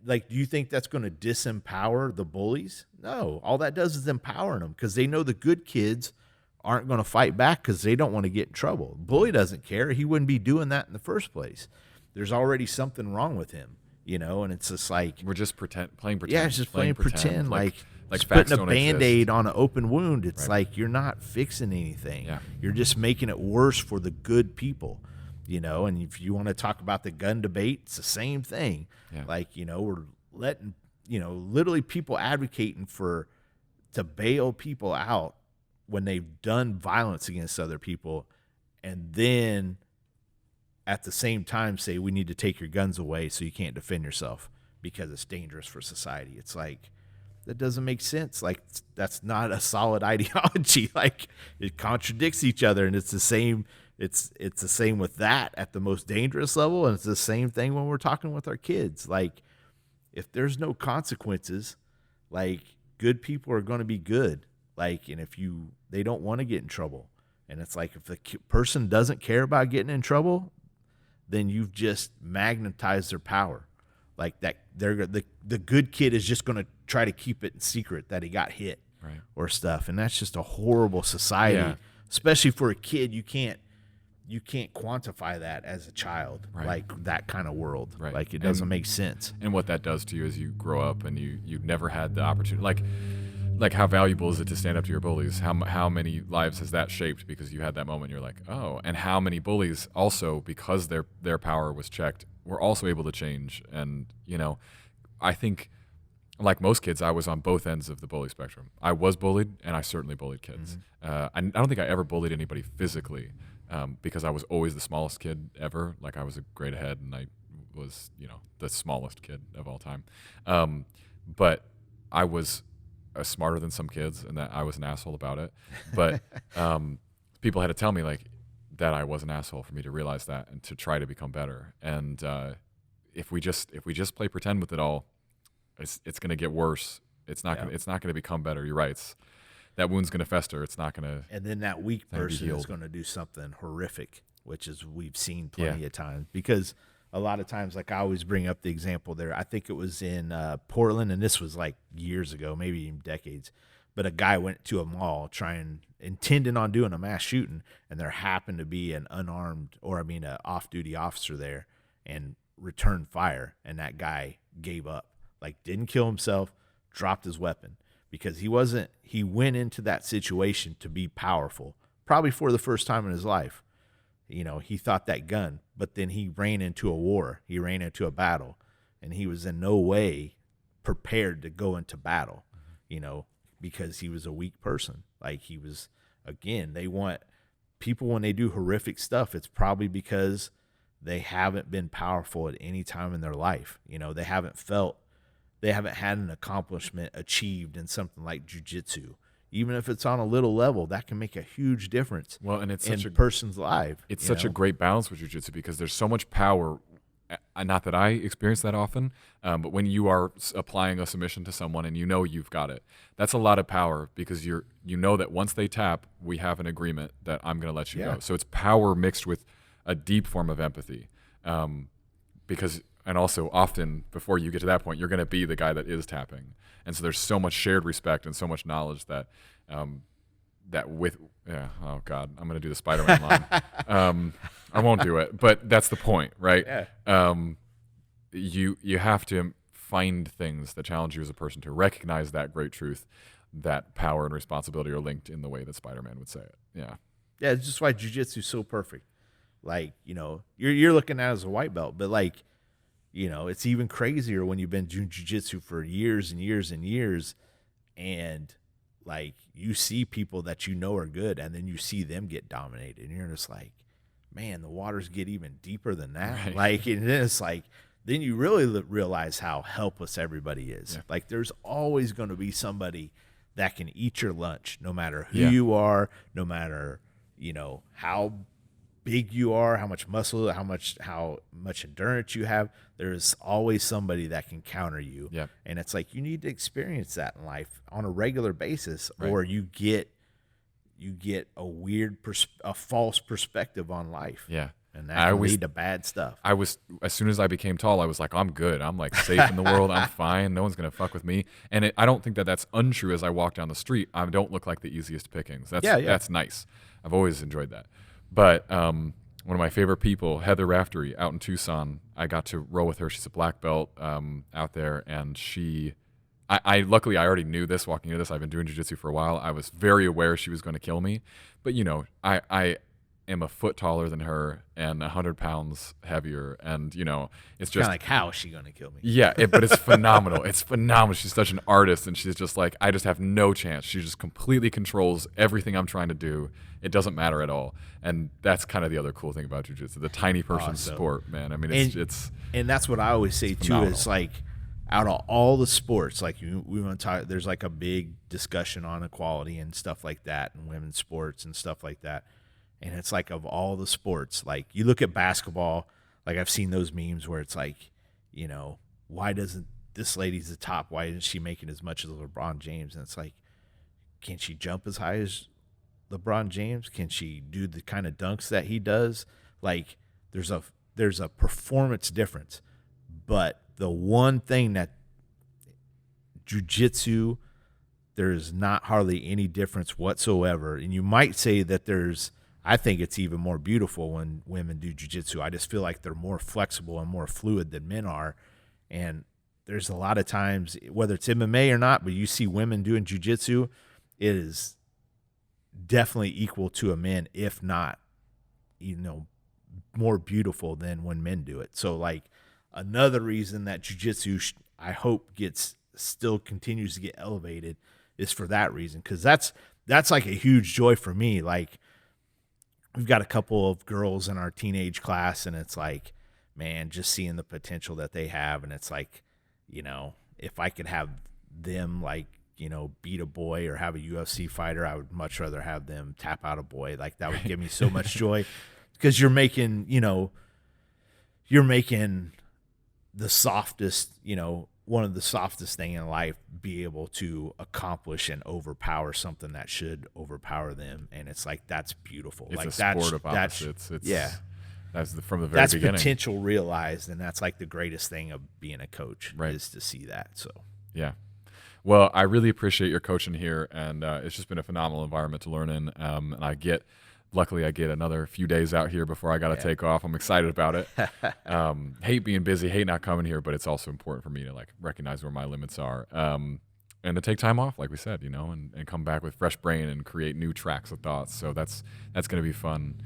[SPEAKER 2] Like, do you think that's going to disempower the bullies? No, all that does is empowering them, because they know the good kids aren't going to fight back because they don't want to get in trouble. Bully doesn't care. He wouldn't be doing that in the first place. There's already something wrong with him, and it's just like,
[SPEAKER 1] we're just playing pretend.
[SPEAKER 2] yeah, it's just playing pretend. Like
[SPEAKER 1] facts
[SPEAKER 2] putting a
[SPEAKER 1] don't
[SPEAKER 2] Band-Aid
[SPEAKER 1] exist.
[SPEAKER 2] on an open wound. It's
[SPEAKER 1] Right.
[SPEAKER 2] like, you're not fixing anything.
[SPEAKER 1] Yeah.
[SPEAKER 2] You're just making it worse for the good people, and if you want to talk about the gun debate, it's the same thing.
[SPEAKER 1] Yeah.
[SPEAKER 2] Like, we're letting, literally people advocating to bail people out when they've done violence against other people, and then at the same time say, we need to take your guns away so you can't defend yourself because it's dangerous for society. It's like, that doesn't make sense. Like, that's not a solid ideology. Like, it contradicts each other, and it's the same. It's the same with that at the most dangerous level, and it's the same thing when we're talking with our kids. Like, if there's no consequences, like, good people are going to be good. Like, and they don't want to get in trouble. And it's like, if the person doesn't care about getting in trouble, then you've just magnetized their power. Like, that the good kid is just going to try to keep it in secret that he got hit,
[SPEAKER 1] Right.
[SPEAKER 2] or stuff. And that's just a horrible society,
[SPEAKER 1] Yeah.
[SPEAKER 2] especially for a kid. You can't quantify that as a child,
[SPEAKER 1] Right.
[SPEAKER 2] like that kind of world.
[SPEAKER 1] Right.
[SPEAKER 2] Like, it doesn't
[SPEAKER 1] And-
[SPEAKER 2] make sense.
[SPEAKER 1] And what that does to you is you grow up and you've never had the opportunity. Like how valuable is it to stand up to your bullies? How many lives has that shaped because you had that moment? You're like, oh, and how many bullies also, because their power was checked, were also able to change. And I think, like most kids, I was on both ends of the bully spectrum. I was bullied, and I certainly bullied kids. I don't think I ever bullied anybody physically, because I was always the smallest kid ever. Like, I was a grade ahead, and I was the smallest kid of all time. But I was smarter than some kids, and that I was an asshole about it. But people had to tell me like that I was an asshole for me to realize that and to try to become better. And if we just play pretend with it all, it's going to get worse. It's not going to become better. You're right. That wound's going to fester. It's not going to.
[SPEAKER 2] And then that weak
[SPEAKER 1] That'd be
[SPEAKER 2] person is
[SPEAKER 1] healed.
[SPEAKER 2] going to do something horrific, which is, we've seen plenty of times. Because a lot of times, like, I always bring up the example there. I think it was in Portland, and this was like years ago, maybe even decades. But a guy went to a mall intending on doing a mass shooting, and there happened to be an an off-duty officer there, and returned fire. And that guy gave up, like, didn't kill himself, dropped his weapon. because he went into that situation to be powerful, probably for the first time in his life. He thought that gun, but then he ran into a war. He ran into a battle, and he was in no way prepared to go into battle, because he was a weak person. Like he was, again, they want people when they do horrific stuff, it's probably because they haven't been powerful at any time in their life. They haven't had an accomplishment achieved in something like jiu-jitsu. Even if it's on a little level, that can make a huge difference in a person's life.
[SPEAKER 1] It's such a great balance with jiu-jitsu because there's so much power. Not that I experience that often, but when you are applying a submission to someone and you've got it, that's a lot of power because you know that once they tap, we have an agreement that I'm going to let you go. So it's power mixed with a deep form of empathy, and also often before you get to that point, you're going to be the guy that is tapping, and so there's so much shared respect and so much knowledge that oh God, I'm going to do the Spider-Man line. I won't do it, but that's the point, right?
[SPEAKER 2] Yeah.
[SPEAKER 1] You have to find things that challenge you as a person to recognize that great truth, that power and responsibility are linked in the way that Spider-Man would say it. Yeah.
[SPEAKER 2] Yeah, it's just why jiu-jitsu is so perfect. Like, you're looking at it as a white belt, but like, it's even crazier when you've been doing jiu-jitsu for years and years and years, and like you see people that are good, and then you see them get dominated, and you're just like, man, the waters get even deeper than that. Right. Like, and then it's like, then you really realize how helpless everybody is. Yeah. Like, there's always going to be somebody that can eat your lunch, no matter who you are, no matter, how big you are, how much muscle, how much endurance you have. There's always somebody that can counter you.
[SPEAKER 1] Yeah.
[SPEAKER 2] And it's like, you need to experience that in life on a regular basis, or you get a false perspective on life.
[SPEAKER 1] Yeah.
[SPEAKER 2] And that can lead to bad stuff.
[SPEAKER 1] As soon as I became tall, I was like, I'm good. I'm like safe in the world. I'm fine. No one's going to fuck with me. And I don't think that that's untrue. As I walk down the street, I don't look like the easiest pickings. That's nice. I've always enjoyed that. But one of my favorite people, Heather Raftery, out in Tucson, I got to roll with her. She's a black belt out there, and luckily I already knew this walking into this. I've been doing jiu-jitsu for a while. I was very aware she was going to kill me, but I am a foot taller than her and 100 pounds heavier, and it's just
[SPEAKER 2] kind of like, how is she going to kill me?
[SPEAKER 1] Yeah, but it's phenomenal. It's phenomenal. She's such an artist, and she's just like, I just have no chance. She just completely controls everything I'm trying to do. It doesn't matter at all, and that's kind of the other cool thing about jiu-jitsu, the tiny person sport, man. I mean, it's
[SPEAKER 2] and that's what I always say too. Is like, out of all the sports, like we want to talk, there's like a big discussion on equality and stuff like that, and women's sports and stuff like that. And it's like, of all the sports, like you look at basketball, like I've seen those memes where it's like, why doesn't this lady's the top? Why isn't she making as much as LeBron James? And it's like, can she jump as high as LeBron James? Can she do the kind of dunks that he does? Like, there's a performance difference. But the one thing that jiu-jitsu, there's not hardly any difference whatsoever. And you might say that I think it's even more beautiful when women do jiu-jitsu. I just feel like they're more flexible and more fluid than men are. And there's a lot of times, whether it's MMA or not, but you see women doing jiu-jitsu, it is definitely equal to a man, if not, more beautiful than when men do it. So, like, another reason that jiu-jitsu, I hope, still continues to get elevated is for that reason, because that's like a huge joy for me. Like, we've got a couple of girls in our teenage class, and it's like, man, just seeing the potential that they have. And it's like, if I could have them, like, beat a boy or have a UFC fighter, I would much rather have them tap out a boy. Like, that would give me so much joy, because you're making the softest, one of the softest thing in life be able to accomplish and overpower something that should overpower them. And it's like, that's beautiful.
[SPEAKER 1] It's
[SPEAKER 2] like,
[SPEAKER 1] a sport of opposites. That's from the very beginning.
[SPEAKER 2] That's potential realized, and that's like the greatest thing of being a coach,
[SPEAKER 1] right,
[SPEAKER 2] is to see that. So
[SPEAKER 1] yeah. Well, I really appreciate your coaching here, and it's just been a phenomenal environment to learn in. And luckily I get another few days out here before I got to take off. I'm excited about it. Hate being busy, hate not coming here, but it's also important for me to like recognize where my limits are. and to take time off, like we said, and come back with fresh brain and create new tracks of thoughts. So that's going to be fun.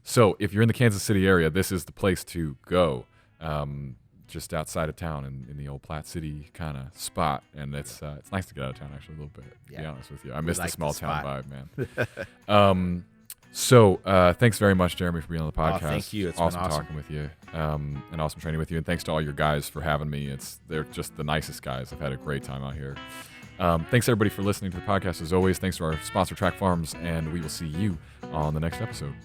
[SPEAKER 1] So if you're in the Kansas City area, this is the place to go. Just outside of town in the old Platte City kind of spot, and it's nice to get out of town actually a little bit. To be honest with you, I miss the small town vibe, man. So thanks very much, Jeremy, for being on the podcast.
[SPEAKER 2] Thank you. It's
[SPEAKER 1] awesome
[SPEAKER 2] been awesome
[SPEAKER 1] talking with you, and awesome training with you. And thanks to all your guys for having me. They're just the nicest guys. I've had a great time out here. Thanks everybody for listening to the podcast. As always, thanks to our sponsor, Track Farms, and we will see you on the next episode.